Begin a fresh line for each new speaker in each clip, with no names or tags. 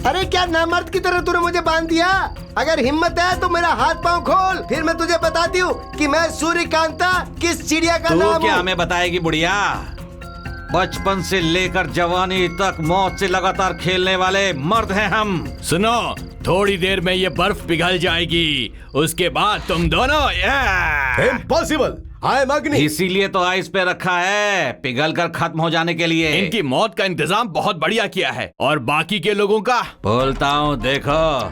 अरे क्या नामर्द की तरह तूने मुझे बांध दिया? अगर हिम्मत है तो मेरा हाथ पांव खोल, फिर मैं तुझे बताती हूँ कि मैं सूर्यकांता किस चिड़िया का नाम हूँ।
क्या हमें बताएगी बुढ़िया? बचपन से लेकर जवानी तक मौत से लगातार खेलने वाले मर्द हैं हम।
सुनो, थोड़ी देर में ये बर्फ पिघल जाएगी, उसके बाद तुम दोनों
इम्पॉसिबल, आई एम अग्नि।
इसीलिए तो आइस पे रखा है, पिघल कर खत्म हो जाने के लिए।
इनकी मौत का इंतजाम बहुत बढ़िया किया है, और बाकी के लोगों का
बोलता हूँ देखो,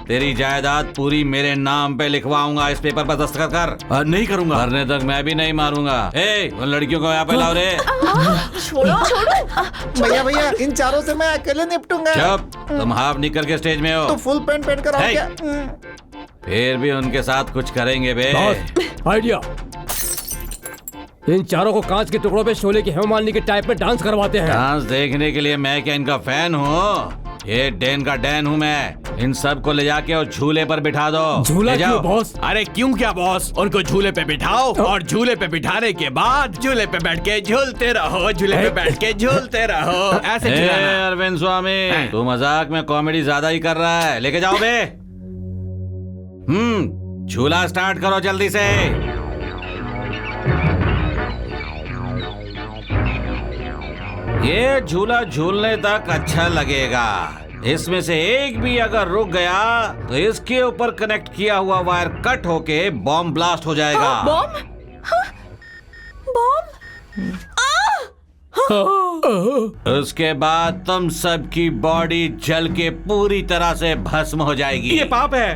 तेरी जायदाद पूरी मेरे नाम पे लिखवाऊंगा, इस पेपर पर दस्तखत कर। और नहीं करूंगा, मरने तक मैं भी नहीं मारूंगा। उन लड़कियों को यहाँ पे लाओ रे।
छोड़ो छोड़ो।
भैया भैया, इन चारों से मैं अकेले निपटूंगा।
चुप, तुम हाफ निकल के स्टेज में हो
तो फुल पैंट पहन कर आओ क्या?
फिर भी उनके साथ कुछ करेंगे बे।
आइडिया, इन चारों को कांच के टुकड़ों पे शोले की हेमा मालिनी के टाइप में डांस करवाते हैं।
डांस देखने के लिए मैं क्या इनका फैन हूँ? ये डैन का डैन हूँ मैं। इन सब को ले जाके और झूले पर बिठा दो।
झूला
ले
क्यों
जाओ।
बॉस?
अरे क्यों क्या बॉस, उनको झूले पे बिठाओ, और झूले पे बिठाने के बाद झूले पे बैठ के झूलते रहो, झूले पे बैठ के झूलते रहो, ऐसे झूलना।
अरविंद स्वामी, तू मजाक में कॉमेडी ज्यादा ही कर रहा है। लेके जाओ बे। झूला स्टार्ट करो जल्दी से। ये झूला झूलने तक अच्छा लगेगा। इसमें से एक भी अगर रुक गया तो इसके ऊपर कनेक्ट किया हुआ वायर कट होके बॉम्ब ब्लास्ट हो जाएगा।
बॉम्ब? बॉम्ब?
उसके बाद तुम सबकी बॉडी जल के पूरी तरह से भस्म हो जाएगी।
ये पाप है,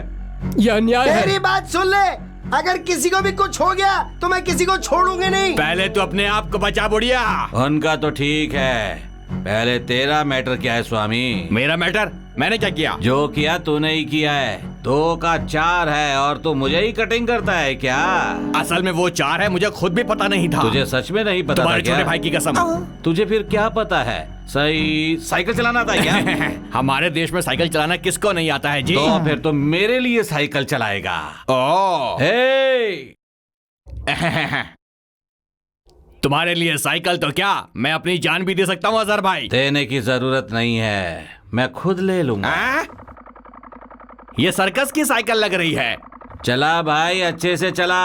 यह अन्याय है।
मेरी बात सुन ले, अगर किसी को भी कुछ हो गया तो मैं किसी को छोड़ूंगी नहीं।
पहले तो अपने आप को बचा बुढ़िया।
उनका तो ठीक है, पहले तेरा मैटर क्या है स्वामी?
मेरा मैटर? मैंने क्या किया?
जो किया तूने ही किया है। 2 का 4 है और तू मुझे ही कटिंग करता है क्या?
असल में वो 4 है, मुझे खुद भी पता नहीं था।
तुझे सच में नहीं पता था
तुम्हारे
क्या?
छोटे भाई की कसम।
तुझे फिर क्या पता है? सही साइकिल चलाना था क्या?
हमारे देश में साइकिल चलाना किसको नहीं आता है जी?
तो फिर तो मेरे लिए साइकिल चलाएगा।
तुम्हारे लिए साइकिल तो क्या, मैं अपनी जान भी दे सकता हूँ अजहर भाई।
देने की जरूरत नहीं है, मैं खुद ले लूंगा।
ये सर्कस की साइकिल लग रही है।
चला भाई, अच्छे से चला।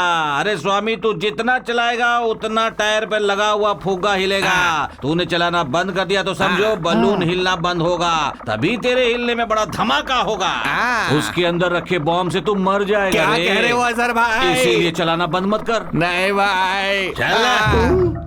अरे स्वामी, तू जितना चलाएगा उतना टायर पे लगा हुआ फुग्गा हिलेगा। तूने चलाना बंद कर दिया तो समझो बलून हिलना बंद होगा, तभी तेरे हिलने में बड़ा धमाका होगा। उसके अंदर रखे बॉम्ब से तू मर जाएगा।
क्या कह रहे हो अजहर भाई?
इसीलिए चलाना बंद मत कर।
नहीं भाई,
चल।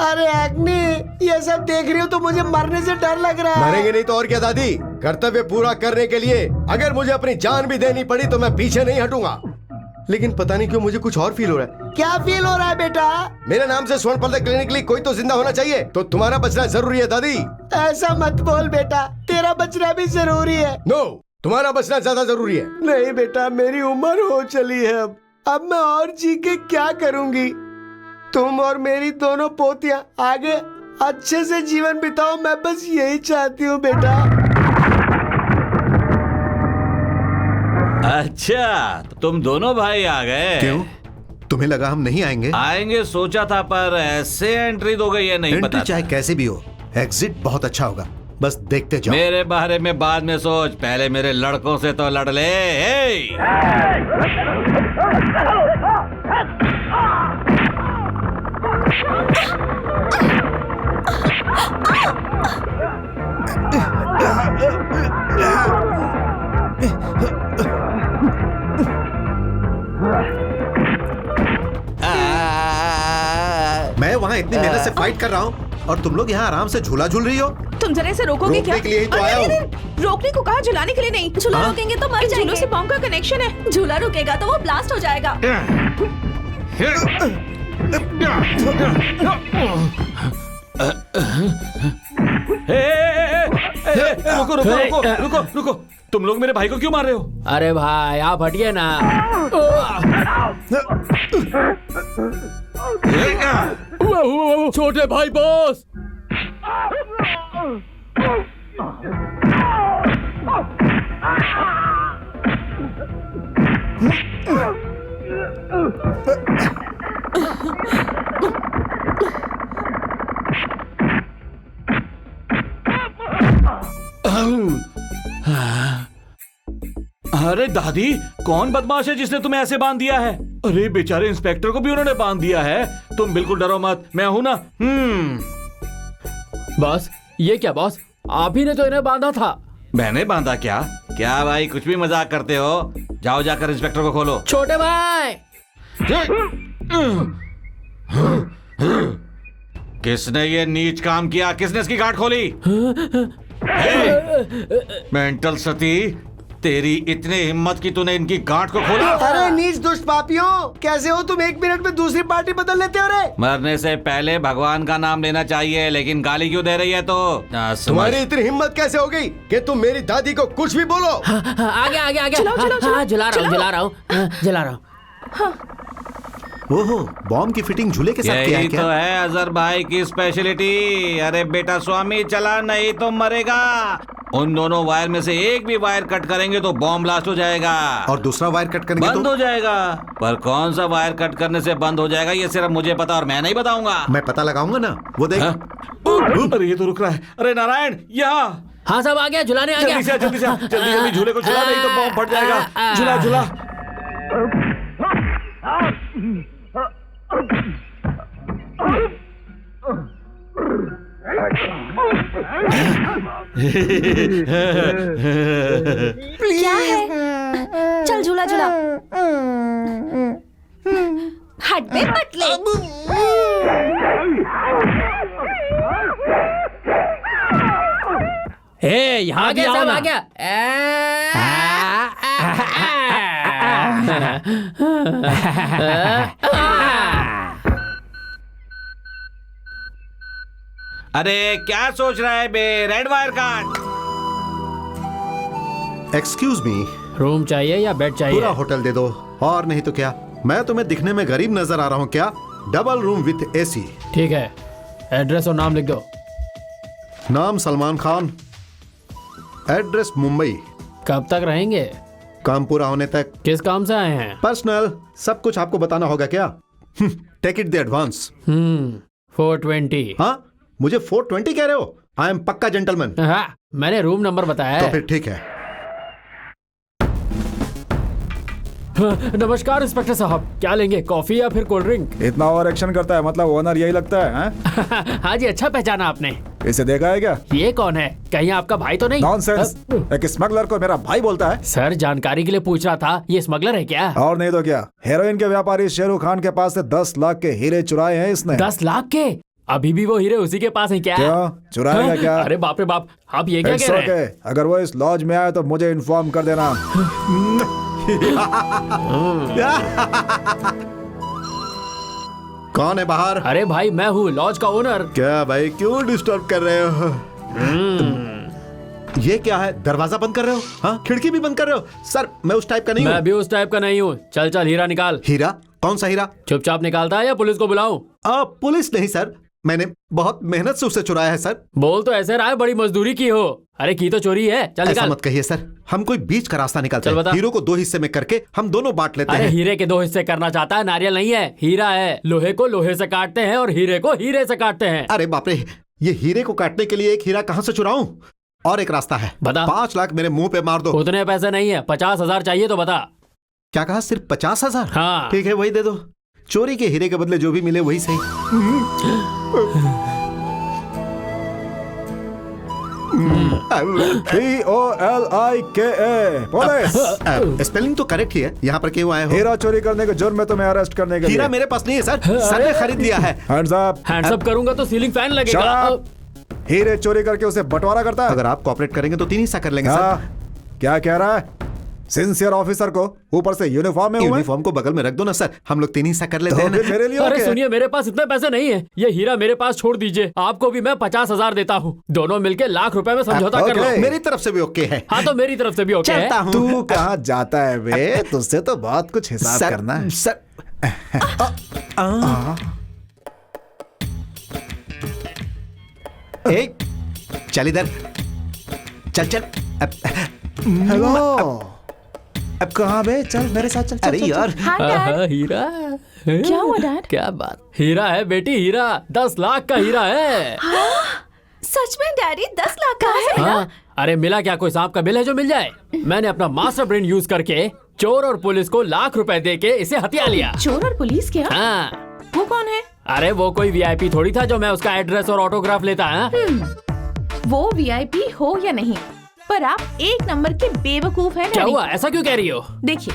अरे अग्नि, ये सब देख रही हो तो मुझे मरने से डर लग रहा है।
मरेंगे नहीं तो और क्या दादी? कर्तव्य पूरा करने के लिए अगर मुझे अपनी जान भी देनी पड़ी तो मैं पीछे नहीं हटूंगा। लेकिन पता नहीं क्यों मुझे कुछ और फील हो रहा है।
क्या फील हो रहा है बेटा?
मेरे नाम से स्वर्ण पर्दा क्लिनिक के लिए कोई तो जिंदा होना चाहिए, तो तुम्हारा बचना जरूरी है दादी।
ऐसा मत बोल बेटा, तेरा बचना भी जरूरी है।
नो, तुम्हारा बचना ज्यादा जरूरी है।
नहीं बेटा, मेरी उम्र हो चली है। अब मैं और जी के क्या करूंगी? तुम और मेरी दोनों पोतियां आगे अच्छे से जीवन बिताओ, मैं बस यही चाहती हूँ बेटा।
अच्छा, तो तुम दोनों भाई आ गए।
क्यों, तुम्हें लगा हम नहीं आएंगे?
आएंगे सोचा था, पर ऐसे एंट्री दो गई है नहीं पता।
चाहे कैसे भी हो, एग्जिट बहुत अच्छा होगा, बस देखते जाओ।
मेरे बारे में बाद में सोच, पहले मेरे लड़कों से तो लड़ ले।
मैं वहाँ इतनी मेहनत से फाइट कर रहा हूँ और तुम लोग यहाँ आराम से झूला झूल रही हो।
तुम जरा इसे रोकोगे क्या?
रोकने के लिए ही तो आया हूँ।
रोकने को कहा, झुलाने के लिए नहीं। झूला रोकेंगे तो मर जाएंगे। झूलों से बॉम्ब का कनेक्शन है, झूला रुकेगा तो वो ब्लास्ट हो जाएगा।
रुको रुको रुको रुको रुको, तुम लोग मेरे भाई को क्यों मार रहे हो?
अरे भाई आप हटिए ना। छोटे भाई बॉस।
अरे दादी, कौन बदमाश है जिसने तुम्हें ऐसे बांध दिया है? अरे बेचारे इंस्पेक्टर को भी उन्होंने बांध दिया है। तुम बिल्कुल डरो मत, मैं हूं ना।
बॉस, ये क्या बॉस, आप ही ने तो इन्हें बांधा था।
मैंने बांधा क्या? क्या भाई, कुछ भी मजाक करते हो? जाओ जाकर इंस्पेक्टर को खोलो।
छोटे भाई,
किसने ये नीच काम किया? किसने इसकी गांठ खोली? मेंटल सती, तेरी इतनी हिम्मत की तूने इनकी गांठ को खोला?
अरे नीच दुष्ट पापियों, कैसे हो तुम? 1 मिनट में दूसरी पार्टी बदल लेते हो रे।
मरने से पहले भगवान का नाम लेना चाहिए, लेकिन गाली क्यों दे रही है? तो
तुम्हारी इतनी हिम्मत कैसे हो गई कि तुम मेरी दादी को कुछ भी बोलो?
आगे आगे आगे। जला रहा हूँ।
ओहो, बॉम्ब की फिटिंग झूले के साथ किया है
यही
क्या?
तो है अजहर भाई की स्पेशलिटी। अरे बेटा स्वामी, चला नहीं तो मरेगा। उन दोनों वायर में से एक भी वायर कट करेंगे तो बॉम्ब ब्लास्ट हो जाएगा
और दूसरा वायर कट करेंगे
बंद
तो?
हो जाएगा। पर कौन सा वायर कट करने से बंद हो जाएगा ये सिर्फ मुझे पता, और मैं नहीं बताऊंगा।
मैं पता लगाऊंगा ना, वो देख।
हाँ? अरे ये तो रुक रहा है। अरे नारायण, यहाँ।
हाँ सब आ गया, झुलाने आ गया।
जल्दी झूले को झुला, नहीं तो बॉम्ब फट जाएगा। झुला झुला।
क्या है? चल झूला झूला। हट बे पटले।
यहाँ भी आओ ना।
अरे क्या सोच रहा है बे? रेड वायर काट।
एक्सक्यूज मी,
रूम चाहिए या बेड चाहिए?
पूरा होटल दे दो, और नहीं तो क्या। मैं तुम्हें दिखने में गरीब नजर आ रहा हूँ क्या? Double room with AC.
ठीक है, एड्रेस और नाम लिख दो।
नाम सलमान खान, एड्रेस मुंबई।
कब तक रहेंगे?
काम पूरा होने तक।
किस काम से आए हैं?
पर्सनल, सब कुछ आपको बताना होगा क्या? Take it the advance.
420।
हाँ, मुझे 420 कह रहे हो? आई एम पक्का जेंटलमैन।
हाँ, मैंने रूम नंबर बताया
तो
है।
फिर ठीक है।
नमस्कार इंस्पेक्टर साहब, क्या लेंगे, कॉफी या फिर कोल्ड ड्रिंक?
इतना ओवर एक्शन करता है, मतलब ओनर यही लगता है, हैं?
हाँ जी, अच्छा पहचाना आपने।
इसे देखा है क्या?
ये कौन है? कहीं आपका भाई तो नहीं?
नॉनसेंस, एक स्मगलर को मेरा भाई बोलता है।
सर, जानकारी के लिए पूछ रहा था, ये स्मगलर है क्या?
और नहीं तो क्या, हेरोइन के व्यापारी शेरूख खान के पास से 10 लाख के हीरे चुराए हैं इसने।
10 लाख के? अभी भी वो हीरे उसी के पास हैं क्या?
क्यों, चुराएगा क्या?
अरे बाप रे बाप, आप ये क्या
It's
कह रहे हैं?
okay. अगर वो इस लॉज में आए तो मुझे इन्फॉर्म कर देना।
कौन है बाहर?
अरे भाई, मैं हूँ लॉज का ओनर।
क्या भाई, क्यों डिस्टर्ब कर रहे हो? ये क्या है, दरवाजा बंद कर रहे हो? हाँ, खिड़की भी बंद कर रहे हो? सर, मैं उस टाइप का नहीं हूँ।
मैं भी उस टाइप का नहीं हूँ। चल चल, हीरा निकाल।
हीरा? कौन सा हीरा?
चुपचाप निकालता है या पुलिस को बुलाऊं?
पुलिस नहीं सर, मैंने बहुत मेहनत से उसे चुराया है सर।
बोल तो ऐसे रहा है, बड़ी मजदूरी की हो। अरे की तो चोरी है। चल
ऐसा
निकाल।
मत कहिए सर, हम कोई बीच का रास्ता निकालते
चल बता।
हैं। हीरो को 2 हिस्से में करके हम दोनों बांट लेते
अरे
हैं।
हीरे के 2 हिस्से करना चाहता है, नारियल नहीं है, हीरा है। लोहे को लोहे से काटते हैं और हीरे को हीरे से काटते हैं।
अरे बाप रे, ये हीरे को काटने के लिए एक हीरा कहाँ से चुराऊं? और एक रास्ता है,
बता।
5 लाख मेरे मुंह पे मार दो।
उतने पैसे नहीं है, 50,000 चाहिए तो बता।
क्या कहा, सिर्फ 50,000?
हाँ।
ठीक है, वही दे दो। चोरी के हीरे के बदले जो भी मिले वही सही।
POLIKA, police.
स्पेलिंग तो करेक्ट ही है। यहाँ पर क्यों आए हो?
हीरा चोरी करने के जुर्म में तुम्हें अरेस्ट करने के लिए।
हीरा मेरे पास नहीं है सर, सर ने खरीद लिया है।
Hands up.
हैंड्सअप करूंगा तो सीलिंग फैन लगेगा।
Shut up. हीरे चोरी करके उसे बंटवारा करता है।
अगर आप कॉपरेट करेंगे तो 3 हिस्सा कर लेंगे सर।
हाँ, क्या कह रहा है? सिंसियर ऑफिसर को ऊपर से यूनिफॉर्म में हुए?
यूनिफॉर्म को बगल में रख दो ना सर, हम लोग 3 हिस्सा कर लेते
तो
हैं
फिर
ना।
मेरे लिए
अरे
ओके।
सुनिए, मेरे पास इतने पैसे नहीं है। ये हीरा मेरे पास छोड़ दीजिए, आपको भी मैं 50,000 देता हूँ। दोनों मिलके लाख रुपए में समझौता कर लो।
ओके।
मेरी तरफ से भी ओके है।
हाँ तो मेरी तरफ से भी ओके है।
चलता हूँ।
तू कहाँ जाता है बे? तुझसे तो बहुत कुछ हिसाब
सर,
करना है।
सर। एक चल इधर, चल चल।
हेलो, अब कहाँ बे? चल मेरे साथ चल।
अरे यार
हाय डैड।
हीरा।
क्या हुआ डैड?
क्या बात, हीरा है बेटी, हीरा 10 लाख का हीरा है।
सच में डैडी 10 लाख का है?
हाँ, अरे मिला क्या, कोई सांप का बिल है जो मिल जाए? मैंने अपना मास्टर ब्रेन यूज करके चोर और पुलिस को लाख रुपए दे के इसे हथिया लिया।
चोर और पुलिस क्या?
हाँ,
वो कौन है?
अरे वो कोई वीआईपी थोड़ी था जो मैं उसका एड्रेस और ऑटोग्राफ लेता है।
वो वीआईपी हो या नहीं, पर आप एक नंबर के बेवकूफ हैं
क्या
डैडी।
हुआ, ऐसा क्यों कह रही हो?
देखिए,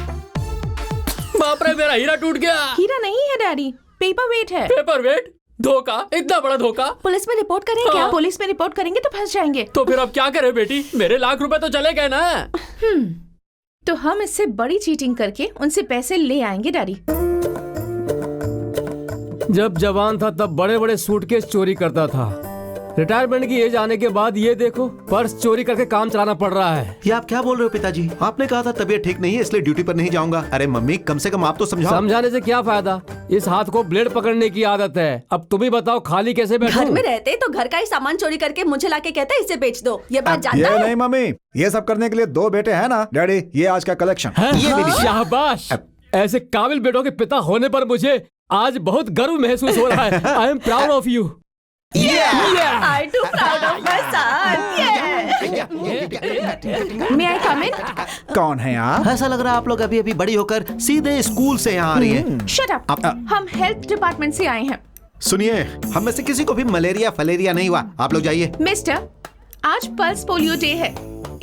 बाप रे, मेरा हीरा टूट गया।
हीरा नहीं है डैडी, पेपर वेट है।
Paperweight? धोखा, इतना बड़ा धोखा।
पुलिस में रिपोर्ट करें क्या?
हाँ।
पुलिस में रिपोर्ट करेंगे तो फंस जाएंगे।
तो फिर अब क्या करें बेटी, मेरे लाख रुपए तो चले गए ना।
तो हम इससे बड़ी चीटिंग करके उनसे पैसे ले आएंगे डैडी।
जब जवान था तब बड़े बड़े सूटकेस चोरी करता था। रिटायरमेंट की एज आने के बाद ये देखो, पर्स चोरी करके काम चलाना पड़ रहा है।
ये आप क्या बोल रहे हो पिताजी? आपने कहा था तबीयत ठीक नहीं है इसलिए ड्यूटी पर नहीं जाऊंगा। अरे मम्मी कम से कम आप तो समझाओ।
समझाने से क्या फायदा, इस हाथ को ब्लेड पकड़ने की आदत है। अब तुम ही बताओ खाली कैसे बैठूं?
घर में रहते तो घर का ही सामान चोरी करके मुझे लाके कहते इसे बेच दो। ये बात जानता
ये
है?
नहीं मम्मी, ये सब करने के लिए 2 बेटे हैं ना डैडी, ये आज का कलेक्शन।
ये भी शाबाश, ऐसे काबिल बेटों के पिता होने पर मुझे आज बहुत गर्व महसूस हो रहा है। I am proud of you.
I too proud of my son.
May I come in?
कौन है आप?
ऐसा लग रहा है आप लोग अभी अभी बड़ी होकर सीधे स्कूल से यहाँ आ रही है।
Shut up. हम हेल्थ डिपार्टमेंट से आए हैं।
सुनिए, हम में से किसी को भी मलेरिया फलेरिया नहीं हुआ। आप लोग जाइए।
मिस्टर, आज पल्स पोलियो डे है,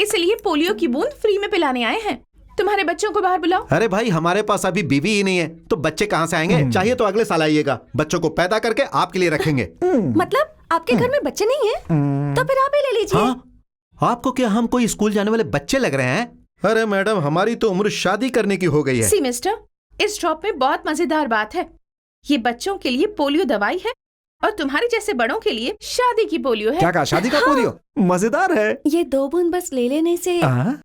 इसलिए पोलियो की बूंद फ्री में पिलाने आए हैं। तुम्हारे बच्चों को बाहर बुलाओ।
अरे भाई, हमारे पास अभी बीवी ही नहीं है तो बच्चे कहाँ से आएंगे? चाहिए तो अगले साल आइएगा, बच्चों को पैदा करके आपके लिए रखेंगे।
मतलब आपके घर में बच्चे नहीं है? तो फिर आप ही ले लीजिए।
हाँ? आपको क्या हम कोई स्कूल जाने वाले बच्चे लग रहे हैं? अरे मैडम, हमारी तो उम्र शादी करने की हो गई है।
सी मिस्टर, इस ड्रॉप में बहुत मजेदार बात है। ये बच्चों के लिए पोलियो दवाई है और तुम्हारे जैसे बड़ों के लिए शादी की पोलियो है।
क्या कहा, शादी का पोलियो? मजेदार है।
ये 2 बूंद बस ले लेने से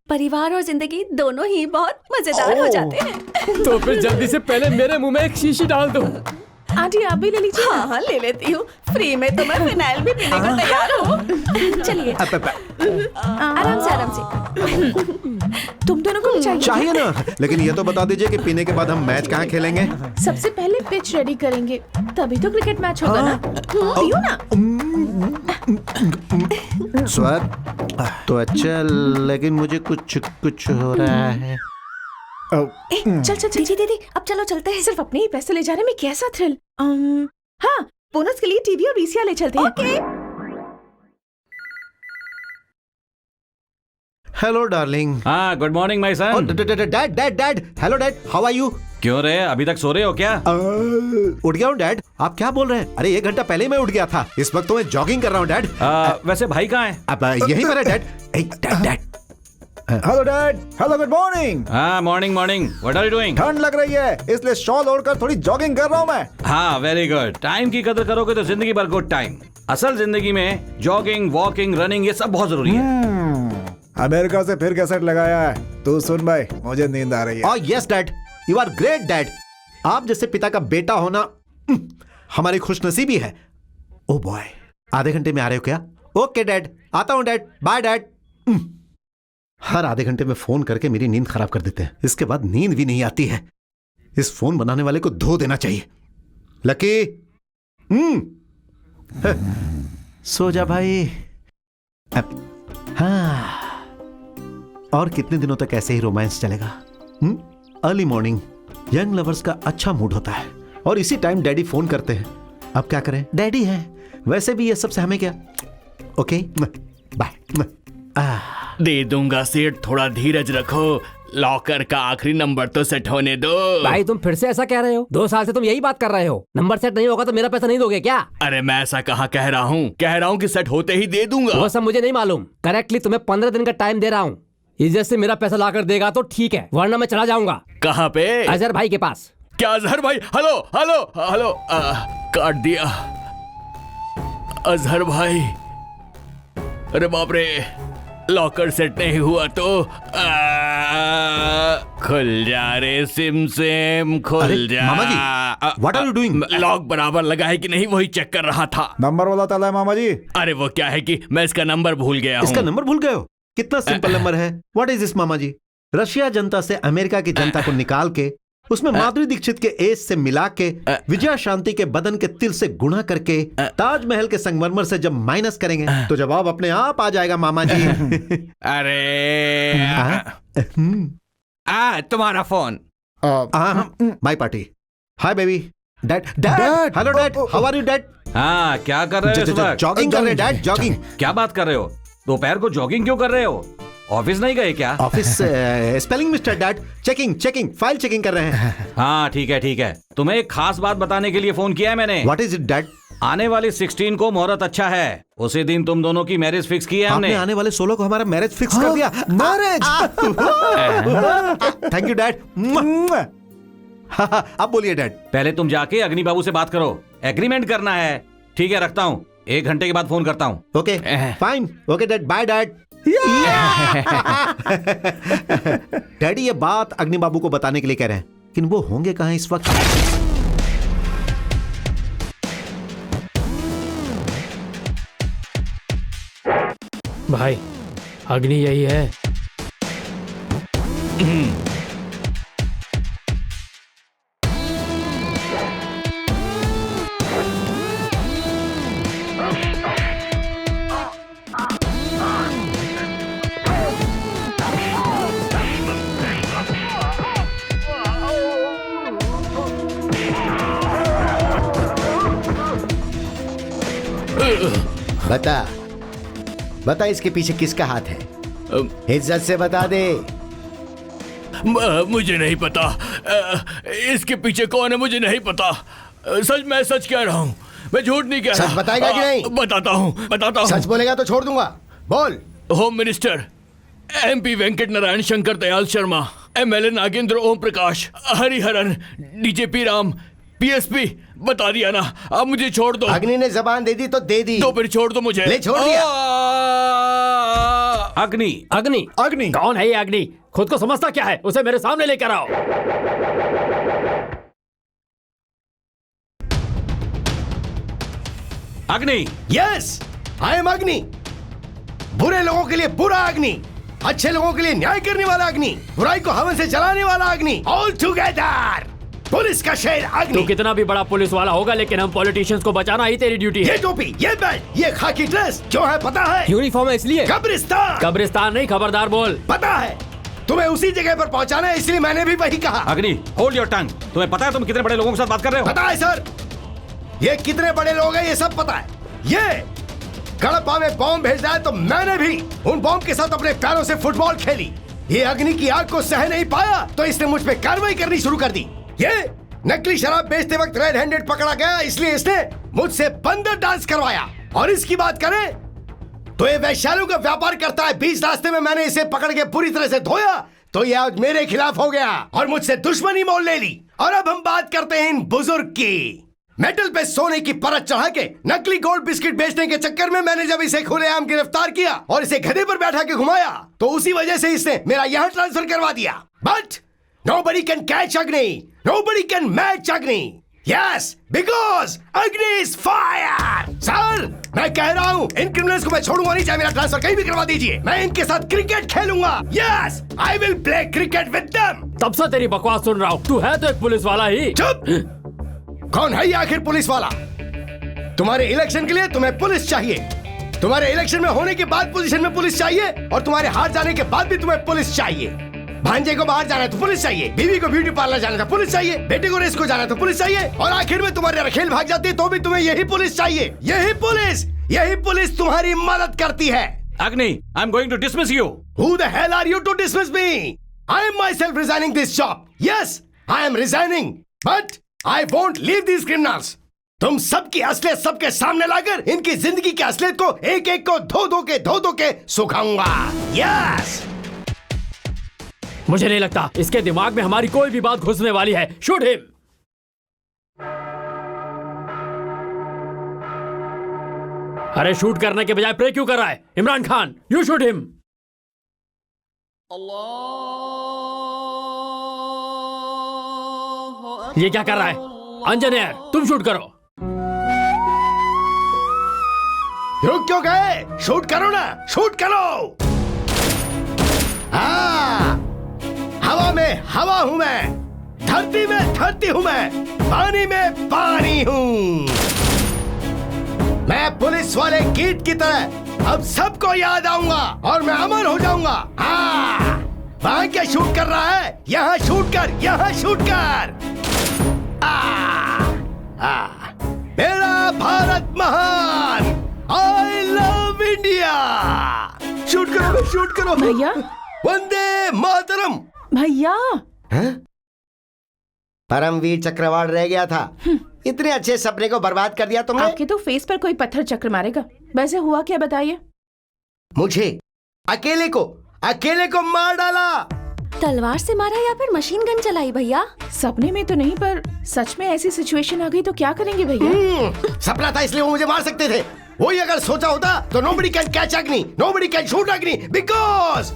परिवार और जिंदगी दोनों ही बहुत मजेदार हो जाते हैं।
तो फिर जल्दी से पहले मेरे मुंह में एक शीशी डाल दो।
आंटी आप भी ले लीजिए।
हाँ हाँ ले लेती हूँ, फ्री में तो मैं फिनाइल भी पीने को तैयार हूँ। चलिए आराम से आराम से।
तुम दोनों को भी
चाहिए ना, लेकिन ये तो बता दीजिए कि पीने के बाद हम मैच कहाँ खेलेंगे?
सबसे पहले पिच रेडी करेंगे, तभी तो क्रिकेट मैच होगा ना। पियो ना।
स्वर तो अच्छा, लेकिन मुझे कुछ हो रहा है।
चल चल
दीदी दीदी अब चलो चलते हैं।
सिर्फ अपने ही पैसे ले जाने में कैसा थ्रिल। हाँ, बोनस के लिए टीवी और वीसीआर ले चलते हैं।
Hello darling.
हाँ, good morning my son.
Dad, hello dad, how are you?
क्यों रे, अभी तक सो रहे हो क्या?
उठ गया हूँ डैड। आप क्या बोल रहे हैं? अरे 1 घंटा पहले मैं उठ गया था, इस वक्त तो मैं जॉगिंग कर रहा हूँ डैड।
वैसे भाई कहाँ है?
अब यही मेरा dad. Dad
hello dad, hello good morning.
हाँ, morning morning. What are you doing?
ठंड लग रही है इसलिए शॉल ओढ़कर थोड़ी जॉगिंग कर रहा हूँ मैं।
हाँ, वेरी गुड। टाइम की कदर करोगे तो जिंदगी भर गुड टाइम। असल जिंदगी में जॉगिंग, वॉकिंग, रनिंग ये सब बहुत जरूरी है।
अमेरिका से फिर कैसेट लगाया है। तू सुन भाई, मुझे नींद आ रही है।
Yes dad, you are great dad. आप जैसे पिता का बेटा होना हमारी खुशनसीबी है। ओ बॉय, आधे घंटे में आ रहे हो क्या? ओके डैड, आता हूं डैड, बाय डैड। हर आधे घंटे में फोन करके मेरी नींद खराब कर देते हैं, इसके बाद नींद भी नहीं आती है। इस फोन बनाने वाले को धो देना चाहिए। लकी, सो जा भाई। हाँ, और कितने दिनों तक ऐसे ही रोमांस चलेगा? अर्ली मॉर्निंग यंग लवर्स का अच्छा मूड होता है और इसी टाइम डैडी फोन करते हैं। अब क्या करें, डैडी है। वैसे भी ये सब से हमें क्या। Okay bye.
दे दूंगा सीट, थोड़ा धीरज रखो। लॉकर का आखिरी नंबर तो सेट होने दो।
भाई तुम फिर से ऐसा कह रहे हो? 2 साल से तुम यही बात कर रहे हो। नंबर सेट नहीं होगा तो मेरा पैसा नहीं दोगे क्या?
अरे मैं ऐसा कहाँ कह रहा हूँ कि सेट होते ही दे दूंगा।
वो सब मुझे नहीं मालूम। करेक्टली तुम्हें 15 दिन का टाइम दे रहा हूँ। इज्जत से मेरा पैसा लाकर देगा तो ठीक है, वरना मैं चला जाऊंगा।
कहाँ पे?
अजहर भाई के पास।
क्या अजहर भाई? Hello hello hello. काट दिया अजहर भाई। अरे बाप रे, लॉकर सेट नहीं हुआ तो खुल जा रे सिम खुल जा।
मामा जी, what are you doing?
Lock बराबर लगा है कि नहीं वही चेक कर रहा था।
नंबर वाला ताला है मामा जी।
अरे वो क्या है कि मैं इसका नंबर भूल गया हूँ।
इसका नंबर भूल गए हो? कितना सिंपल नंबर है। व्हाट इज दिस मामा जी? रशिया जनता से अमेरिका की जनता को निकाल के उसमें माधुरी दीक्षित के एज से मिला के विजया शांति के बदन के तिल से गुणा करके ताजमहल के संगमरमर से जब माइनस करेंगे तो जवाब अपने आप आ जाएगा मामा जी।
अरे तुम्हारा phone.
My party. Hi baby. Dad dad hello dad, how are you dad?
हाँ, क्या कर रहे हो इस वक्त?
जॉगिंग कर रहे हैं डैड, जॉगिंग।
क्या बात कर रहे हो? दोपहर को जॉगिंग क्यों कर रहे हो? ऑफिस नहीं गए क्या?
Office spelling mister dad, checking file checking कर रहे हैं।
हाँ ठीक है। तुम्हें एक खास बात बताने के लिए फोन किया है मैंने।
What is it dad?
आने वाली 16 को मुहूर्त अच्छा है, उसी दिन तुम दोनों की मैरिज फिक्स की है हमने।
आने वाले 16 को हमारा मैरिज फिक्स कर दिया।
मैरिज।
Thank you dad. अब बोलिए डैड।
पहले तुम जाके अग्नि बाबू से बात करो, एग्रीमेंट करना है। ठीक है, रखता हूँ, 1 घंटे के बाद फोन करता हूँ।
Okay fine. Okay dad, bye dad. Daddy ये बात अग्नि बाबू को बताने के लिए कह रहे हैं, लेकिन वो होंगे कहां इस वक्त?
भाई अग्नि यही है।
बता इसके पीछे किसका हाथ है? इज्जत से बता दे।
मुझे नहीं पता। इसके पीछे कौन है मुझे नहीं पता। मैं सच कह रहा हूँ, मैं झूठ नहीं कह रहा।
सच बताएगा कि नहीं?
बताता हूँ।
सच बोलेगा तो छोड़ दूंगा। बोल।
Home minister MP Venkat Narayan Shankar Dayal Sharma, MLA Nagendra Om Prakash, Hariharan, DJP Ram, PSP। बता दिया ना, अब मुझे छोड़ दो।
अग्नि ने जबान दे दी तो दे दी।
तो फिर छोड़ दो मुझे।
ले छोड़ दिया।
अग्नि कौन है ये अग्नि? खुद को समझता क्या है? उसे मेरे सामने लेकर आओ।
अग्नि।
यस, आई एम अग्नि। बुरे लोगों के लिए बुरा अग्नि, अच्छे लोगों के लिए न्याय करने वाला अग्नि, बुराई को हवन से जलाने वाला अग्नि, ऑल टुगेदर। पुलिस का शेर अग्नि।
तू कितना भी बड़ा पुलिस वाला होगा, लेकिन हम पॉलिटिशियंस को बचाना ही तेरी ड्यूटी है।
ये टोपी, ये बेल्ट, ये खाकी ड्रेस क्यों है पता है?
यूनिफॉर्म है इसलिए।
कब्रिस्तान
नहीं, खबरदार बोल।
पता है, तुम्हें उसी जगह पर पहुंचाना है, इसलिए मैंने भी वही कहा।
अग्नि, होल्ड योर टंग। तुम्हें पता है तुम कितने बड़े लोगों के साथ बात कर रहे हो?
पता है सर, ये कितने बड़े लोग हैं ये सब पता है। ये कड़प्पा में बॉम्ब भेजा है तो मैंने भी उन बॉम्ब के साथ अपने पैरों से फुटबॉल खेली। ये अग्नि की आग को सह नहीं पाया तो इसने मुझ पे कार्रवाई करनी शुरू कर दी। ये नकली शराब बेचते वक्त रेड हैंडेड पकड़ा गया, इसलिए इसने मुझसे बंदर डांस करवाया। और इसकी बात करें तो ये वैश्यालयों का व्यापार करता है। 20 रास्ते में मैंने इसे पकड़ के पूरी तरह से धोया तो ये आज मेरे खिलाफ हो गया और मुझसे दुश्मनी मोल ले ली। और अब हम बात करते हैं इन बुजुर्ग की। मेटल पे सोने की परत चढ़ा के नकली गोल्ड बिस्किट बेचने के चक्कर में मैंने जब इसे खुलेआम गिरफ्तार किया और इसे गधे पर बैठा के घुमाया तो उसी वजह से इसने मेरा यहाँ ट्रांसफर करवा दिया। But nobody can catch Agni, nobody can match Agni. Yes, because Agni is fire. Sir, मैं कह रहा हूँ इन क्रिमिनल्स को मैं छोड़ूंगा नहीं, चाहे मेरा ट्रांसफर कहीं भी करवा दीजिए। मैं इनके साथ क्रिकेट खेलूंगा। Yes, I will play cricket with them.
तब से तेरी बकवास सुन रहा हूँ। तू है तो एक पुलिस वाला ही।
चुप। कौन है ये आखिर पुलिस वाला? तुम्हारे इलेक्शन के लिए तुम्हें पुलिस चाहिए, तुम्हारे इलेक्शन में होने के बाद पोजीशन में पुलिस चाहिए, और तुम्हारे हार जाने के बाद भी तुम्हें पुलिस चाहिए। भांजे को बाहर जाना है तो पुलिस चाहिए, बीवी को ब्यूटी पार्लर जाना था पुलिस चाहिए, बेटे को रेस को जाना तो पुलिस चाहिए, और आखिर में तुम्हारे रखेल भाग जाती है तो भी तुम्हें यही पुलिस चाहिए। यही पुलिस तुम्हारी मदद करती है।
Agni, I am going to dismiss you.
Who the hell are you to dismiss me? I am myself resigning this job. Yes, I am resigning, but I won't leave these criminals. तुम सबकी असलियत सबके सामने लाकर इनकी जिंदगी की असलियत को एक एक को धो के सुखाऊंगा। Yes.
मुझे नहीं लगता इसके दिमाग में हमारी कोई भी बात घुसने वाली है। Shoot him. अरे शूट करने के बजाय प्रे क्यों कर रहा है? Imran Khan, you shoot him. ये क्या कर रहा है? अंजनेयर, तुम शूट करो।
रुक क्यों गए? शूट करो ना, शूट करो। हाँ,
में हवा हूं मैं, धरती में धरती हूं मैं, पानी में पानी हूं। मैं पुलिस वाले कीट की तरह अब सबको याद आऊंगा और मैं अमर हो जाऊंगा। हाँ, वहां क्या शूट कर रहा है? यहाँ शूट कर, यहाँ शूट कर। मेरा भारत महान, आई लव इंडिया। शूट करो, शूट करो
भैया।
वंदे मातरम।
भैया
परमवीर चक्रवाल रह गया था। इतने अच्छे सपने को बर्बाद कर दिया तुमने।
आपके तो फेस पर कोई पत्थर चक्र मारेगा। वैसे हुआ क्या बताइए?
मुझे अकेले को मार डाला।
तलवार से मारा या फिर मशीन गन चलाई भैया?
सपने में तो नहीं, पर सच में ऐसी सिचुएशन आ गई तो क्या करेंगे भैया?
सपना था इसलिए वो मुझे मार सकते थे। वही अगर सोचा होता तो nobody can catch Agni, nobody can shoot Agni because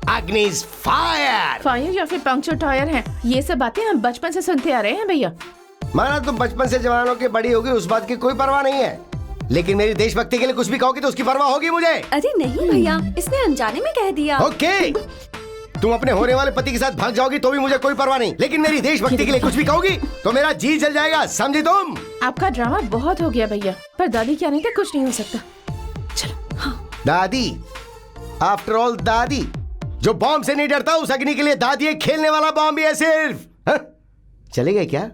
Agni is fire।
Fire या फिर पंक्चर टायर है, ये सब बातें हम बचपन से सुनते आ रहे हैं भैया।
माना तुम बचपन से जवान होके बड़ी होगी, उस बात की कोई परवाह नहीं है, लेकिन मेरी देशभक्ति के लिए कुछ भी कहोगी तो उसकी परवाह होगी मुझे।
अरे नहीं भैया, इसने अनजाने में कह दिया।
ओके, तुम अपने होने वाले पति के साथ भाग जाओगी तो भी मुझे कोई परवाह नहीं, लेकिन मेरी देशभक्ति के लिए कुछ भी कहोगी तो मेरा जी जल जाएगा, समझी तुम?
आपका ड्रामा बहुत हो गया भैया, पर दादी क्या नहीं था, कुछ नहीं हो सकता। चलो। हाँ।
दादी, आफ्टर ऑल दादी जो बॉम्ब से नहीं डरता, उस अग्नि के लिए दादी एक खेलने वाला बॉम्ब भी है सिर्फ। हाँ? चले गए क्या?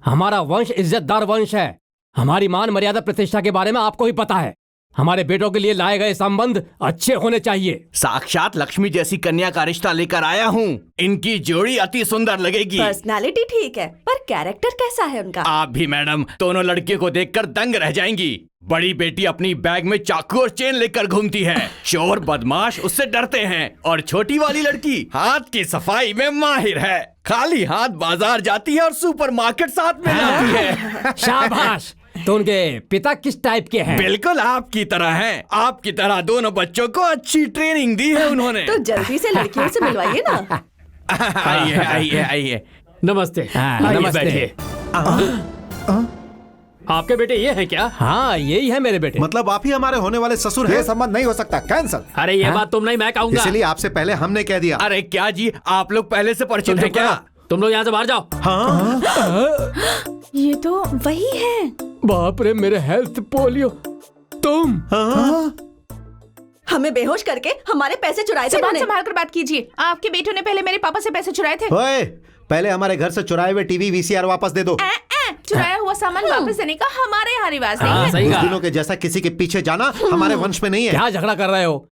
हमारा वंश इज्जतदार वंश है। हमारी मान मर्यादा प्रतिष्ठा के बारे में आपको ही पता है। हमारे बेटों के लिए लाए गए संबंध अच्छे होने चाहिए।
साक्षात लक्ष्मी जैसी कन्या का रिश्ता लेकर आया हूँ। इनकी जोड़ी अति सुंदर लगेगी।
पर्सनालिटी ठीक है, पर कैरेक्टर कैसा है उनका?
आप भी मैडम दोनों लड़कियों को देखकर दंग रह जाएंगी। बड़ी बेटी अपनी बैग में चाकू और चेन लेकर घूमती है, चोर बदमाश उससे डरते हैं, और छोटी वाली लड़की हाथ की सफाई में माहिर है। खाली हाथ बाजार जाती है और सुपरमार्केट साथ में लाती है।
शाबाश। तो उनके पिता किस टाइप के हैं?
बिल्कुल आपकी तरह हैं। आपकी तरह दोनों बच्चों को अच्छी ट्रेनिंग दी है उन्होंने।
तो जल्दी से लड़कियों से मिलवाइए ना।
आइए आइए आइए।
नमस्ते। नमस्ते। आपके बेटे ये हैं क्या? हाँ, यही है मेरे बेटे।
मतलब आप ही हमारे होने वाले ससुर हैं?
ये संबंध नहीं हो सकता, कैंसल।
अरे ये बात तुम नहीं, मैं कहूँगा।
इसलिए आपसे पहले हमने कह दिया।
अरे क्या जी, आप लोग पहले से परिचित हैं क्या?
तुम लोग यहाँ से बाहर जाओ।
हाँ?
ये तो
वही है।
बाप रे, मेरे हेल्थ पोलियो। तुम
हमें बेहोश करके हमारे पैसे चुराए थे।
जुबान संभाल कर बात कीजिए। आपके बेटों ने पहले मेरे पापा से पैसे चुराए थे।
ओए, पहले हमारे घर से चुराए हुए टीवी VCR वापस दे दो।
चुराया हुआ सामान वापस देने का हमारे यहाँ रिवाज नहीं है।
सही
उस
कहा।
दिनों के जैसा किसी के पीछे जाना हमारे वंश में नहीं है।
क्या झगड़ा कर रहे हो?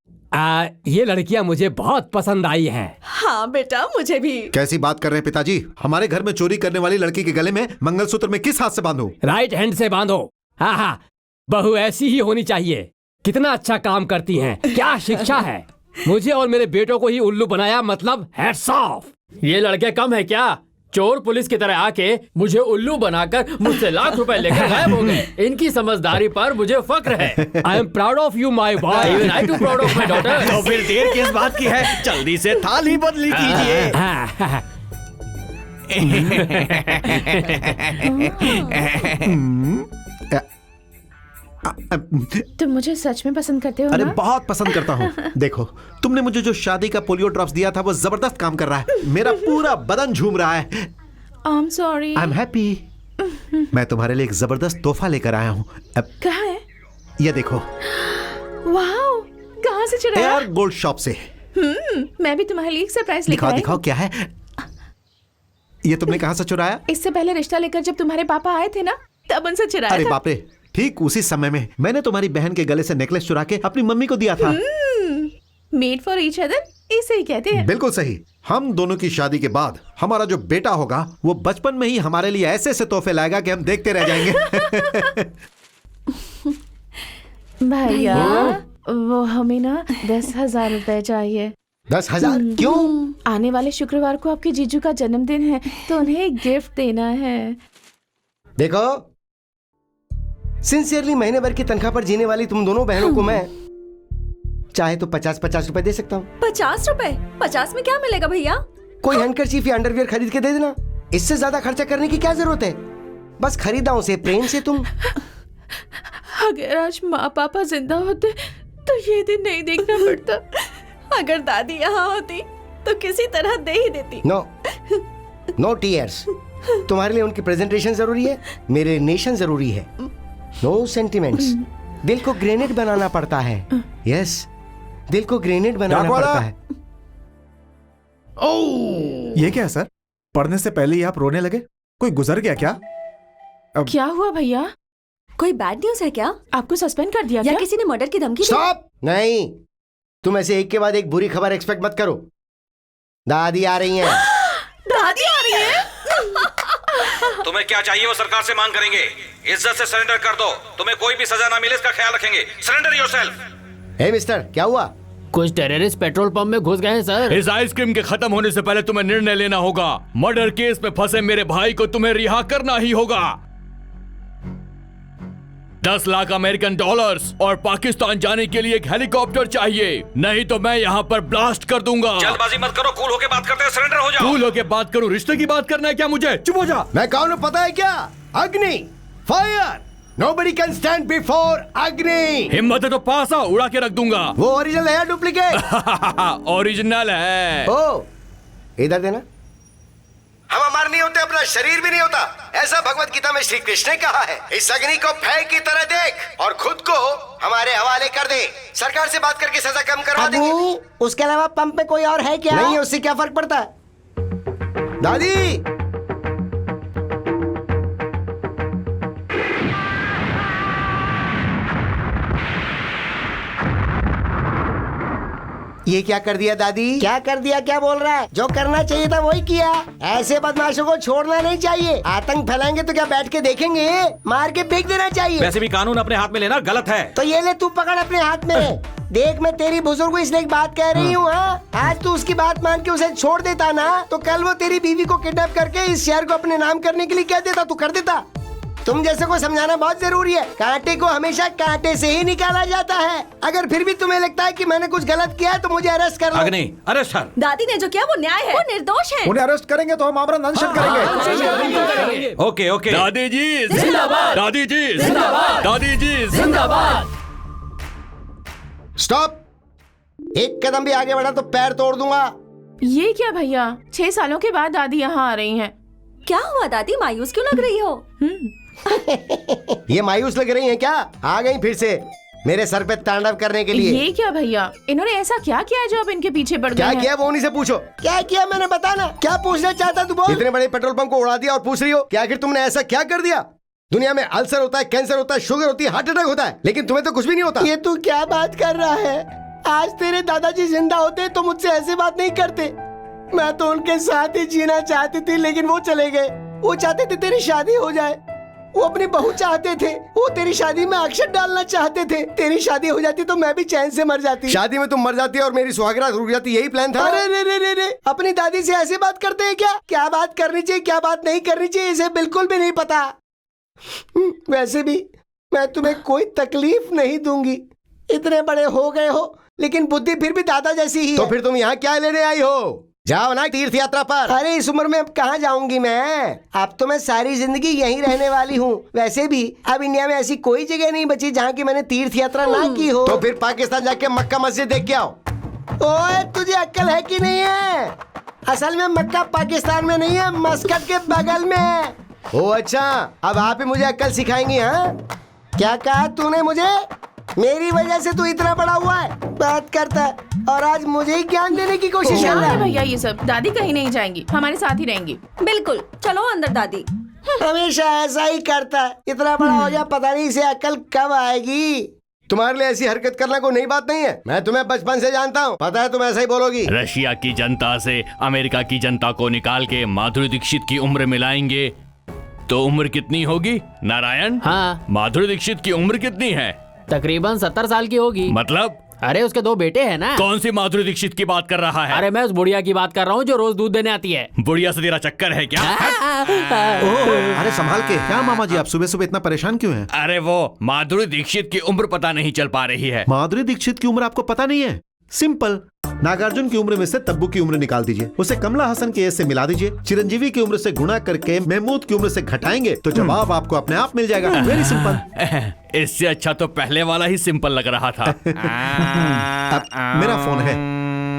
ये लड़कियां मुझे बहुत पसंद आई हैं।
हाँ बेटा, मुझे भी।
कैसी बात कर रहे हैं पिताजी? हमारे घर में चोरी करने वाली लड़की के गले में मंगलसूत्र में किस हाथ से बांधूं?
राइट हैंड से बांधो। हाँ हाँ, बहू ऐसी ही होनी चाहिए। कितना अच्छा काम करती हैं, क्या शिक्षा है। मुझे और मेरे बेटों को ही उल्लू बनाया, मतलब हैट्स ऑफ। ये लड़के कम है क्या? चोर पुलिस की तरह आके मुझे उल्लू बनाकर मुझसे लाख रुपए लेकर गायब हो गए। इनकी समझदारी पर मुझे फक्र है। I am proud of you my boy. Even I too proud of my daughter.
तो फिर देर किस बात की है? जल्दी से थाली बदली कीजिए।
तुम मुझे सच में पसंद करते हो
अरे
ना?
बहुत पसंद करता हूँ। देखो, तुमने मुझे जो शादी का पोलियो ड्रॉप्स दिया था वो जबरदस्त काम कर रहा है। मेरा पूरा बदन झूम रहा है।
I am sorry.
I am happy. मैं तुम्हारे लिए एक जबरदस्त तोहफा लेकर आया हूँ।
कहाँ है?
ये देखो।
वाओ, कहाँ से चुराया?
एयर गोल्ड शॉप से।
मैं भी तुम्हारे लिए एक सरप्राइज लेकर
दिखाओ
आई।
दिखाओ क्या है ये? तुमने कहाँ से चुराया?
इससे पहले रिश्ता लेकर जब तुम्हारे पापा आए थे ना, तब उनसे चुराया
अरे
था।
बाप रे, ठीक उसी समय में मैंने तुम्हारी बहन के गले से नेकलेस चुरा के अपनी मम्मी को दिया था।
मेड फॉर ईच अदर, इसे ही कहते हैं।
बिल्कुल सही। हम दोनों की शादी के बाद हमारा जो बेटा होगा वो बचपन में ही हमारे लिए ऐसे ऐसे तोहफे लाएगा कि हम देखते रह जाएंगे।
भैया, वो हमें ना 10,000 रुपए चाहिए।
10,000? क्यों?
आने वाले शुक्रवार को आपके जीजू का जन्मदिन है, तो उन्हें एक गिफ्ट देना है।
देखो, सिंसियरली महीने भर की तनख्वाह पर जीने वाली तुम दोनों बहनों को मैं चाहे तो 50-50 रुपए दे सकता हूँ।
50 रुपए? 50 में क्या मिलेगा भैया?
कोई हैंडकरचीफ या अंडरवियर खरीद के दे देना। इससे ज्यादा खर्चा करने की क्या जरूरत है? बस खरीदाओं से प्रेम से तुम।
अगर आज माँ पापा जिंदा होते तो ये दिन नहीं देखना पड़ता।
अगर दादी यहाँ होती तो किसी तरह दे ही देती।
No tears. तुम्हारे लिए उनकी प्रेजेंटेशन जरूरी है, मेरे नेशन जरूरी है। No sentiments. दिल को ग्रेनेड बनाना पड़ता है। यस, दिल को ग्रेनेड बनाना पड़ता है।
ये क्या है सर? पढ़ने से पहले ही आप रोने लगे? कोई गुजर गया क्या?
क्या हुआ भैया?
कोई बैड न्यूज है क्या?
आपको सस्पेंड कर दिया
या
क्या?
किसी ने मर्डर की धमकी दी?
स्टॉप! नहीं, तुम ऐसे एक के बाद एक बुरी खबर एक्सपेक्ट मत करो। दादी आ रही हैं।
दादी आ रही है?
तुम्हें क्या चाहिए वो सरकार से मांग करेंगे। इज्जत से सरेंडर कर दो, तुम्हें कोई भी सजा ना मिले इसका ख्याल रखेंगे। Surrender yourself.
हे मिस्टर, क्या हुआ?
कुछ टेररिस्ट पेट्रोल पंप में घुस गए हैं सर।
इस आइसक्रीम के खत्म होने से पहले तुम्हें निर्णय लेना होगा। मर्डर केस में फंसे मेरे भाई को तुम्हें रिहा करना ही होगा। 10 लाख अमेरिकन डॉलर्स और पाकिस्तान जाने के लिए एक हेलीकॉप्टर चाहिए, नहीं तो मैं यहाँ पर ब्लास्ट कर दूंगा।
जल्दबाजी मत करो, कूल होके बात करते हैं। सरेंडर हो जाओ।
कूल होके बात करूं? रिश्ते की बात करना है क्या मुझे? चुप हो जा।
मैं कौन हूं पता है क्या? अग्नि, fire. Nobody can stand before अग्नि।
हिम्मत है तो पास आ, उड़ा के रख दूंगा।
वो ओरिजिनल है या डुप्लीकेट?
ओरिजिनल है।
ओ, इधर देना। हम अमर नहीं होते, अपना शरीर भी नहीं होता, ऐसा भगवत गीता में श्री कृष्ण ने कहा है। इस अग्नि को भय की तरह देख और खुद को हमारे हवाले कर दे। सरकार से बात करके सजा कम करवा देंगे। उसके अलावा पंप में कोई और है क्या? नहीं, उससे क्या फर्क पड़ता है? दादी, ये क्या कर दिया दादी? क्या कर दिया? क्या बोल रहा है? जो करना चाहिए था वही किया। ऐसे बदमाशों को छोड़ना नहीं चाहिए। आतंक फैलाएंगे तो क्या बैठ के देखेंगे? मार के फेंक देना चाहिए।
वैसे भी कानून अपने हाथ में लेना गलत है।
तो ये ले, तू पकड़ अपने हाथ में। देख, मैं तेरी बुजुर्ग को इसलिए एक बात कह रही हूँ। हाँ, आज तू उसकी बात मान के उसे छोड़ देता ना, तो कल वो तेरी बीवी को किडनैप करके इस शहर को अपने नाम करने के लिए कह देता, तू कर देता। तुम जैसे को समझाना बहुत जरूरी है। कांटे को हमेशा कांटे से ही निकाला जाता है। अगर फिर भी तुम्हें लगता है कि मैंने कुछ गलत किया है तो मुझे अरेस्ट कर लो।
अग्नि, अरेस्ट कर।
दादी ने जो किया वो न्याय है, वो निर्दोष है।
उन्हें अरेस्ट करेंगे तो हम आमरण अनशन करेंगे।
Okay okay.
दादी जी जिंदाबाद। दादी जी जिंदाबाद। दादी जी जिंदाबाद।
स्टॉप! एक कदम भी आगे बढ़ा तो पैर तोड़ दूंगा।
ये क्या भैया? 6 सालों के बाद दादी यहाँ आ रही हैं।
क्या हुआ दादी, मायूस क्यों लग रही हो?
ये मायूस लग रही हैं क्या? आ गई फिर से मेरे सर पे तांडव करने के लिए।
ये क्या भैया? इन्होंने ऐसा क्या किया है जो अब इनके पीछे पड़ गए
क्या
हैं?
किया वो उन्हीं से पूछो। क्या किया मैंने, बताना। क्या पूछना चाहता तू बोल। इतने बड़े पेट्रोल पंप को उड़ा दिया और पूछ रही हो कि आखिर तुमने ऐसा क्या कर दिया? दुनिया में अल्सर होता है, कैंसर होता है, शुगर होती है, हार्ट अटैक होता है, लेकिन तुम्हें तो कुछ भी नहीं होता। ये तू क्या बात कर रहा है? आज तेरे दादाजी जिंदा होते तो मुझसे ऐसे बात नहीं करते। मैं तो उनके साथ ही जीना चाहती थी, लेकिन वो चले गए। वो चाहते थे तेरी शादी हो जाए, वो अपनी बहू चाहते थे, वो तेरी शादी में अक्षत डालना चाहते थे। तेरी शादी हो जाती तो मैं भी चैन से मर जाती। शादी में तुम मर जाती और मेरी सुहागरात रुक जाती, यही प्लान था। अरे रे रे रे रे, अपनी दादी से ऐसे बात करते हैं क्या? क्या बात करनी चाहिए, क्या बात नहीं करनी चाहिए, इसे बिल्कुल भी नहीं पता। वैसे भी मैं तुम्हें कोई तकलीफ नहीं दूंगी। इतने बड़े हो गए हो, लेकिन बुद्धि फिर भी दादा जैसी ही है। तो फिर तुम यहाँ क्या लेने आई हो? जाओ ना तीर्थ यात्रा पर। अरे इस उम्र में अब कहाँ जाऊंगी मैं? अब तो मैं सारी जिंदगी यहीं रहने वाली हूँ। वैसे भी अब इंडिया में ऐसी कोई जगह नहीं बची जहाँ की मैंने तीर्थ यात्रा ना की हो। तो फिर पाकिस्तान जाके मक्का मस्जिद देख के आओ। ओए, तुझे अक्ल है कि नहीं है? असल में मक्का पाकिस्तान में नहीं है, मस्कट के बगल में है। ओ अच्छा, अब आप ही मुझे अक्ल सिखाएंगी? हाँ, क्या कहा तूने मुझे? मेरी वजह से तू इतना बड़ा हुआ है, बात करता है, और आज मुझे ही ज्ञान देने की कोशिश कर रहा है।
भैया ये सब, दादी कहीं नहीं जाएंगी, हमारे साथ ही रहेंगी।
बिल्कुल, चलो अंदर दादी।
हमेशा ऐसा ही करता है, इतना बड़ा हो गया, पता नहीं इसे अकल कब आएगी। तुम्हारे लिए ऐसी हरकत करना कोई नई बात नहीं है। मैं तुम्हें बचपन से जानता हूँ, पता है तुम ऐसा ही बोलोगी।
रशिया की जनता से अमेरिका की जनता को निकाल के माधुरी दीक्षित की उम्र मिलाएंगे तो उम्र कितनी होगी नारायण?
हाँ,
माधुरी दीक्षित की उम्र कितनी है?
तकरीबन 70 साल की होगी।
मतलब?
अरे उसके 2 बेटे हैं ना।
कौन सी माधुरी दीक्षित की बात कर रहा है?
अरे मैं उस बुढ़िया की बात कर रहा हूँ जो रोज दूध देने आती है।
बुढ़िया से तेरा चक्कर है क्या?
अरे संभाल के। क्या मामा जी, आप सुबह सुबह इतना परेशान क्यों हैं?
अरे वो माधुरी दीक्षित की उम्र पता नहीं चल पा रही है।
माधुरी दीक्षित की उम्र आपको पता नहीं है? सिंपल, नागार्जुन की उम्र में से तब्बू की उम्र निकाल दीजिए, उसे कमला हसन की एज से मिला दीजिए, चिरंजीवी की उम्र से गुणा करके महमूद की उम्र से घटाएंगे तो जवाब आपको अपने आप मिल जाएगा। Very simple.
इससे अच्छा तो पहले वाला ही सिंपल लग रहा था।
मेरा फोन है।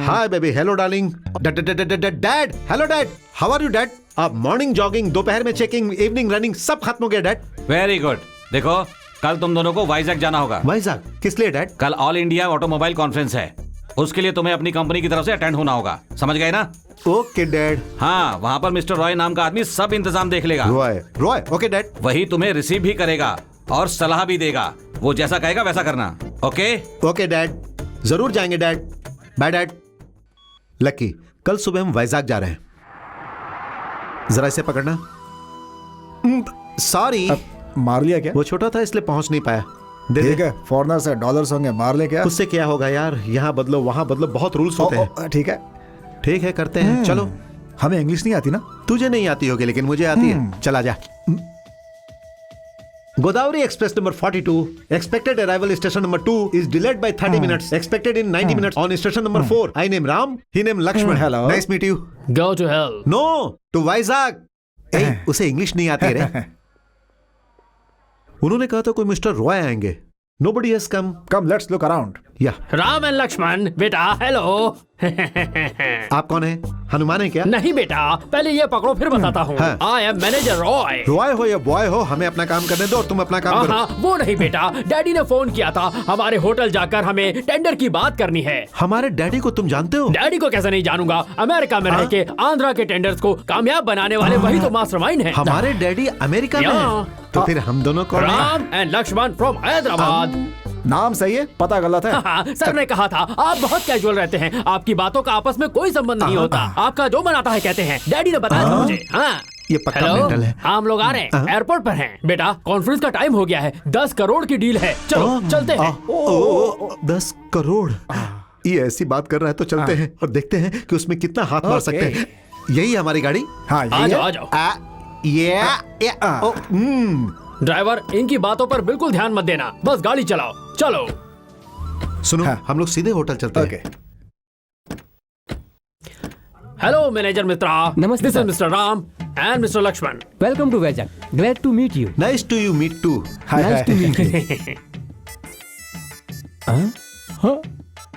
Hi baby, hello darling. Dad, hello dad, how are you dad? अब मॉर्निंग जॉगिंग, दोपहर में चेकिंग, इवनिंग रनिंग सब खत्म हो गया डैड।
Very good. देखो, कल तुम दोनों को वाइजैक जाना होगा।
वाइजैक किस लिए डैड?
कल ऑल इंडिया ऑटोमोबाइल कॉन्फ्रेंस है, उसके लिए तुम्हें अपनी कंपनी की तरफ से अटेंड होना होगा, समझ गए ना?
Okay dad.
हाँ, वहाँ पर मिस्टर रॉय नाम का आदमी सब इंतजाम देख लेगा।
Roy, okay dad.
वही तुम्हें रिसीव भी करेगा और सलाह भी देगा, वो जैसा कहेगा वैसा करना। ओके
ओके डैड, जरूर जाएंगे डैड। Bye dad. लकी, कल सुबह हम वाइजैक जा रहे हैं, जरा इसे पकड़ना। सॉरी,
मार लिया क्या?
वो छोटा था इसलिए पहुंच नहीं पाया।
ठीक है, फॉरनर से डॉलर्स होंगे, मार ले क्या?
उससे क्या होगा यार, यहाँ बदलो वहां बदलो, बहुत रूल्स होते हैं।
ठीक है,
ठीक है, करते हैं। चलो।
हमें इंग्लिश नहीं आती ना?
तुझे नहीं आती होगी लेकिन मुझे आती है। चला जा। Godavari express number 42 expected arrival station number 2 is delayed by 30 minutes, expected in 90 minutes on station number 4. I name Ram, he name Lakshman.
Hello.
Nice meet you.
Go to hell.
No, to Vizag. उसे English नहीं आती रे। उन्होंने कहा था कोई mister Roy आएंगे। Nobody has come.
Come, let's look around.
Yeah.
Ram and Lakshman, बेटा हेलो।
आप कौन है? हनुमान है क्या?
नहीं बेटा, पहले ये पकड़ो फिर बताता हूँ।
हाँ।
I am manager Roy.
Roy हो या बॉय हो, हमें अपना काम करने दो और तुम अपना काम करो।
हाँ, वो नहीं बेटा, डैडी ने फोन किया था, हमारे होटल जाकर हमें टेंडर की बात करनी है।
हमारे डैडी को तुम जानते हो?
डैडी को कैसे नहीं जानूंगा, अमेरिका में रह के आंध्रा के टेंडर्स को कामयाब बनाने वाले वही तो मास्टरमाइंड हैं।
हमारे डैडी अमेरिका में हैं। तो फिर हम दोनों कौन हैं?
Ram and Lakshman from Hyderabad.
नाम सही है, पता गलत है।
हाँ, सर ने कहा था आप बहुत कैजुअल रहते हैं, आपकी बातों का आपस में कोई संबंध नहीं होता, आपका जो मन आता है कहते हैं। डैडी ने बताया था मुझे। हाँ,
ये पक्का मेंटल है।
हम लोग आ रहे हैं, एयरपोर्ट पर हैं। बेटा, कॉन्फ्रेंस का टाइम हो गया है, 10 करोड़ की डील है, चलो चलते हैं।
10 करोड़, ये ऐसी बात कर रहा है तो चलते हैं और देखते हैं कि उसमें कितना हाथ मार सकते हैं। यही हमारी गाड़ी?
हाँ,
आ जाओ आ जाओ। ड्राइवर, इनकी बातों पर बिल्कुल ध्यान मत देना, बस गाड़ी चलाओ। चलो
सुनो, हम लोग सीधे होटल चलते हैं।
Hello manager Mitra.
नमस्ते
this is
sir.
Mr Ram and Mr Lakshman.
Welcome to Vizag, glad to meet you.
Nice to you meet too.
Nice to meet you. हाँ,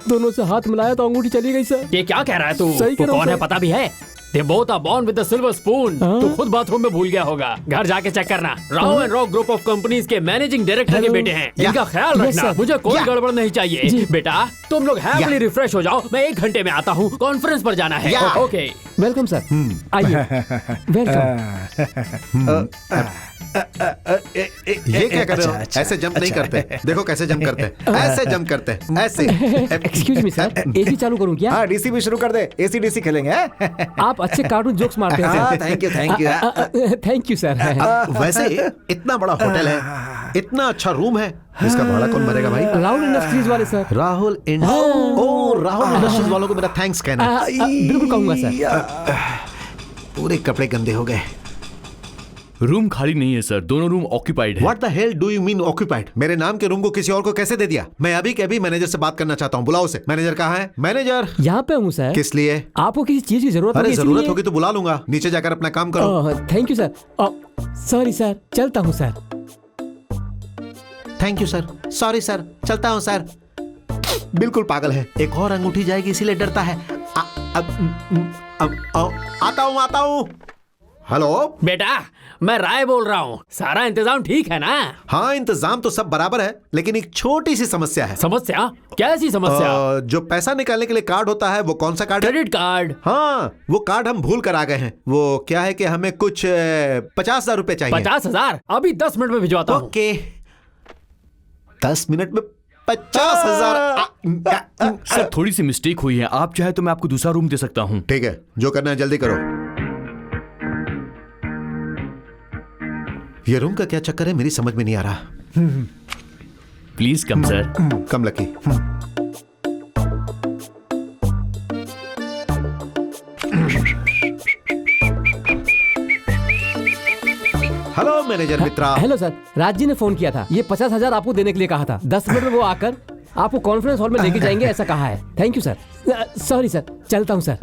दोनों से हाथ मिलाया तो अंगूठी चली गई सर।
ये क्या कह रहा है तू?
सही कह
तू
रहा हूँ
कौन है
सर।
पता भी है? They both are born with a silver spoon. तू खुद बाथरूम में भूल गया होगा, घर जाके चेक करना। Rao and raw group of companies के मैनेजिंग डायरेक्टर के बेटे हैं, इनका ख्याल
Yes,
रखना।
sir.
मुझे कोई गड़बड़ नहीं चाहिए। बेटा, तुम लोग हैप्पीली रिफ्रेश हो जाओ, मैं 1 घंटे में आता हूँ, कॉन्फ्रेंस पर जाना है। ओके,
वेलकम सर, आइए। वेलकम।
ये क्या कर रहे हो? ऐसे जंप नहीं करते, देखो कैसे जंप करते हैं, ऐसे जंप करते हैं, ऐसे।
एक्सक्यूज मी सर, एसी चालू करूँ क्या?
हाँ, डीसी भी शुरू कर दे, एसी डीसी खेलेंगे।
आप अच्छे कार्टून जोक्स मारते हैं sir.
Thank you, thank you.
Thank you sir.
वैसे इतना बड़ा होटल है, इतना अच्छा रूम है, इसका भाड़ा कौन भरेगा भाई?
राहुल इंडस्ट्रीज वाले सर।
राहुल राहुल इंडस्ट्रीज वालों को मेरा थैंक्स कहना।
बिल्कुल कहूंगा सर।
पूरे कपड़े गंदे हो गए।
रूम खाली नहीं है सर, दोनों रूम ऑक्यूपाइड है।
What the hell do you mean occupied? मेरे नाम के रूम को किसी और को कैसे दे दिया? मैं अभी के अभी मैनेजर से बात करना चाहता हूँ, बुलाओ उसे। मैनेजर कहाँ है? मैनेजर
यहाँ पे हूँ सर।
किस लिए?
आपको किसी चीज की जरूरत
अरे
होगी
जरूरत
इसलिए?
होगी तो बुला लूंगा, नीचे जाकर अपना काम करो।
Thank you sir. Sorry sir, चलता हूँ sir.
Thank you sir, sorry sir, चलता हूँ सर। बिल्कुल पागल है, एक और अंगूठी जाएगी इसीलिए डरता है। आता हूँ। हेलो
बेटा, मैं राय बोल रहा हूँ, सारा इंतजाम ठीक है ना?
हाँ, इंतजाम तो सब बराबर है, लेकिन एक छोटी सी समस्या है।
समस्या? कैसी समस्या?
जो पैसा निकालने के लिए कार्ड होता है, वो कौन सा कार्ड है?
Credit card.
हाँ, वो कार्ड हम भूल कर आ गए हैं। वो क्या है कि हमें कुछ 50,000 रुपए चाहिए।
50,000? अभी 10 मिनट में भिजवाता हूँ।
ओके, 10 मिनट में 50,000।
सर थोड़ी सी मिस्टेक हुई है, आप चाहे तो मैं आपको दूसरा रूम दे सकता हूँ।
ठीक है, जो करना है जल्दी करो। ये रूम का क्या चक्कर है, मेरी समझ में नहीं आ रहा।
Please come sir.
Come Lucky. Hello manager Mitra.
Hello sir, Raj ji ने फोन किया था, ये 50,000 आपको देने के लिए कहा था। 10 मिनट में वो आकर आपको कॉन्फ्रेंस हॉल में लेके जाएंगे ऐसा कहा है। Thank you sir. Sorry sir, चलता हूँ sir.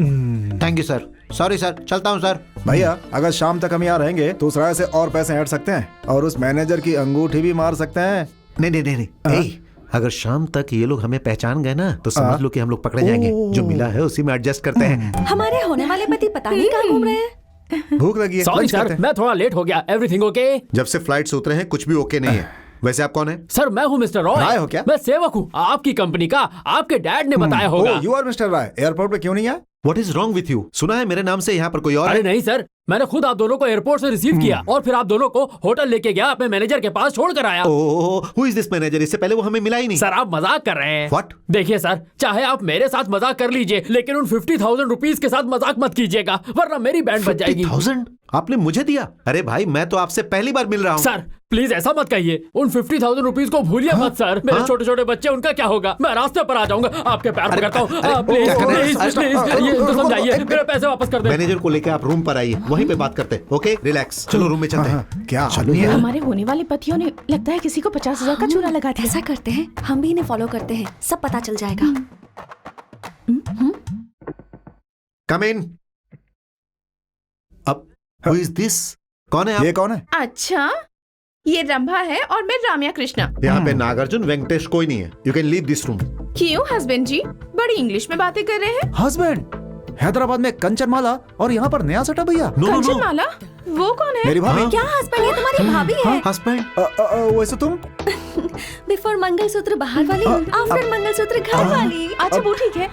Thank you sir, sorry sir, चलता हूँ सर।
भैया, अगर शाम तक हम यहाँ रहेंगे तो उस राय से और पैसे ऐड सकते हैं और उस मैनेजर की अंगूठी भी मार सकते हैं।
नहीं, अगर शाम तक ये लोग हमें पहचान गए ना तो समझ लो कि हम लोग पकड़े जाएंगे। जो मिला है उसी में एडजस्ट करते हैं।
हमारे होने वाले पति पता नहीं कहाँ घूम रहे हैं।
भूख लगी है,
सॉरी
लंच करते
सर,
हैं।
मैं थोड़ा लेट हो गया। Everything okay?
जब से फ्लाइट से उतरे हैं कुछ भी ओके नहीं है। वैसे आप कौन है?
सर मैं हूँ मिस्टर रॉय।
राय हो क्या?
मैं सेवक हूँ आपकी कंपनी का। आपके डैड ने बताया होगा।
You are Mr Rai. Airport पे क्यों नहीं आए?
What is wrong with you? सुना है मेरे नाम से यहाँ पर कोई और
अरे
है?
नहीं सर, मैंने खुद आप दोनों को एयरपोर्ट से रिसीव किया और फिर आप दोनों को होटल लेके गया, अपने मैनेजर के पास छोड़ कर आया।
ओह, हु इज दिस मैनेजर? इससे पहले वो हमें मिला ही नहीं।
सर आप मजाक कर रहे हैं।
What?
देखिए सर, चाहे आप मेरे साथ मजाक कर लीजिए, लेकिन उन 50,000 रुपीज के साथ मजाक मत कीजिएगा, वरना मेरी बैंड बच जाएगी।
50,000 आपने मुझे दिया? अरे भाई मैं तो आपसे पहली बार मिल रहा हूँ।
सर प्लीज ऐसा मत कहिए। उन 50,000 रुपीज को भूलिए मत सर। मेरे छोटे छोटे बच्चे, उनका क्या होगा? मैं रास्ते पर आ जाऊंगा। आपके पैर पकड़ता हूँ। प्लीज
क्या कर रहे हैं?
प्लीज प्लीज, ये तो समझाइए, मेरे पैसे वापस कर दे।
मैनेजर को लेकर आप रूम पर आइए, वहीं पे बात करते हैं। ओके रिलैक्स, चलो रूम में चलते हैं।
क्या आदमी है?
हमारे होने वाले पतियों ने लगता है किसी को 50,000 का चूना लगा दिया।
ऐसा करते हैं, हम भी इन्हें फॉलो करते हैं, सब पता चल जाएगा।
कम इन। अब हु इज दिस? कौन है आप?
ये कौन है?
अच्छा, ये रंभा है और मैं राम्या कृष्णा।
यहाँ पे नागार्जुन वेंकटेश कोई नहीं है। You can leave this room.
क्यों हस्बैंड जी, बड़ी इंग्लिश में बातें कर रहे हैं?
हस्बैंड? हैदराबाद में कंचनमाला और यहाँ पर नया सेटअप भैया।
कंचनमाला? वो कौन है?
मेरी भाभी।
क्या हस्बैंड? ये तुम्हारी भाभी है।
हस्बैंड?
वैसे तुम?
बिफोर मंगलसूत्र बाहर वाली, आफ्टर मंगलसूत्र घर वाली।
अच्छा वो ठीक है।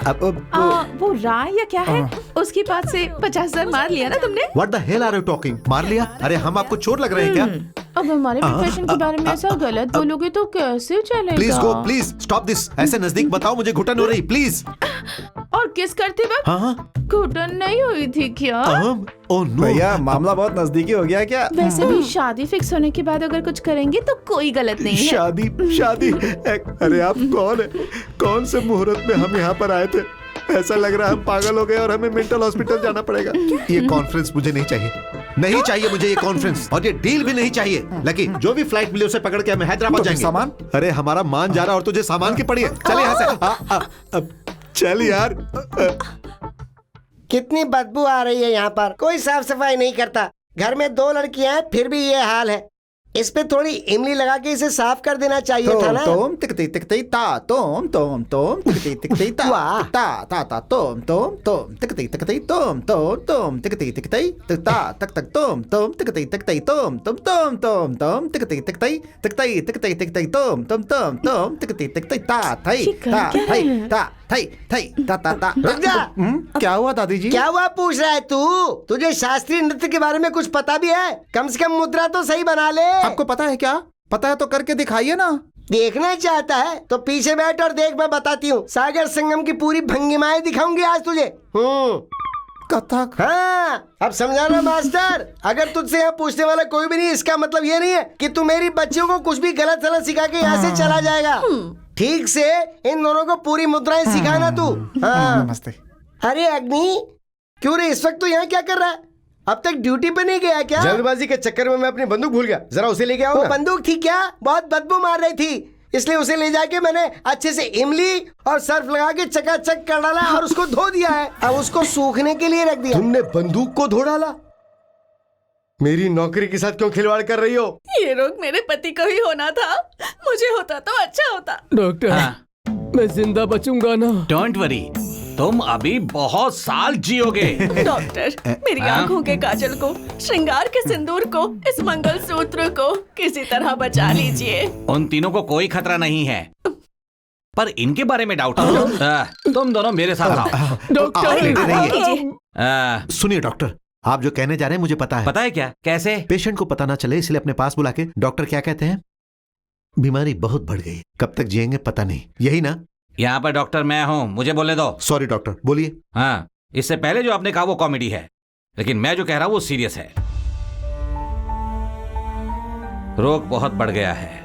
वो राय या क्या है, उसके पास से 50,000 मार लिया ना तुमने?
What the hell are you talking? मार लिया? अरे हम आपको चोट लग रहे हैं क्या?
अब हमारे प्रोफेशन के बारे में ऐसा गलत बोलोगे तो कैसे चलेगा?
Please go, please stop this. ऐसे नजदीक बताओ, मुझे घुटन हो रही, प्लीज।
और किस करते वक्त
हाँ
घुटन नहीं हुई थी क्या?
ओह नो
भैया मामला बहुत नजदीकी हो गया क्या?
वैसे भी शादी फिक्स होने के बाद अगर कुछ करेंगे तो कोई गलत नहीं है।
शादी शादी? अरे आप कौन है? कौन से मुहूर्त में हम यहाँ पर आए थे? ऐसा लग रहा है हम पागल हो गए और हमें मेंटल हॉस्पिटल जाना पड़ेगा।
ये कॉन्फ्रेंस मुझे नहीं चाहिए, नहीं चाहिए मुझे ये कॉन्फ्रेंस, और ये डील भी नहीं चाहिए। लेकिन जो भी फ्लाइट मिले उसे पकड़ के हमें हैदराबाद जाएंगे।
सामान?
अरे हमारा मान जा रहा और तुझे सामान की पड़ी है। चल यहाँ से।
चल यार।
कितनी बदबू आ रही है यहाँ पर, कोई साफ सफाई नहीं करता। घर में 2 लड़कियां हैं फिर भी ये हाल है। इस पे थोड़ी इमली लगा के इसे साफ कर देना चाहिए था ना।
तोम तिकती तिकती ता तोम तोम तोम तिकती तिकती ता
वाह।
ता ता ता तोम तोम तोम तिकती तिकती तोम तोम तोम तिकती तिकती ता तक तक तोम तोम तिकती तिकती तोम तोम तोम तोम तोम तिकती तिकती तिकती तिकती तिकती तोम तोम तोम तोम तिकती तिकती ता थई
ये कर
ता
क्या
थई
रहे हैं?
ता थई थई ता ता ता।
रुक जा।
क्या हुआ दादी जी?
क्या हुआ पूछ रहा है तू? तुझे शास्त्रीय नृत्य के बारे में कुछ पता भी है? कम से कम मुद्रा तो सही बना ले।
आपको पता है क्या? पता है तो करके दिखाइए ना।
देखना चाहता है तो पीछे बैठ और देख, मैं बताती हूँ। सागर संगम की पूरी भंगिमाएं दिखाऊंगी आज तुझे।
कथक?
हाँ, अब समझाना मास्टर। अगर तुझसे यहाँ पूछने वाला कोई भी नहीं, इसका मतलब ये नहीं है कि तू मेरी बच्चियों को कुछ भी गलत सलत सिखा के यहाँ से चला जाएगा। ठीक से इन दोनों को पूरी मुद्राएं सिखाना तू। हाँ।
नमस्ते।
अरे अग्नि, क्यों रे इस वक्त तू यहाँ क्या कर रहा है? अब तक ड्यूटी पे नहीं गया क्या?
जल्दबाजी के चक्कर में मैं अपनी बंदूक भूल गया, जरा उसे लेके आओ
वो
ना।
बंदूक थी क्या? बहुत बदबू मार रही थी, इसलिए उसे ले जाके मैंने अच्छे से इमली और सर्फ लगा के चकाचक कर डाला और उसको धो दिया है। अब उसको सूखने के लिए रख दिया।
तुमने बंदूक को धो डाला? मेरी नौकरी के साथ क्यों खिलवाड़ कर रही हो?
ये रोग मेरे पति को ही होना था, मुझे होता तो अच्छा होता।
डॉक्टर मैं जिंदा बचूंगा ना?
डोंट वरी, तुम अभी बहुत साल जियोगे।
डॉक्टर मेरी आंखों के काजल को, श्रृंगार के सिंदूर को, इस मंगलसूत्र को किसी तरह बचा लीजिए।
उन तीनों को कोई खतरा नहीं है, पर इनके बारे में डाउट है। तुम दोनों मेरे साथ आओ।
डॉक्टर सुनिए डॉक्टर, आप जो कहने जा रहे हैं मुझे पता है।
पता है क्या? कैसे?
पेशेंट को पता ना चले इसलिए अपने पास बुला के डॉक्टर क्या कहते हैं, बीमारी बहुत बढ़ गई, कब तक जिएंगे पता नहीं, यही ना?
यहाँ पर डॉक्टर मैं हूँ, मुझे बोलने दो।
सॉरी डॉक्टर, बोलिए।
हाँ, इससे पहले जो आपने कहा वो कॉमेडी है, लेकिन मैं जो कह रहा हूँ वो सीरियस है। रोग बहुत बढ़ गया है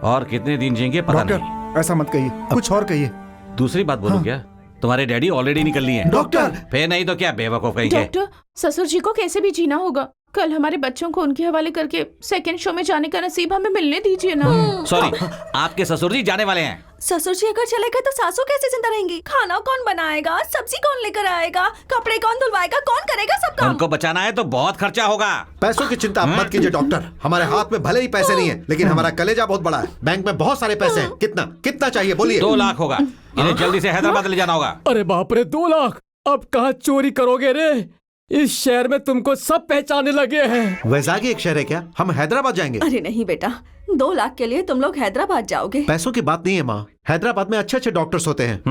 और कितने दिन जिएंगे पता नहीं।
डॉक्टर ऐसा मत कहिए, कुछ और कहिए।
दूसरी बात बोलूं क्या? तुम्हारे डैडी ऑलरेडी निकल लिए हैं।
डॉक्टर
फिर नहीं तो क्या बेवकूफ कहेंगे।
डॉक्टर, ससुर जी को कैसे भी जीना होगा। कल हमारे बच्चों को उनके हवाले करके सेकंड शो में जाने का नसीब हमें मिलने दीजिए ना।
सॉरी, आपके ससुर जी जाने वाले हैं।
ससुर जी अगर चले गए तो सासू कैसे जिंदा रहेंगी? खाना कौन बनाएगा, सब्जी कौन लेकर आएगा, कपड़े कौन धुलवाएगा, कौन करेगा सब काम?
उनको बचाना है तो बहुत खर्चा होगा।
पैसों की चिंता मत कीजिए डॉक्टर, हमारे हाथ में भले ही पैसे नहीं है लेकिन हमारा कलेजा बहुत बड़ा है। बैंक में बहुत सारे पैसे हैं। कितना कितना चाहिए बोलिए?
2 लाख होगा। इन्हें जल्दी से हैदराबाद ले जाना होगा।
अरे बाप रे, 2 लाख! अब कहाँ चोरी करोगे रे? इस शहर में तुमको सब पहचानने लगे हैं।
वैजागी एक शहर है क्या? हम हैदराबाद जाएंगे।
अरे नहीं बेटा, 2 लाख के लिए तुम लोग हैदराबाद जाओगे?
पैसों की बात नहीं है माँ, हैदराबाद में अच्छे अच्छे डॉक्टर्स होते हैं।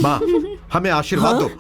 माँ हमें आशीर्वाद दो।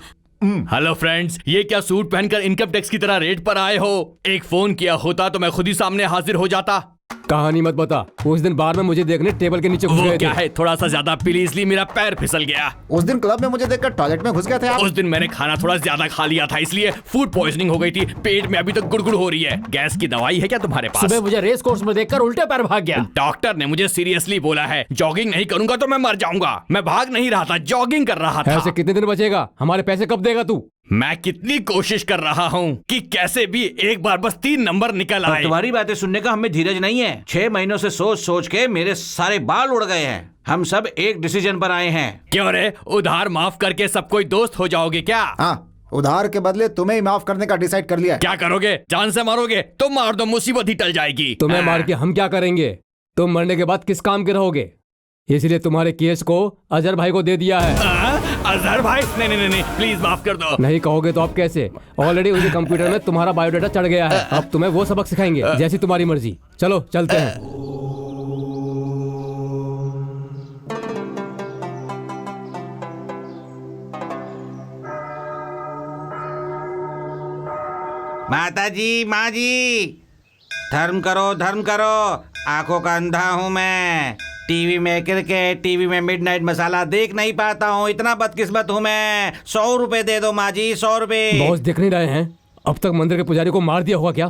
हेलो फ्रेंड्स, ये क्या सूट पहनकर इनकम टैक्स की तरह रेड पर आए हो? एक फोन किया होता तो मैं खुद ही सामने हाजिर हो जाता।
कहानी मत बता। उस दिन बार में मुझे देखने टेबल के नीचे घुस
वो
गए
क्या
थे।
है, थोड़ा सा ज्यादा पी ली इसलिए मेरा पैर फिसल गया।
उस दिन क्लब में मुझे देखकर टॉयलेट में घुस गए थे आप।
उस दिन मैंने खाना थोड़ा ज्यादा खा लिया था इसलिए फूड पॉइजनिंग हो गई थी। पेट में अभी तक गुड़गुड़ हो रही है। गैस की दवाई है क्या तुम्हारे पास?
सुबह मुझे रेस कोर्स में देखकर उल्टे पैर भाग गया।
डॉक्टर ने मुझे सीरियसली बोला है, जॉगिंग नहीं करूंगा तो मैं मर जाऊंगा। मैं भाग नहीं रहा था, जॉगिंग कर रहा था।
ऐसे कितने दिन बचेगा? हमारे पैसे कब देगा तू?
मैं कितनी कोशिश कर रहा हूँ कि कैसे भी एक बार बस 3 नंबर निकल आए।
तुम्हारी बातें सुनने का हमें धीरज नहीं है। 6 महीनों से सोच सोच के मेरे सारे बाल उड़ गए हैं। हम सब एक डिसीजन पर आए हैं।
क्यों रे, उधार माफ करके सब कोई दोस्त हो जाओगे क्या?
हाँ, उधार के बदले तुम्हें ही माफ करने का डिसाइड कर लिया है।
क्या करोगे? जान से मारोगे? तुम मार दो, मुसीबत ही टल जाएगी।
तुम्हें मार के हम क्या करेंगे? तुम मरने के बाद किस काम के रहोगे? इसलिए तुम्हारे केस को अजहर भाई को दे दिया है।
अजहर भाई? नहीं नहीं नहीं, प्लीज माफ कर दो।
नहीं कहोगे तो अब कैसे? ऑलरेडी उनके कंप्यूटर में तुम्हारा बायोडाटा चढ़ गया है। अब तुम्हें वो सबक सिखाएंगे, जैसी तुम्हारी मर्जी। चलो चलते हैं।
माता जी, माँ जी, धर्म करो, धर्म करो। आंखों का अंधा हूँ मैं। टीवी में क्रिकेट, टीवी में मिडनाइट मसाला देख नहीं पाता हूँ। इतना बदकिस्मत हूँ मैं। 100 रुपए दे दो माँ जी, 100 रुपए।
बॉस देख नहीं रहे हैं? अब तक मंदिर के पुजारी को मार दिया होगा क्या?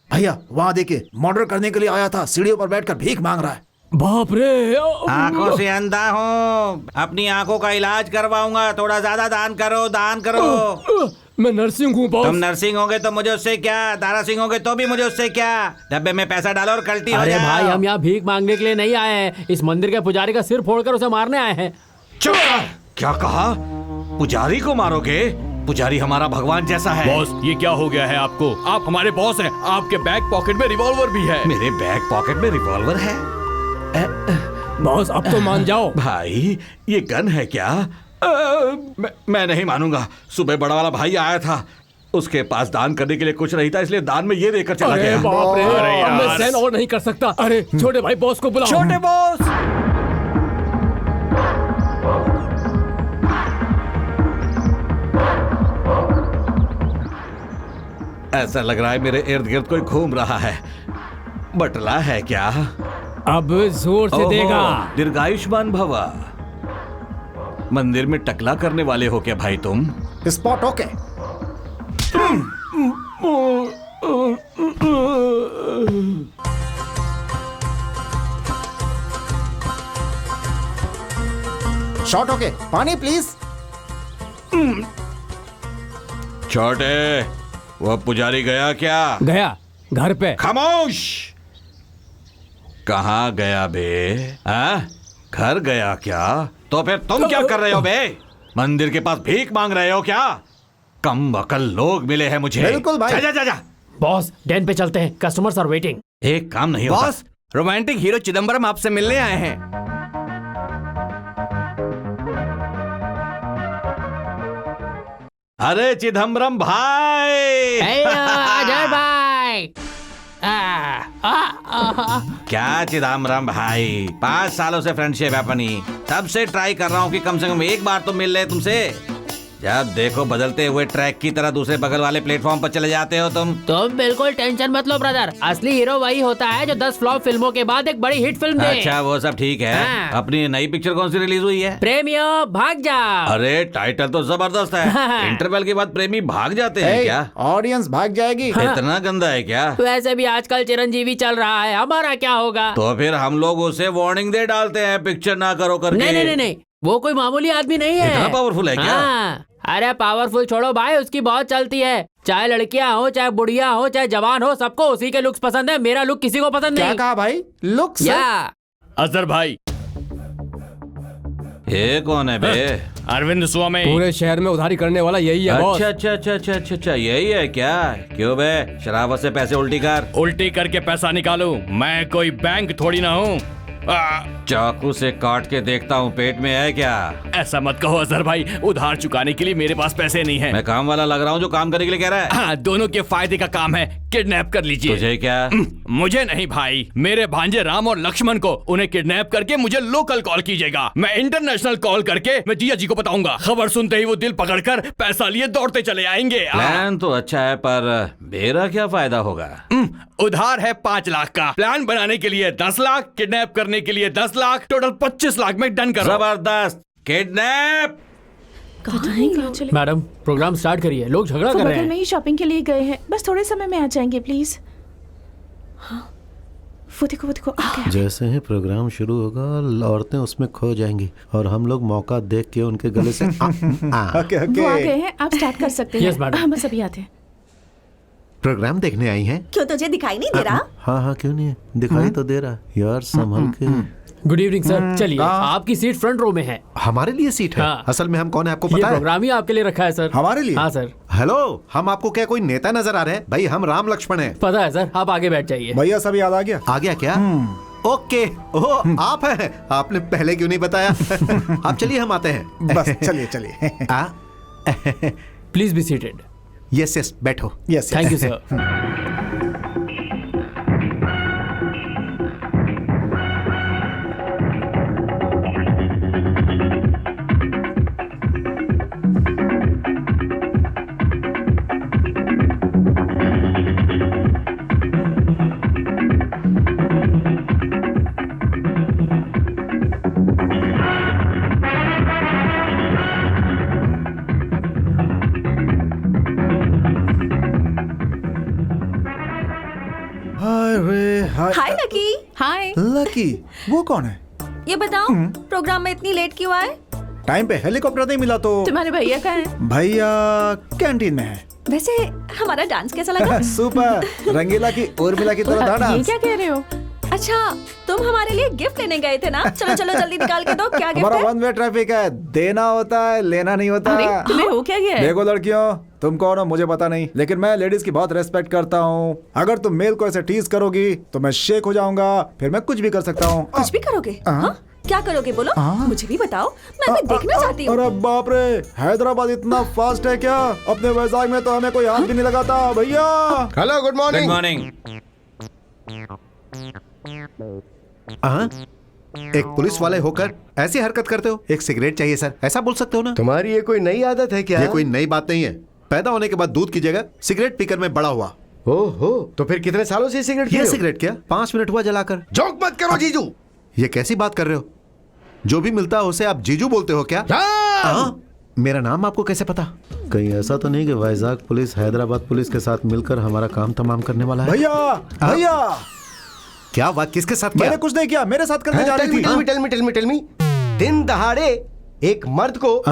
भैया वहाँ देखिए, मर्डर करने के लिए आया था, सीढ़ियों पर बैठकर भीख मांग रहा है।
बाप रे!
आंखों से अंधा हूँ, अपनी आंखों का इलाज करवाऊंगा। थोड़ा ज्यादा दान करो, दान करो।
मैं नर्सिंग हूँ बॉस।
तुम नर्सिंग होगे तो मुझे उससे क्या, दारा सिंह होगे तो भी मुझे उससे क्या। डब्बे में पैसा डालो और कल्टी हो
अरे
जाओ।
भाई, हम यहाँ भीख मांगने के लिए नहीं आए हैं। इस मंदिर के पुजारी का सिर फोड़कर उसे मारने आए हैं।
चुप! क्या कहा? पुजारी को मारोगे? पुजारी हमारा भगवान जैसा है।
बॉस, ये क्या हो गया है आपको? आप हमारे बॉस हैं। आपके बैक पॉकेट में रिवॉल्वर भी है।
मेरे बैक पॉकेट में रिवॉल्वर है?
बॉस अब तो मान जाओ।
भाई ये गन है क्या? मैं नहीं मानूंगा। सुबह बड़ा वाला भाई आया था, उसके पास दान करने के लिए कुछ नहीं था, इसलिए दान में ये देकर चला
अरे
गया।
बाप रे!
अरे
अब मैं
यार।
सहन और नहीं कर सकता। अरे छोटे भाई, बॉस को बुलाओ।
छोटे बॉस! ऐसा लग रहा है मेरे इर्द गिर्द कोई घूम रहा है। बटला है क्या?
अब जोर से देगा।
दीर्घायुष्मान भवा। मंदिर में टकला करने वाले हो क्या भाई तुम?
Spot okay. Shot okay. पानी प्लीज।
छोटे, वो पुजारी गया क्या?
गया घर पे।
खामोश! कहाँ गया बे? घर गया क्या? तो फिर तुम क्या कर रहे हो बे? मंदिर के पास भीख मांग रहे हो क्या? कम अकल लोग मिले हैं मुझे।
बिल्कुल भाई।
जा जा जा जा।
बॉस, डैन पे चलते हैं, कस्टमर्स आर वेटिंग।
एक काम नहीं होता।
बॉस, रोमांटिक हीरो चिदम्बरम आपसे मिलने आए हैं।
अरे चिदम्बरम भाई!
अजय भाई!
क्या चिदम्बरम भाई, 5 सालों से फ्रेंडशिप है अपनी। तब से ट्राई कर रहा हूँ कि कम से कम एक बार तो मिल ले तुमसे। जब देखो बदलते हुए ट्रैक की तरह दूसरे बगल वाले प्लेटफॉर्म पर चले जाते हो तुम।
तुम बिल्कुल टेंशन मत लो ब्रदर। असली हीरो वही होता है जो 10 फ्लॉप फिल्मों के बाद एक बड़ी हिट फिल्म दे।
अच्छा वो सब ठीक है।
हाँ।
अपनी नई पिक्चर कौन सी रिलीज हुई है?
प्रेमियों भाग जाओ।
अरे टाइटल तो जबरदस्त है। इंटरवल के बाद प्रेमी भाग जाते हैं क्या?
ऑडियंस भाग जाएगी।
इतना गंदा है क्या?
वैसे भी आजकल चिरंजीवी चल रहा है, हमारा क्या होगा?
तो फिर हम लोग उसे वार्निंग दे डालते हैं पिक्चर ना करो करके।
नहीं नहीं नहीं नहीं, वो कोई मामूली आदमी नहीं है।
इतना पावरफुल है क्या?
हाँ। अरे पावरफुल छोड़ो भाई, उसकी बहुत चलती है। चाहे लड़कियां हो, चाहे बुढ़िया हो, चाहे जवान हो, सबको उसी के लुक्स पसंद है। मेरा लुक किसी को पसंद
क्या
नहीं।
कहा भाई? लुक्स?
या
अजहर भाई,
ये कौन है बे?
अरविंद स्वामी।
पूरे शहर में उधारी करने वाला यही है बॉस।
अच्छा, यही है क्या? क्यों बे, शराबत से पैसे उल्टी कर।
उल्टी करके पैसा निकालूं? मैं कोई बैंक थोड़ी ना हूँ।
चाकू से काट के देखता हूँ, पेट में है क्या?
ऐसा मत कहो अजहर भाई, उधार चुकाने के लिए मेरे पास पैसे नहीं है।
मैं काम वाला लग रहा हूँ जो काम करने के लिए कह रहा है।
हाँ, दोनों के फायदे का काम है। किडनैप कर लीजिए।
तुझे क्या?
मुझे नहीं भाई, मेरे भांजे राम और लक्ष्मण को। उन्हें किडनैप करके मुझे लोकल कॉल कीजिएगा। मैं इंटरनेशनल कॉल करके मैं जिया जी को बताऊंगा। खबर सुनते ही वो दिल पकड़कर पैसा लिए दौड़ते चले आएंगे।
प्लान तो अच्छा है, पर मेरा क्या फायदा होगा?
उधार है 5 लाख का। प्लान बनाने के लिए 10 लाख, किडनैप करने के लिए 10 लाख, टोटल 25 लाख में डन करो।
जबरदस्त। किडनैप।
कहाँ चले?
मैडम, प्रोग्राम स्टार्ट करिए। लोग झगड़ा
वो
कर रहे
बगल
हैं।
में ही शॉपिंग के लिए गए हैं, बस थोड़े समय में आ जाएंगे प्लीज। हाँ, वो देखो आ गया।
जैसे ही प्रोग्राम शुरू होगा औरतें उसमें खो जाएंगी और हम लोग मौका देख के उनके गले से
ओके
वो आ गए हैं, आप स्टार्ट कर सकते हैं।
Yes, madam.
हाँ, बस अभी आते हैं।
प्रोग्राम देखने आई हैं?
क्यों तुझे दिखाई नहीं दे रहा?
हाँ क्यों नहीं है, दिखाई तो दे रहा यार, संभल के।
Good evening sir. चलिए, आपकी सीट फ्रंट रो में है।
हमारे लिए सीट है?
हाँ।
असल में हम कौन है आपको
ये
पता है?
प्रोग्राम ही आपके लिए रखा है सर।
हमारे लिए?
हाँ सर,
हेलो, हम आपको क्या कोई नेता नजर आ रहे हैं? भाई हम राम लक्ष्मण हैं।
पता है सर। आप आगे बैठ जाइए।
भैया सब याद आ गया?
आ गया क्या? ओके। ओह, आप हैं? आपने पहले क्यों नहीं बताया? आप चलिए, हम आते हैं।
बस चलिए।
Please be seated.
यस बैठो।
Yes
thank you sir.
Hi lucky.
Hi.
Lucky, वो कौन है?
ये बताओ, प्रोग्राम में इतनी लेट क्यों आए?
टाइम पे हेलीकॉप्टर नहीं मिला तो।
तुम्हारे भैया कहाँ हैं?
भैया कैंटीन में है।
वैसे हमारा डांस कैसा लगा?
सुपर। रंगीला की उर्मिला की तरह था
ये
डांस।
क्या कह रहे हो?
अच्छा, तुम हमारे लिए गिफ्ट लेने गए थे ना? चलो जल्दी निकाल के दो। क्या गिफ्ट
हमारा
है?
वन वे ट्रैफिक है, देना होता है, लेना नहीं होता।
अरे तुम्हें हो क्या गया है?
देखो लड़कियों, तुम कौन हो मुझे पता नहीं, लेकिन मैं लेडीज की बहुत रेस्पेक्ट करता हूँ। अगर तुम मेल को ऐसे टीज करोगी तो मैं शेक हो जाऊंगा, फिर मैं कुछ भी कर सकता हूँ।
कुछ भी करोगे? हाँ? क्या करोगे बोलो? मुझे भी बताओ, मैं भी देखना चाहती हूँ।
अरे बाप रे, हैदराबाद इतना फास्ट है क्या? अपने वैजाग में तो हमें कोई हाथ भी नहीं लगाता भैया।
Hello, good
good
morning.
Morning.
एक पुलिस वाले होकर ऐसी हरकत करते हो? एक सिगरेट चाहिए सर, ऐसा बोल सकते हो ना?
तुम्हारी ये कोई नई आदत है क्या?
ये कोई नई बात नहीं है। पैदा होने के बाद दूध की जगह सिगरेट पीकर मैं बड़ा हुआ।
ओहो, तो फिर कितने सालों से सिगरेट
ये सिगरेट क्या 5 मिनट हुआ जलाकर?
जोक मत करो जीजू।
ये कैसी बात कर रहे हो? जो भी मिलता है उसे आप जीजू बोलते हो क्या? मेरा नाम आपको कैसे पता? कहीं ऐसा तो नहीं कि वैजाग पुलिस हैदराबाद पुलिस के साथ मिलकर हमारा काम तमाम करने वाला है?
भैया
क्या बात? किसके साथ किया?
मैंने कुछ नहीं किया, मेरे साथ करने जा रही थी।
Tell me. दिन दहाड़े एक मर्द को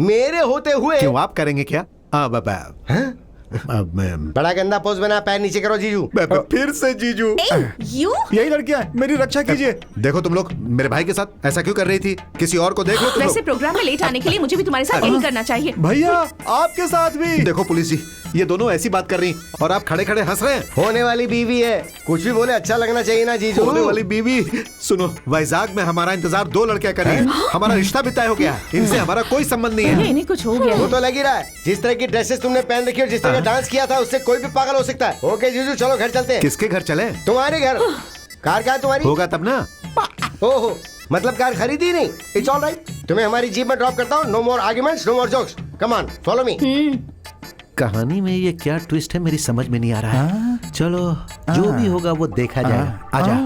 मेरे होते हुए
क्यों आप करेंगे क्या? बाबा अब मैं
बड़ा गंदा पोज बना, पैर नीचे करो जीजू।
फिर से जीजू।
यू
यही लड़कियां, मेरी रक्षा कीजिए।
देखो तुम लोग मेरे भाई के साथ ऐसा क्यों कर रही थी? किसी और को देख लो तुम
वैसे
लोग।
प्रोग्राम में लेट आने के लिए मुझे भी तुम्हारे साथ यही करना चाहिए।
भैया आपके साथ भी।
देखो पुलिस जी, ये दोनों ऐसी बात कर रही और आप खड़े खड़े हंस रहे हैं।
होने वाली बीवी है, कुछ भी बोले अच्छा लगना चाहिए ना जीजू।
होने वाली बीवी? सुनो, वैजाग में हमारा इंतजार 2 लड़कियां कर रही हैं। हमारा रिश्ता भी तय हो गया है, इनसे हमारा कोई संबंध नहीं है।
इन्हें कुछ हो गया
वो
है।
तो लग ही रहा है, जिस तरह की ड्रेसेस तुमने पहन रखी और जिस तरह का डांस किया था उससे कोई भी पागल हो सकता है। ओके जीजू, चलो घर चलते हैं।
किसके घर चले?
तुम्हारे घर। कार कहाँ है तुम्हारी?
होगा तब ना।
ओहो, मतलब कार खरीदी नहीं? इट्स ऑल राइट, तुम्हें हमारी जीप में ड्रॉप करता हूँ। No more arguments, no more jokes, come on follow me.
कहानी में ये क्या ट्विस्ट है मेरी समझ में नहीं आ रहा है। चलो जो भी होगा वो देखा जाएगा। आजा।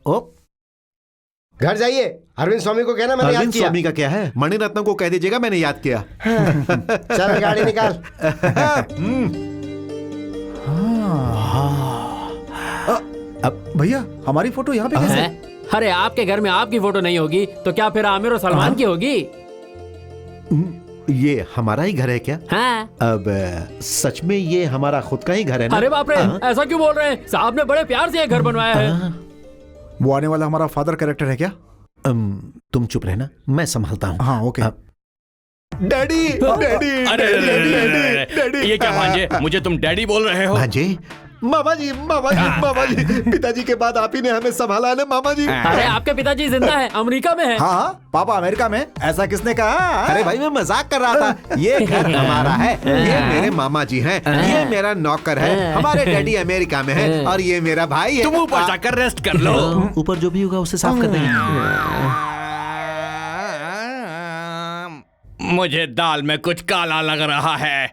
ओ
घर जाइए, अरविंद स्वामी को कहना मैंने याद
अरविंद
किया।
स्वामी का क्या है? मणिरत्नम को कह दीजिएगा मैंने याद किया।
चल गाड़ी निकाल।
अब
भैया हमारी फोटो यहाँ पे कैसे?
अरे आपके घर में आपकी फोटो नहीं होगी तो क्या फिर आमिर और सलमान की होगी?
ये हमारा ही घर है क्या?
हाँ।
अब सच में ये हमारा खुद का ही घर है ना?
अरे बाप रे, ऐसा क्यों बोल रहे हैं? साहब ने बड़े प्यार से ये घर बनवाया है।
वो आने वाला हमारा फादर कैरेक्टर है क्या?
तुम चुप रहना, मैं संभालता हूँ।
हाँ ओके।
डैडी डैडी
अरे डैडी, ये क्या भांजे, मुझे तुम डैडी बोल रहे हो?
भांजे?
मामा जी पिताजी के बाद आप ही ने हमें संभाला है ना मामा जी।
अरे आपके पिताजी जिंदा है, अमेरिका में है।
हाँ पापा अमेरिका में, ऐसा किसने कहा?
अरे भाई मैं मजाक कर रहा था। ये घर हमारा है, ये मेरे मामा जी हैं, ये मेरा नौकर है, हमारे डैडी अमेरिका में है और ये मेरा भाई है।
तुम ऊपर जाकर रेस्ट कर लो।
ऊपर जो भी होगा उसे साफ कर देंगे।
मुझे दाल में कुछ काला लग रहा है।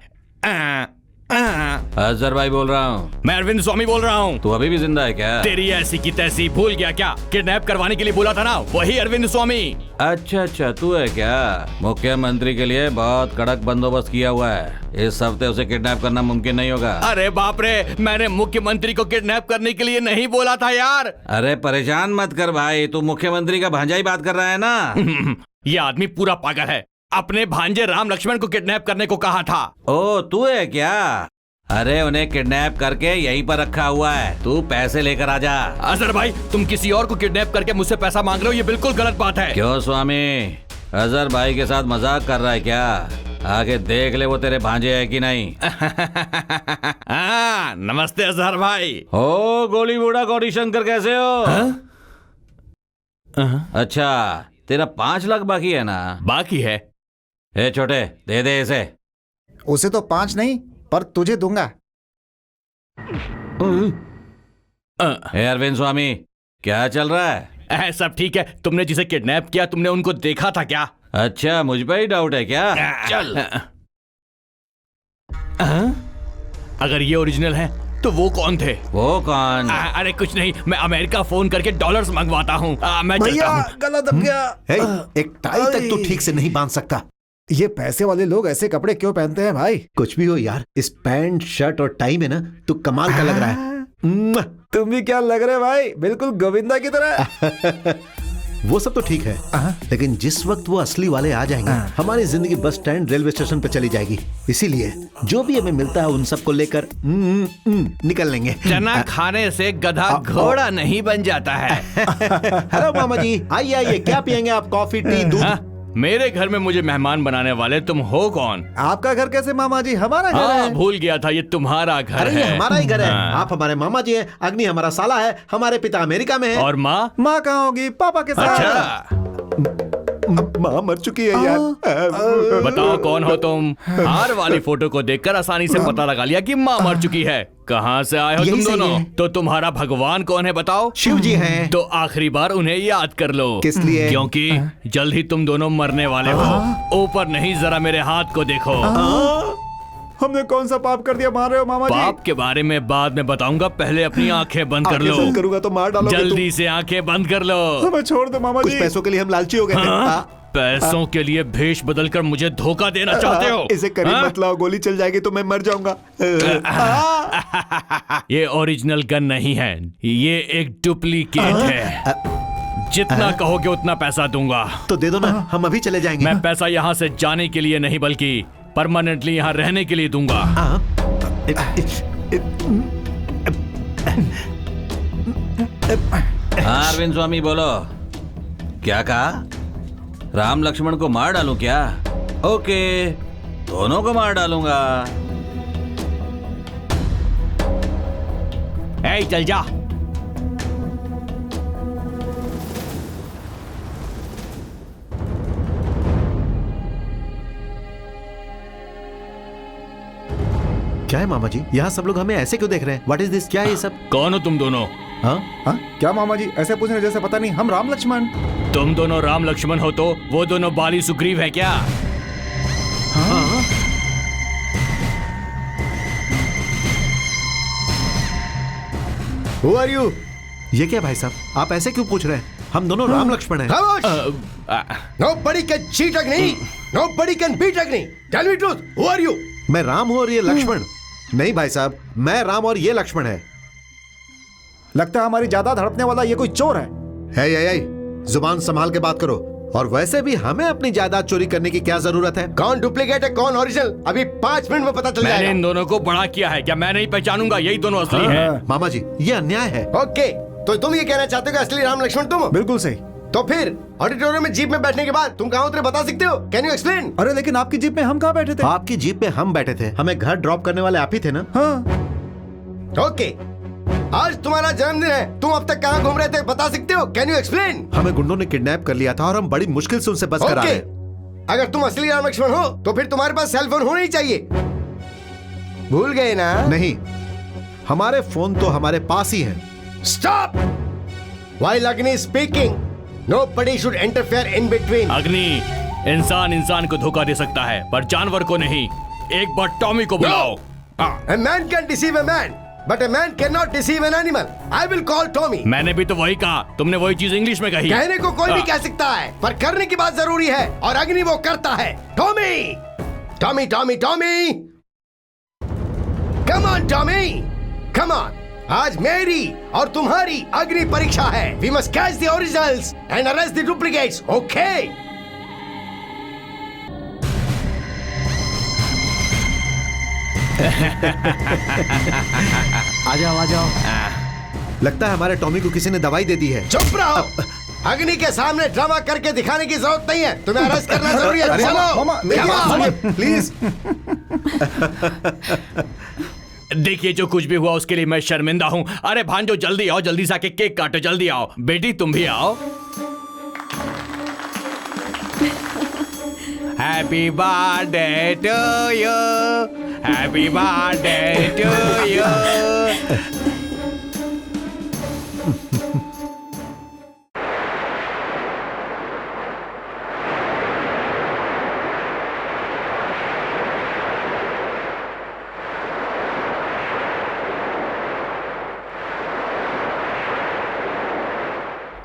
अजहर भाई बोल रहा हूँ।
मैं अरविंद स्वामी बोल रहा हूँ।
तू अभी भी जिंदा है क्या?
तेरी ऐसी की तैसी भूल गया क्या? किडनैप करवाने के लिए बोला था ना, वही अरविंद स्वामी।
अच्छा तू है क्या? मुख्यमंत्री के लिए बहुत कड़क बंदोबस्त किया हुआ है, इस हफ्ते उसे किडनैप करना मुमकिन नहीं होगा।
अरे बाप रे, मैंने मुख्यमंत्री को किडनैप करने के लिए नहीं बोला था यार।
अरे परेशान मत कर भाई, तू मुख्यमंत्री का भांजा ही बात कर रहा है ना।
ये आदमी पूरा पागल है, अपने भांजे राम लक्ष्मण को किडनैप करने को कहा था।
ओ तू है क्या? अरे उन्हें किडनैप करके यहीं पर रखा हुआ है, तू पैसे लेकर आ जा।
अजहर भाई, तुम किसी और को किडनैप करके मुझसे पैसा मांग रहे हो, ये बिल्कुल गलत बात है।
क्यों स्वामी, अजहर भाई के साथ मजाक कर रहा है क्या? आगे देख ले वो तेरे भांजे है कि नहीं।
नमस्ते अजहर भाई।
ओ गोली बूढ़ा गौरी शंकर, कैसे हो? अच्छा तेरा 5 लाख बाकी है ना?
बाकी है।
ए छोटे, दे दे इसे।
उसे तो 5 नहीं पर तुझे दूंगा।
ए अरविंद स्वामी, क्या चल रहा है?
सब ठीक है। तुमने जिसे किडनैप किया, तुमने उनको देखा था क्या?
अच्छा मुझ पे ही डाउट है क्या? चल।
अगर ये ओरिजिनल है तो वो कौन थे?
वो कौन?
अरे कुछ नहीं, मैं अमेरिका फोन करके डॉलर्स मंगवाता हूँ। मैं चलता हूँ।
गला दब गया।
एक टाई तक तो ठीक से नहीं बांध सकता।
ये पैसे वाले लोग ऐसे कपड़े क्यों पहनते हैं भाई?
कुछ भी हो यार, इस पैंट शर्ट और टाई में ना तू कमाल का लग रहा है।
तुम भी क्या लग रहे भाई, बिल्कुल गोविंदा की तरह।
वो सब तो ठीक है, लेकिन जिस वक्त वो असली वाले आ जाएंगे, हमारी जिंदगी बस स्टैंड रेलवे स्टेशन पे चली जाएगी। इसीलिए जो भी हमें मिलता है उन सबको लेकर निकल लेंगे।
चना खाने से गधा घोड़ा नहीं बन जाता है।
हेलो मामा जी, आइए आइए, क्या पियेंगे आप? कॉफी, टी, दूध?
मेरे घर में मुझे मेहमान बनाने वाले तुम हो कौन?
आपका घर कैसे मामा जी? हमारा घर है।
भूल गया था, ये तुम्हारा घर
अरे
है।
ये हमारा ही घर है। आप हमारे मामा जी हैं, अग्नि हमारा साला है, हमारे पिता अमेरिका में है।
और माँ?
माँ कहाँ होगी? पापा के साथ।
अच्छा,
माँ मर चुकी है यार।
बताओ कौन हो तुम? हार वाली फोटो को देखकर आसानी से पता लगा लिया कि माँ मर चुकी है। कहाँ से आए हो तुम दोनों? तो तुम्हारा भगवान कौन है बताओ?
शिव जी हैं।
तो आखिरी बार उन्हें याद कर लो।
किस लिए?
क्योंकि जल्द ही तुम दोनों मरने वाले हो। ऊपर नहीं, जरा मेरे हाथ को देखो।
हमने कौन सा पाप कर दिया मान रहे हो मामा जी?
पाप के बारे में बाद में बताऊंगा, पहले अपनी आंखें बंद कर लो।
करूंगा तो मार डालोगे।
जल्दी से आंखें बंद कर लो।
हमें छोड़ दो मामा
कुछ
जी।
पैसों के लिए हम लालची हो गए थे।
पैसों के लिए भेष बदलकर मुझे धोखा देना चाहते हो?
इसे करीब मत लाओ, गोली चल जाएगी तो मैं मर जाऊंगा।
ये ओरिजिनल गन नहीं है, ये एक डुप्लीकेट है। जितना कहोगे उतना पैसा दूंगा।
तो दे दो ना, हम अभी चले जाएंगे।
मैं पैसा यहाँ से जाने के लिए नहीं, बल्कि परमानेंटली यहाँ रहने के लिए दूंगा।
अरविंद स्वामी बोलो, क्या कहा? राम लक्ष्मण को मार डालूं क्या? ओके, दोनों को मार डालूंगा।
ए, चल जा।
क्या है मामा जी, यहाँ सब लोग हमें ऐसे क्यों देख रहे हैं? What is this? क्या है ये सब?
कौन हो तुम दोनों?
हाँ? क्या मामा जी ऐसे पूछ रहे जैसे पता नहीं? हम राम लक्ष्मण।
तुम दोनों राम लक्ष्मण हो तो वो दोनों बाली सुग्रीव है क्या?
Who are you? ये क्या भाई साहब, आप ऐसे क्यों पूछ रहे हैं? हम दोनों राम लक्ष्मण हैं।
Nobody can cheat Agni. Nobody can beat Agni. Tell me truth. Who are you?
मैं राम हूं और ये लक्ष्मण। नहीं भाई साहब, मैं राम और ये लक्ष्मण है।
लगता है हमारी जायदाद हड़पने वाला ये कोई चोर है।
है, जुबान संभाल के बात करो। और वैसे भी हमें अपनी जायदाद चोरी करने की क्या जरूरत है?
कौन डुप्लीकेट है कौन ओरिजिनल अभी 5 मिनट में पता चल
मैंने
जाएगा।
इन दोनों को बड़ा किया है, क्या मैं नहीं पहचानूंगा? यही दोनों असली हैं।
मामा जी ये अन्याय है।
ओके, तो तुम ये कहना चाहते हो कि असली राम लक्ष्मण तुम हो?
बिल्कुल सही।
तो फिर ऑडिटोरियम में जीप में बैठने के बाद तुम कहाँ उतरे बता सकते हो? Can you explain?
अरे लेकिन आपकी जीप में हम कहाँ बैठे थे?
आपकी जीप पे हम बैठे थे, हमें घर ड्रॉप करने वाले आप ही थे ना?
हाँ।
ओके, आज तुम्हारा जन्मदिन है, तुम अब तक कहाँ घूम रहे थे बता सकते हो? Can you explain?
हमें गुंडों ने किडनैप कर लिया था और हम बड़ी मुश्किल से उनसे बच कर आए।
अगर तुम असली राम लक्ष्मण हो तो फिर तुम्हारे पास सेल फोन होना ही चाहिए। भूल गए ना?
नहीं, हमारे फोन तो हमारे पास ही हैं।
Stop! While Agni is speaking, nobody should interfere in between.
अग्नि, इंसान को धोखा दे सकता है पर जानवर को नहीं। एक बार टॉमी को बुलाओ।
A man can deceive a man, but a man cannot deceive an animal. I will call Tommy.
मैंने भी तो वही कहा, तुमने वही चीज इंग्लिश में कही।
कहने को कोई भी कह सकता है, पर करने की बात जरूरी है और अग्नि वो करता है। Tommy, Tommy, Tommy, Tommy, come on Tommy, come on. आज मेरी और तुम्हारी अग्नि परीक्षा है। We must catch the originals and arrest the duplicates. Okay?
आ जाओ। लगता है हमारे टॉमी को किसी ने दवाई दे दी है।
चुप रहो। अग्नि के सामने ड्रामा करके दिखाने की जरूरत नहीं है। तुम्हें अरेस्ट करना जरूरी है। चलो,
मामा,
प्लीज।
देखिए जो कुछ भी हुआ उसके लिए मैं शर्मिंदा हूँ। अरे भांजो जल्दी आओ, जल्दी से आके केक काटो, जल्दी आओ। बेटी तुम भी आओ। Happy birthday to you, happy birthday to you.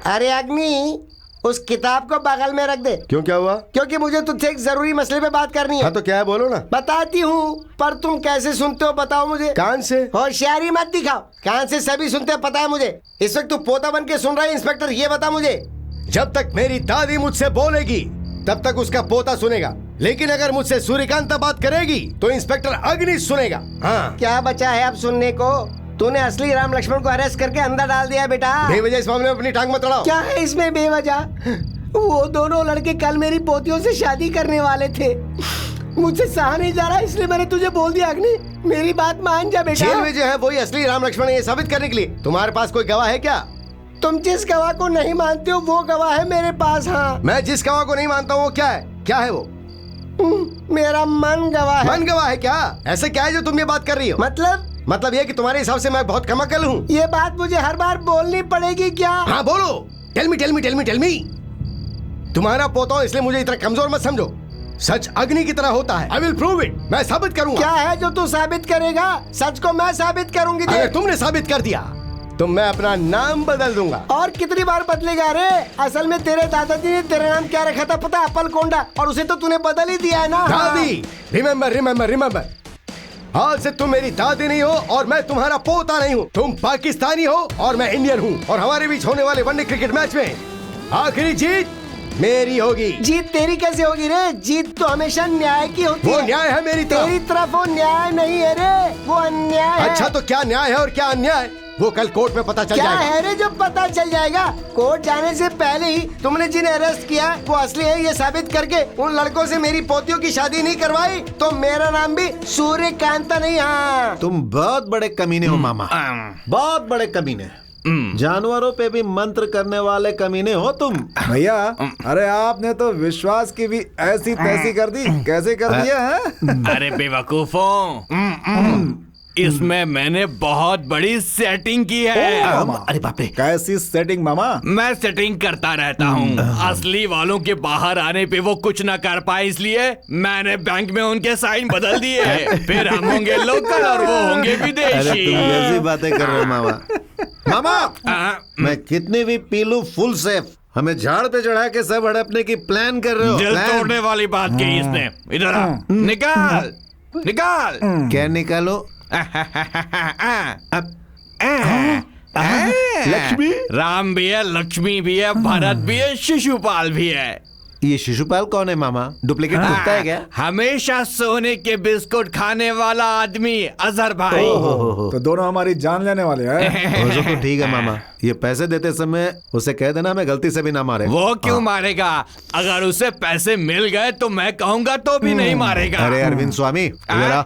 अरे अग्नि, उस किताब को बगल में रख दे।
क्यों, क्या हुआ?
क्योंकि मुझे तुझसे एक जरूरी मसले पे बात करनी है।
हाँ तो क्या है, बोलो ना।
बताती हूँ, पर तुम कैसे सुनते हो बताओ मुझे।
कान से।
होशियारी मत दिखाओ। कान से सभी सुनते हैं, पता है मुझे। इस वक्त तू पोता बन के सुन रहा है। इंस्पेक्टर ये बता मुझे, जब तक मेरी दादी मुझसे बोलेगी तब तक उसका पोता सुनेगा, लेकिन अगर मुझसे सूर्यकांता बात करेगी तो इंस्पेक्टर अग्नि सुनेगा। हाँ, क्या बचा है अब सुनने को? तूने असली राम लक्ष्मण को अरेस्ट करके अंदर डाल दिया बेटा। बेवजह इस मामले में अपनी टांग मत अड़ाओ। क्या है इसमें बेवजह? वो दोनों लड़के कल मेरी पोतियों से शादी करने वाले थे। मुझसे सहा नहीं जा रहा, इसलिए मैंने तुझे बोल दिया। अग्नि, मेरी बात मान जा बेटा। जेल में जो है वही असली राम लक्ष्मण, ये साबित करने के लिए तुम्हारे पास कोई गवाह है क्या? तुम जिस गवाह को नहीं मानते हो वो गवाह है मेरे पास। हाँ, मैं जिस गवाह को नहीं मानता हूँ वो क्या है? क्या है वो? मेरा मन गवाह है। मन गवाह है क्या? ऐसे क्या है जो तुम ये बात कर रही हो? मतलब ये कि तुम्हारे हिसाब से मैं बहुत कम अकल हूँ। ये बात मुझे हर बार बोलनी पड़ेगी क्या? हाँ बोलो। Tell me. तुम्हारा पोता हूं इसलिए मुझे इतना कमजोर मत समझो। सच अग्नि की तरह होता है। I will prove it. मैं साबित करूंगा। क्या है जो तू साबित करेगा? सच को मैं साबित करूंगी। अगर तुमने साबित कर दिया तो मैं अपना नाम बदल दूंगा। और कितनी बार बदलेगा रे? असल में तेरे दादाजी ने तेरा नाम क्या रखा था पता? अपल कोंडा, और उसे तो तूने बदल ही दिया है ना। दादी, रिमेम्बर, आज से तुम मेरी दादी नहीं हो और मैं तुम्हारा पोता नहीं हूँ। तुम पाकिस्तानी हो और मैं इंडियन हूँ, और हमारे बीच होने वाले वनडे क्रिकेट मैच में आखिरी जीत मेरी होगी। जीत तेरी कैसे होगी रे? जीत तो हमेशा न्याय की होती है। वो न्याय है मेरी तरफ। तेरी तरफ वो न्याय नहीं है रे, वो अन्याय है। अच्छा तो क्या न्याय है और क्या अन्याय, वो कल कोर्ट में पता चल जाएगा। क्या है रे जो पता चल जाएगा? कोर्ट जाने से पहले ही तुमने जिन्हें अरेस्ट किया वो असली है ये साबित करके उन लड़कों से मेरी पोतियों की शादी नहीं करवाई तो मेरा नाम भी सूर्यकांता नहीं। हाँ,
तुम बहुत बड़े कमीने हो मामा, बहुत बड़े कमीने। जानवरों पे भी मंत्र करने वाले कमीने हो तुम।
भैया, अरे आपने तो विश्वास की भी ऐसी तैसी कर दी। कैसे कर दिया है?
अरे बेवकूफों, इसमें मैंने बहुत बड़ी सेटिंग की है।
अरे बाप रे,
कैसी सेटिंग मामा?
मैं सेटिंग करता रहता हूँ। असली वालों के बाहर आने पे वो कुछ ना कर पाए, इसलिए मैंने बैंक में उनके साइन बदल दिए। फिर हम होंगे लोकल और वो होंगे विदेशी।
तुम कैसी बातें कर रहे हो मामा? मैं कितनी भी पी लूं फुल सेफ। हमें झाड़ पे चढ़ा के सब हड़पने की प्लान कर रहे हो।
दिल तोड़ने वाली बात की इसने। इधर आ, निकाल। क्या
निकालो?
लक्ष्मी, राम भी है, लक्ष्मी भी है, भरत भी है, शिशुपाल भी है।
ये शिशुपाल कौन है मामा? डुप्लीकेट कुत्ता है क्या?
हमेशा सोने के बिस्कुट खाने वाला आदमी अजहर भाई।
तो दोनों हमारी जान लेने वाले हैं।
वो तो ठीक है मामा, ये पैसे देते समय उसे कह देना मैं गलती से भी ना मारे।
वो क्यों मारेगा? अगर उसे पैसे मिल गए तो मैं कहूँगा तो भी नहीं मारेगा।
अरे अरविंद स्वामी, इधर आ।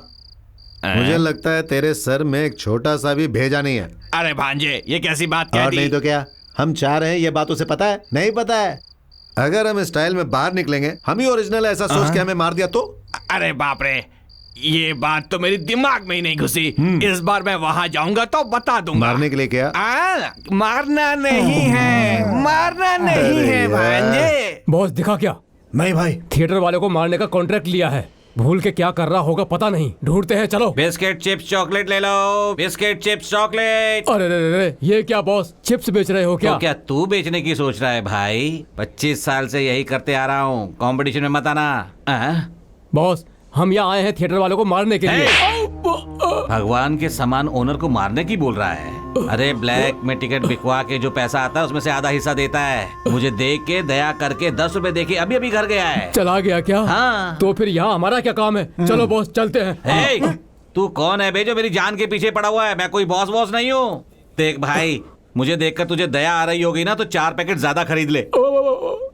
मुझे लगता है तेरे सर में एक छोटा सा भी भेजा नहीं है।
अरे भांजे, ये कैसी बात कह
और
दी?
नहीं तो क्या, हम चाह रहे हैं ये बात उसे पता है? नहीं पता है। अगर हम स्टाइल में बाहर निकलेंगे, हम ही ओरिजिनल ऐसा सोच के हमें मार दिया तो?
अरे बाप रे, ये बात तो मेरे दिमाग में ही नहीं घुसी। इस बार मैं वहाँ जाऊंगा तो बता दूंगा।
मारने के लिए क्या?
मारना नहीं है, मारना नहीं है भांजे।
बॉस दिखा क्या?
नहीं भाई,
थिएटर वाले को मारने का कॉन्ट्रैक्ट लिया है। भूल के क्या कर रहा होगा पता नहीं, ढूंढते हैं। चलो।
बिस्किट चिप्स चॉकलेट ले लो, बिस्किट चिप्स चॉकलेट।
अरे रे, ये क्या बॉस, चिप्स बेच रहे हो क्या?
तो क्या तू बेचने की सोच रहा है भाई? 25 साल से यही करते आ रहा हूँ, कंपटीशन में मत आना।
बॉस, हम यहाँ आए हैं थिएटर वालों को मारने के लिए।
भगवान के समान ओनर को मारने की बोल रहा है? अरे ब्लैक में टिकट बिकवा के जो पैसा आता है उसमें से आधा हिस्सा देता है। मुझे देख के दया करके 10 रुपए देके अभी अभी घर गया है।
चला गया क्या?
हाँ।
तो फिर यहाँ हमारा क्या काम है? चलो बॉस चलते हैं।
तू कौन है बे जो मेरी जान के पीछे पड़ा हुआ है? मैं कोई बॉस नहीं हूँ। देख भाई, मुझे देखकर तुझे दया आ रही होगी ना तो 4 पैकेट ज्यादा खरीद ले।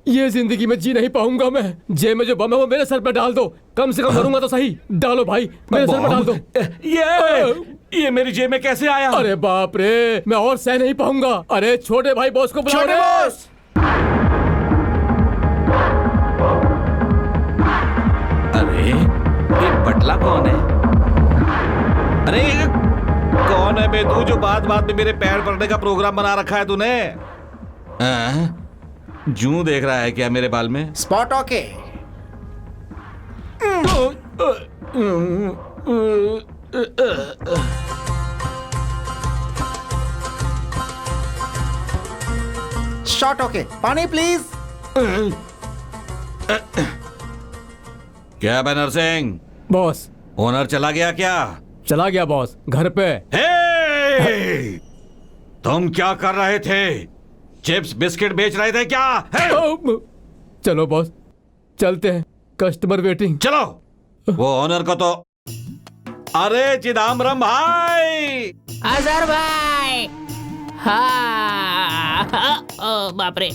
ये जिंदगी में जी नहीं पाऊंगा मैं। जेब में जो बम है वो मेरे सर पे डाल दो, कम से कम मरूंगा तो सही। डालो भाई, मेरे सर पे डाल दो।
ये मेरी जेब में कैसे आया?
अरे बाप रे, मैं और सह नहीं पाऊंगा। अरे छोटे भाई बॉस को बुलाओ।
छोटे बॉस! अरे ये बटला कौन है? अरे कौन है बे तू जो बात बात में मेरे पैर पड़ने का प्रोग्राम बना रखा है तूने? जूं देख रहा है क्या मेरे बाल में?
Spot okay. Shot okay. पानी प्लीज।
क्या बैनर सिंह?
बॉस,
ओनर चला गया क्या?
चला गया बॉस, घर पे।
तुम क्या कर रहे थे? चिप्स बिस्किट बेच रहे थे क्या?
चलो बॉस, चलते हैं, कस्टमर वेटिंग।
चलो। वो ओनर को तो। अरे चिदम्बरम भाई!
अजहर भाई! हाँ, बाप रे।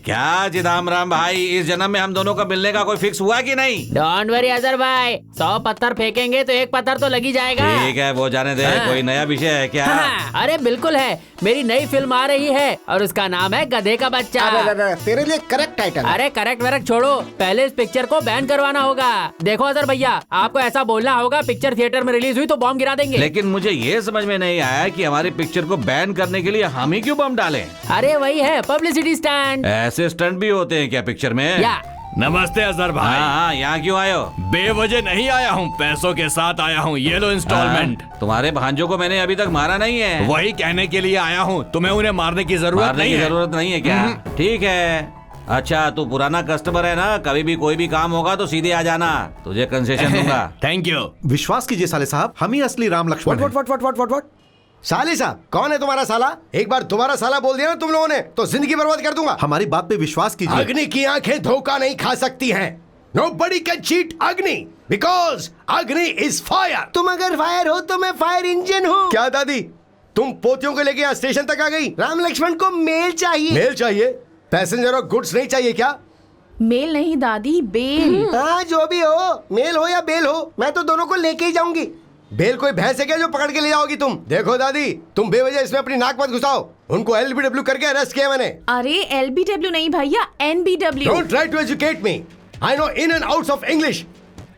क्या चिदम्बरम भाई, इस जन्म में हम दोनों का मिलने का कोई फिक्स हुआ कि नहीं?
डोंट वरी अजहर भाई, 100 पत्थर फेंकेंगे तो 1 पत्थर तो लगी जाएगा।
ठीक है, वो जाने दे। कोई नया विषय है क्या?
अरे बिल्कुल है, मेरी नई फिल्म आ रही है और उसका नाम है गधे का बच्चा।
तेरे लिए करेक्ट टाइटल।
अरे करेक्ट वरेक्ट छोड़ो, पहले इस पिक्चर को बैन करवाना होगा। देखो अजहर भैया, आपको ऐसा बोलना होगा पिक्चर थिएटर में रिलीज हुई तो बॉम्ब गिरा देंगे।
लेकिन मुझे ये समझ में नहीं आया कि हमारी पिक्चर को बैन करने के लिए हम ही क्यों बम डालें?
अरे वही है पब्लिसिटी स्टंट।
ऐसे स्टंट भी होते हैं क्या पिक्चर में?
या
नमस्ते अजहर भाई।
हाँ, यहाँ क्यों आए हो?
बेवजह नहीं आया हूँ, पैसों के साथ आया हूँ। ये लो इंस्टॉलमेंट।
तुम्हारे भांजों को मैंने अभी तक मारा नहीं है।
वही कहने के लिए आया हूँ, तुम्हें उन्हें मारने की जरूरत नहीं है।
जरूरत नहीं है क्या? ठीक है। अच्छा, तू पुराना कस्टमर है ना, कभी भी कोई भी काम होगा तो सीधे आ जाना, तुझे कंसेशन दूंगा।
Thank you.
विश्वास कीजिए साले साहब, हम ही असली राम लक्ष्मण हैं।
व्हाट? साले साहब, कौन है तुम्हारा साला? एक बार दोबारा साला बोल दिया ना तुम लोगों ने तो जिंदगी बर्बाद कर दूंगा।
हमारी बात पे विश्वास कीजिए।
अग्नि की आंखें धोखा नहीं खा सकती हैं। Nobody can cheat अग्नि because अग्नि is fire। तुम अगर फायर हो तो मैं फायर इंजन हूँ। क्या दादी, तुम पोतियों को लेके यहाँ स्टेशन तक आ गई? राम लक्ष्मण को मेल चाहिए। मेल चाहिए? पैसेंजर और गुड्स नहीं चाहिए क्या?
मेल नहीं दादी, बेल।
हाँ, जो भी हो, मेल हो या बेल हो, मैं तो दोनों को लेके ही जाऊंगी। बेल कोई भैंस है क्या जो पकड़ के ले जाओगी तुम? देखो दादी, तुम बेवजह इसमें अपनी नाक मत घुसाओ। उनको LBW करके अरेस्ट किया मैंने।
अरे LBW नहीं भैया, NBW।
Don't try to educate me. I know in and outs of English.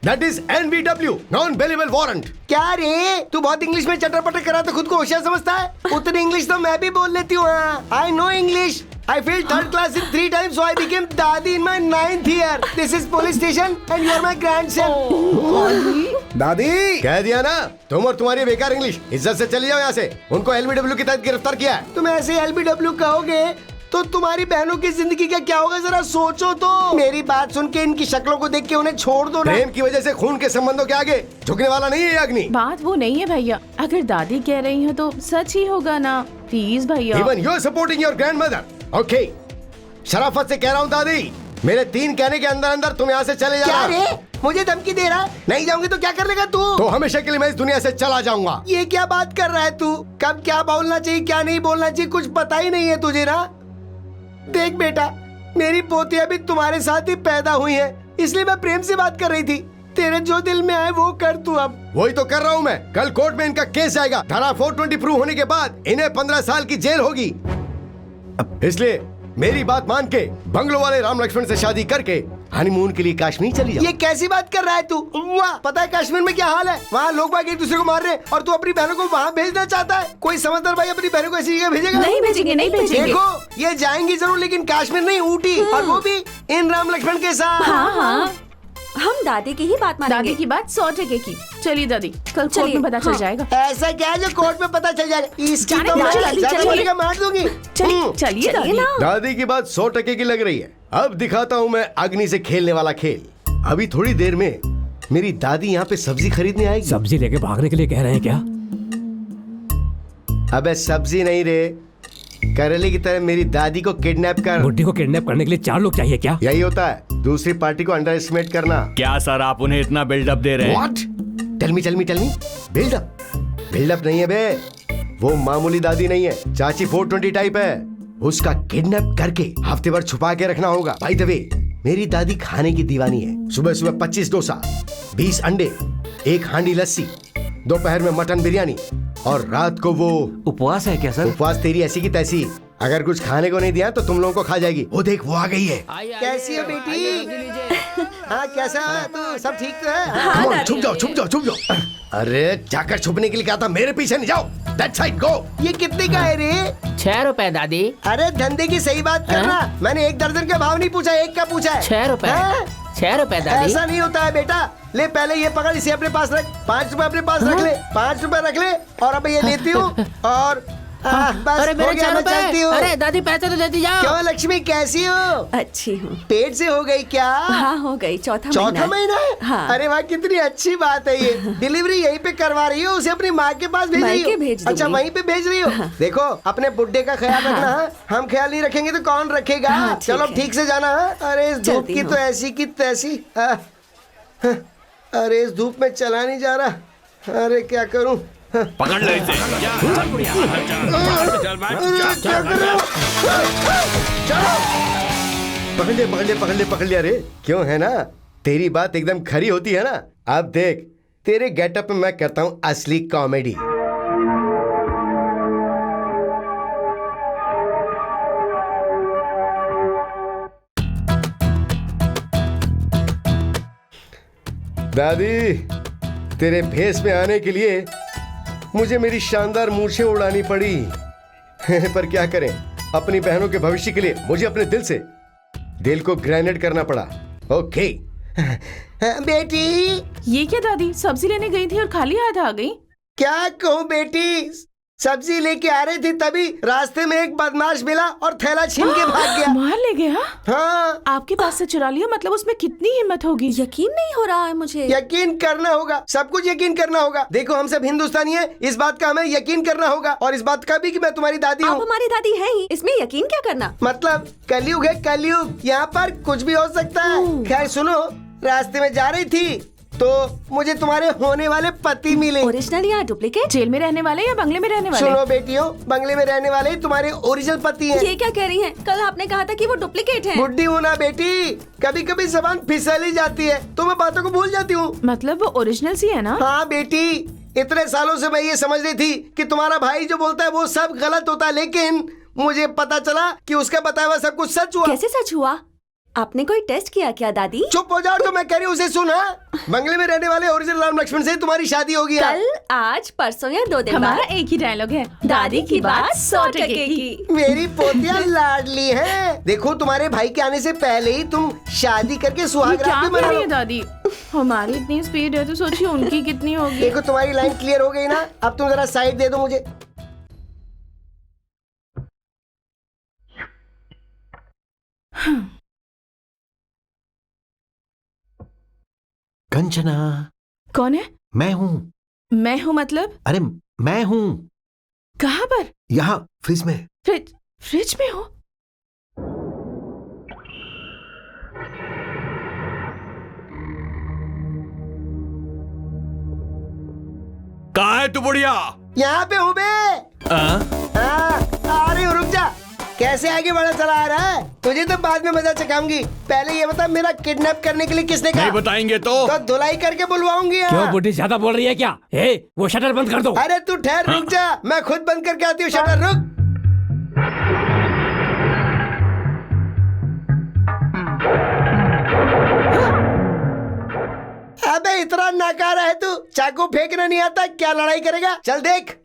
That is NBW, non-bailable warrant. क्या रे, तू बहुत इंग्लिश में चटर पटर करा तो खुद को होशियार समझता है? उतनी इंग्लिश तो मैं भी बोल लेती हूँ। I know English. I failed 3rd class in 3 times, so I became दादी in my 9th year. This is police station and you are my grandson. दादी, कह दिया ना, तुम और तुम्हारी बेकार इंग्लिश। इज्जत से चली जाओ यहाँ से। उनको LBW के तहत गिरफ्तार किया है। तुम ऐसे LBW कहोगे तो तुम्हारी बहनों की जिंदगी का क्या होगा, जरा सोचो तो। मेरी बात सुन के, इनकी शक्लों को देख के उन्हें छोड़ दो ना। प्रेम की वजह से खून के संबंधों के आगे झुकने वाला नहीं है अग्नि।
बात वो नहीं है भैया, अगर दादी कह रही है तो सच ही होगा ना। प्लीज भैया।
Even you are supporting your grandmother. Okay, शराफत से कह रहा हूँ दादी, मेरे 3 कहने के अंदर अंदर तुम यहाँ से चले जाना।
क्या रे, मुझे धमकी दे रहा है? नहीं जाऊंगी तो क्या कर लेगा तू?
तो हमेशा के लिए मैं इस दुनिया से चला जाऊंगा।
ये क्या बात कर रहा है तू? कब क्या बोलना चाहिए क्या नहीं बोलना चाहिए कुछ पता ही नहीं है तुझे ना। देख बेटा, मेरी पोतिया भी तुम्हारे साथ ही पैदा हुई है, इसलिए मैं प्रेम से बात कर रही थी। तेरे जो दिल में आए वो कर तू। अब
वही तो कर रहा हूँ मैं। कल कोर्ट में इनका केस जाएगा। धारा 420 प्रूव होने के बाद इन्हें 15 साल की जेल होगी। इसलिए मेरी बात मान के बंगलो वाले राम लक्ष्मण से शादी करके हनीमून के लिए कश्मीर चली जाओ।
ये कैसी बात कर रहा है तू? वाह, पता है कश्मीर में क्या हाल है? वहाँ लोग बाग एक दूसरे को मार रहे हैं और तू अपनी बहनों को वहाँ भेजना चाहता है? कोई समझदार भाई अपनी बहनों को ऐसी जगह भेजेगा?
नहीं भेजेंगे, नहीं भेजेंगे।
देखो, ये जाएंगी जरूर लेकिन कश्मीर नहीं, ऊटी, और वो भी इन राम लक्ष्मण के साथ।
हाँ हाँ, हम दादी की ही बात मानेंगे।
दादी की बात 100% की। चलिए दादी, कल कोर्ट में पता चल जाएगा।
ऐसा क्या है जो कोर्ट में पता चल जाएगा? इसकी
जाने
तो
दो,
मैं
चलिए,
ज्यादा
चलिए।
बोलेगा मार दूंगी।
चलिए दादी।
दादी की बात 100% की लग रही है। अब दिखाता हूँ मैं अग्नि से खेलने वाला खेल। अभी थोड़ी देर में मेरी दादी यहाँ पे सब्जी खरीदने आएगी।
सब्जी लेके भागने के लिए कह रहे हैं क्या?
अबे सब्जी नहीं रे, करेले की तरह मेरी दादी को किडनैप कर।
बुड्ढी को किडनैप करने के लिए 4 लोग चाहिए क्या?
यही होता है, दूसरी पार्टी को अंडर एस्टिमेट करना।
क्या सर आप उन्हें इतना बिल्डअप दे रहे हैं?
What? टेल मी बिल्डअप नहीं है बे, वो मामूली दादी नहीं है, चाची 420 टाइप है। उसका किडनैप करके हफ्ते भर छुपा के रखना होगा। बाय द वे, मेरी दादी खाने की दीवानी है। सुबह सुबह 25 डोसा, 20 अंडे, 1 हांडी लस्सी, दोपहर में मटन बिरयानी, और रात को वो
उपवास है क्या सर?
उपवास तेरी ऐसी की तैसी। अगर कुछ खाने को नहीं दिया तो तुम लोगों को खा जाएगी। वो देख, वो आ गई है।
कैसी हो बेटी? हाँ, कैसा है तू? सब ठीक तो है?
Come on, छुप जाओ। अरे जाकर छुपने के लिए कहा था, मेरे पीछे नहीं जाओ। That side, go.
ये कितने का है रे?
6 रुपए दादी।
अरे धंधे की सही बात करना। मैंने 1 दर्जन का भाव नहीं पूछा, 1 का पूछा है।
6 रुपए।
हाँ?
6 रुपए दादी।
ऐसा नहीं होता है बेटा। ले पहले ये पकड़, इसे अपने पास रख। 5 रुपए अपने पास रख ले। 5 रुपए रख ले, और अब ये लेती हूँ और बस
अरे
हो
मेरे
गया,
4
मैं चलती हूँ।
रुपए। अरे दादी पैसे तो देती जाओ।
क्यों लक्ष्मी, कैसी हो?
अच्छी हूँ।
पेट से हो गई क्या?
हाँ हो गई, चौथा
महीना है?
हाँ।
अरे वाह, कितनी अच्छी बात है ये। डिलीवरी यहीं पे करवा रही हो? उसे अपनी माँ के पास भेज रही हो?
भेज
अच्छा, वहीं पे भेज रही हो। देखो, अपने बुड्ढे का ख्याल रखना। हाँ? हम ख्याल नहीं रखेंगे तो कौन रखेगा?
हाँ,
चलो ठीक से जाना। अरे इस धूप की तो ऐसी की तैसी। अरे इस धूप में चला नहीं जा रहा। अरे क्या करूं?
पकड़ ले इसे।
पकड़ लिया रे। क्यों, है ना? तेरी बात एकदम खरी होती है ना। अब देख, तेरे गेटअप में मैं करता हूँ असली कॉमेडी। दादी, तेरे भेस में आने के लिए मुझे मेरी शानदार मूछें उड़ानी पड़ी। पर क्या करें, अपनी बहनों के भविष्य के लिए मुझे अपने दिल को ग्रेनेड करना पड़ा। ओके।
बेटी,
ये क्या दादी, सब्जी लेने गई थी और खाली हाथ आ गई?
क्या कहूँ बेटी, सब्जी लेके आ रही थी तभी रास्ते में एक बदमाश मिला और थैला छीन के भाग गया।
मार ले गया?
हाँ।
आपके पास से चुरा लिया? मतलब उसमें कितनी हिम्मत होगी?
यकीन नहीं हो रहा है मुझे।
यकीन करना होगा, सब कुछ यकीन करना होगा। देखो, हम सब हिंदुस्तानी हैं, इस बात का हमें यकीन करना होगा, और इस बात का भी कि मैं तुम्हारी दादी हूँ।
आप हमारी दादी हैं ही, इसमें यकीन क्या करना?
मतलब कलयुग है, कलयुग, यहाँ पर कुछ भी हो सकता है। खैर सुनो, रास्ते में जा रही थी तो मुझे तुम्हारे होने वाले पति मिले।
ओरिजिनल या डुप्लीकेट?
जेल में रहने वाले या बंगले में रहने वाले?
सुनो बेटियों, बंगले में रहने वाले ही तुम्हारे ओरिजिनल पति हैं।
ये क्या कह रही हैं? कल आपने कहा था कि वो डुप्लीकेट हैं।
बुड्ढी हूँ ना बेटी, कभी कभी जबान फिसल ही जाती है तो मैं बातों को भूल जाती हूँ।
मतलब वो ओरिजिनल सी है ना?
हाँ बेटी, इतने सालों से मैं ये समझ रही थी कि तुम्हारा भाई जो बोलता है वो सब गलत होता है, लेकिन मुझे पता चला कि उसका बताया हुआ सब कुछ सच हुआ।
कैसे सच हुआ? आपने कोई टेस्ट किया क्या दादी?
चुप हो जाओ, तो मैं कह रही हूँ उसे सुन। बंगले में रहने वाले ओरिजिनल राम लक्ष्मण से तुम्हारी शादी होगी।
कल, आज, परसों या 2 दिन
हमारा
बाद?
एक ही डायलॉग है,
दादी की बात 100% की।
मेरी पोतिया लाडली है। देखो, तुम्हारे भाई के आने से पहले ही तुम शादी करके सुहाग
क्या
रात भी
कर
मना
रही
लो।
है दादी? हमारी इतनी स्पीड है तो सोचिए उनकी कितनी होगी।
देखो, तुम्हारी लाइन क्लियर हो गई ना, अब तुम जरा साइड दे दो मुझे।
कंचना,
कौन है?
मैं हूँ।
मैं हूँ मतलब?
अरे मैं हूँ,
कहाँ पर?
यहाँ फ्रिज में।
फ्रिज में हो?
कहाँ है तू बुढ़िया?
यहाँ पे हूँ बे। अरे रुक जा, कैसे आगे बढ़ा चला आ रहा है? तुझे तो बाद में मजा चखाऊंगी, पहले ये बता मेरा किडनैप करने के लिए किसने कहा?
नहीं बताएंगे तो
धुलाई करके बुलवाऊंगी।
क्यों बुढ़ी ज्यादा बोल रही है क्या? वो शटर बंद कर दो।
अरे तू ठहर, रुक जा, मैं खुद बंद करके आती हूँ शटर। रुक। अबे इतना नाकारा है तू, चाकू फेंकना नहीं आता क्या? लड़ाई करेगा? चल देख।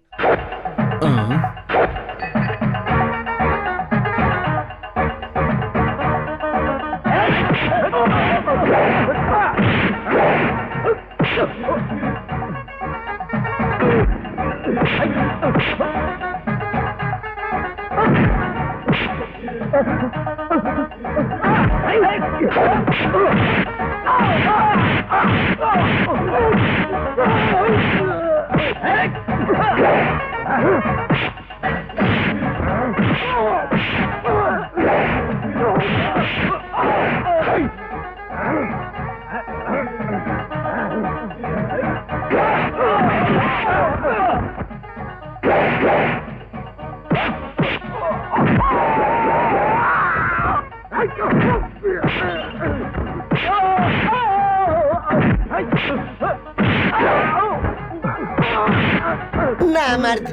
ना मर्द।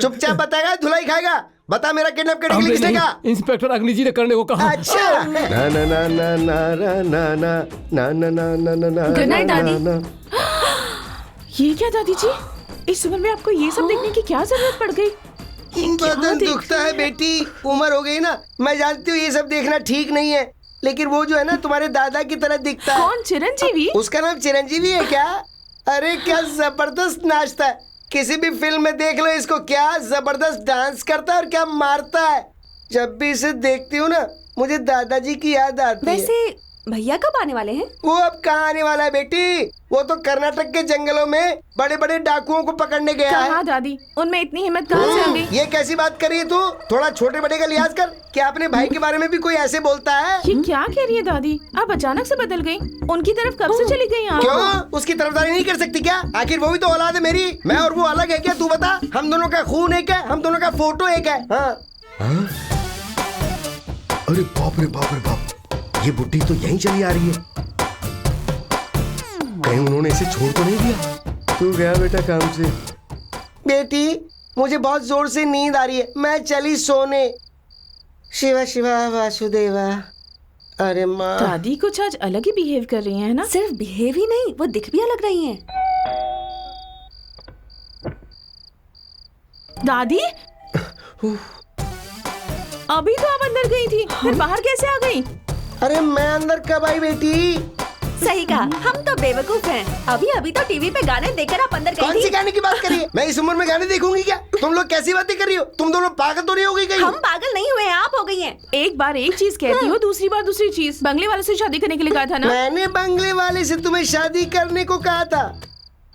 चुपचाप बताएगा धुलाई खाएगा? बता मेरा किडनैप करने के लिए किसने कहा?
इंस्पेक्टर अग्नि जी ने करने को कहा।
अच्छा।
ना ना ना ना ना ना ना ना ना ना ना ना ना।
गुड नाइट दादी। ये क्या दादी जी, इस उम्र में आपको ये सब देखने की क्या जरूरत पड़ गई?
बदन दुखता है बेटी, उम्र हो गई ना। मैं जानती हूँ ये सब देखना ठीक नहीं है, लेकिन वो जो है ना तुम्हारे दादा की तरह दिखता है।
कौन? चिरंजीवी?
उसका नाम चिरंजीवी है क्या? अरे क्या जबरदस्त नाचता है, किसी भी फिल्म में देख लो इसको, क्या जबरदस्त डांस करता है और क्या मारता है। जब भी इसे देखती हूँ ना मुझे दादाजी की याद आती है।
वैसे भैया कब आने वाले हैं?
वो अब कहाँ आने वाला है बेटी, वो तो कर्नाटक के जंगलों में बड़े बड़े डाकुओं को पकड़ने गया है।
कहाँ दादी, उनमें इतनी हिम्मत कहाँ से आ गई?
ये कैसी बात कर रही है तू? थोड़ा छोटे बड़े का लिहाज कर। क्या अपने भाई के बारे में भी कोई ऐसे बोलता है?
ये क्या कह रही है दादी? आप अचानक से बदल गई, उनकी तरफ कब से चली गई आप?
क्यों? उसकी तरफदारी नहीं कर सकती क्या? आखिर वो भी तो औलाद है मेरी। मैं और वो अलग है क्या? तू बता। हम दोनों का खून एक है, हम दोनों का फोटो एक है। हाँ।
अरे बाप रे बाप रे बाप, ये बुड्ढी तो यहीं चली आ रही है। कहीं उन्होंने इसे छोड़ तो नहीं दिया? तू गया बेटा काम से?
बेटी मुझे बहुत जोर से नींद आ रही है, मैं चली सोने। शिवा शिवा वासुदेवा। अरे माँ।
दादी कुछ आज अलग ही बिहेव कर रही हैं ना?
सिर्फ बिहेव ही नहीं, वो दिख भी अलग रही हैं।
दादी अभी तो आप अंदर गई थी, फिर बाहर कैसे आ गई?
अरे मैं अंदर कब आई बेटी?
सही कहा, हम तो बेवकूफ हैं। अभी अभी तो टीवी पे गाने देखकर आप अंदर गई थी।
कौन सी गाने की बात कर रही है? मैं इस उम्र में गाने देखूंगी क्या? तुम लोग कैसी बातें कर रही हो? तुम दोनों पागल तो नहीं हो गई कहीं?
हम पागल नहीं हुए, आप हो गई हैं।
एक बार एक चीज कहती हो, दूसरी बार दूसरी चीज। बंगले वाले से शादी करने के लिए कहा था ना?
मैंने बंगले वाले से तुम्हें शादी करने को कहा था।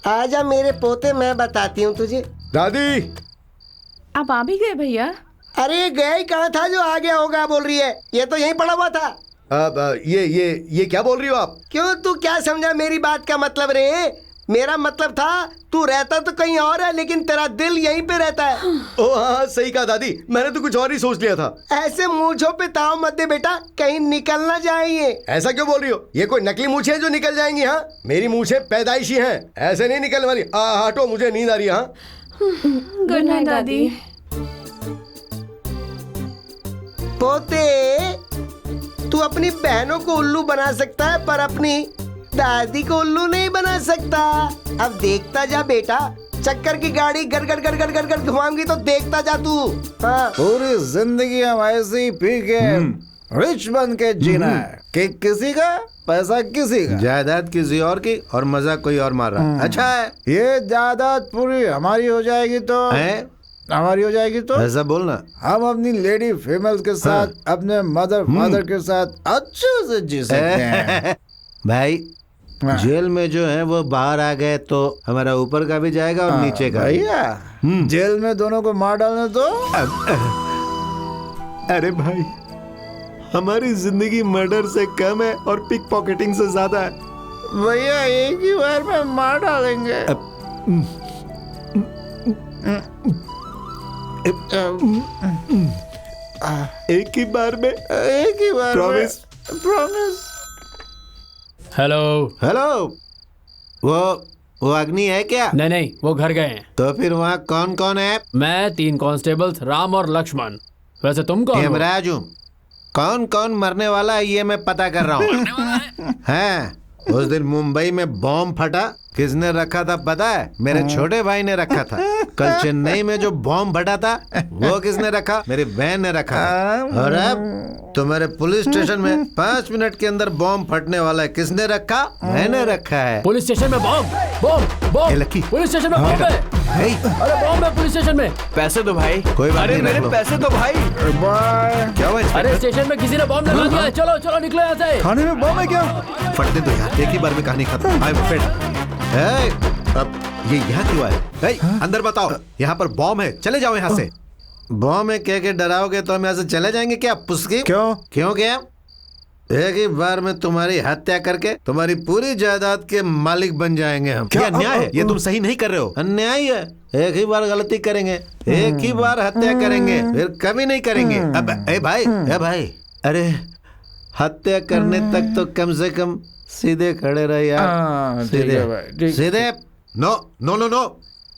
आजा मेरे पोते, मैं बताती हूँ तुझे।
दादी
आप आ भी गए भैया?
अरे गया ही कहाँ था जो आ गया होगा बोल रही है, ये तो यहीं पड़ा हुआ था।
अब ये क्या बोल रही हो आप?
क्यों, तू क्या समझा मेरी बात का मतलब रे? मेरा मतलब था तू रहता तो कहीं और है, लेकिन तेरा दिल यहीं पे रहता है।
ओ हाँ सही कहा दादी, मैंने तो कुछ और ही सोच लिया था।
ऐसे मूंछों पे ताव मत दे बेटा, कहीं निकल ना जाए ये।
ऐसा क्यों बोल रही हो? ये कोई नकली मूछें हैं जो निकल जाएंगी? हाँ मेरी मूछें पैदाइशी हैं, ऐसे नहीं निकलने वाली। हटो, मुझे नींद आ रही है। हाँ
गुड नाइट दादी।
पोते तू अपनी बहनों को उल्लू बना सकता है, पर अपनी दादी को उल्लू नहीं बना सकता। अब देखता जा बेटा, चक्कर की गाड़ी गड़ गड़ गड़ गड़ गड़ गड़ घुमाऊंगी तो देखता जा तू। हाँ।
पूरी जिंदगी हम ऐसे ही पी के रिच बन के जीना है कि किसी का पैसा किसी का,
जायदाद किसी और की और मजा कोई और मार रहा है। अच्छा है,
ये जायदाद पूरी हमारी हो जाएगी तो हमारी हो जाएगी तो
ऐसा बोलना।
हम अपनी लेडी फीमेल्स के साथ, अपने मदर फादर के साथ अच्छे से जी सकते हैं।
भाई जेल में जो है वो बाहर आ गए तो हमारा ऊपर का भी जाएगा और नीचे का भी।
भैया जेल में दोनों को मार डालने तो।
अरे भाई, हमारी जिंदगी मर्डर से कम है और पिक पॉकेटिंग से ज्यादा है।
भैया एक ही बार में मार डालेंगे।
एक ही बार में,
एक ही बार।
प्रॉमिस।
प्रॉमिस।
हेलो।
हेलो, वो अग्नि है क्या?
नहीं नहीं, वो घर गए हैं।
तो फिर वहाँ कौन कौन है?
मैं 3 कांस्टेबल्स, राम और लक्ष्मण। वैसे तुम कौन हो?
हेमराज हूँ। कौन कौन मरने वाला है ये मैं पता कर रहा हूँ। हैं, उस दिन मुंबई में बॉम्ब फटा, किसने रखा था पता है? मेरे छोटे भाई ने रखा था। कल चेन्नई में जो बॉम्ब फटा था वो किसने रखा? मेरी बहन ने रखा था। और अब तुम्हारे पुलिस स्टेशन में 5 मिनट के अंदर बॉम्ब फटने वाला है, किसने रखा? मैंने रखा है।
पुलिस स्टेशन में bomb? Bomb?
Lucky,
police station में बॉम्ब है। अरे बॉम्ब है पुलिस स्टेशन में।
पैसे दो भाई।
कोई बात
अरे
नहीं,
मेरे
रख लो।
पैसे दो भाई।
क्या हुआ?
अरे स्टेशन में किसी ने बॉम्ब लगा दिया है। चलो चलो निकलो यहाँ से।
थाने में बम है क्या?
फटने दो यार, एक ही बार में कहानी खत्म। I am afraid. अब ये यहाँ क्यों आए? अंदर बताओ, यहाँ पर बॉम्ब है, चले जाओ यहाँ से। बॉम्ब है कह के डराओगे तो हम यहाँ से चले जाएंगे क्या? पुस्की
क्यों?
क्यों क्या? एक ही बार में तुम्हारी हत्या करके तुम्हारी पूरी जायदाद के मालिक बन जाएंगे हम। क्या अन्याय है? ये तुम सही नहीं कर रहे हो। अन्याय है। एक ही बार गलती करेंगे, एक ही बार हत्या करेंगे, फिर कभी नहीं करेंगे। अब ए भाई, अरे हत्या करने तक तो कम से कम सीधे खड़े रहे यार। सीधे। नो नो नो नो,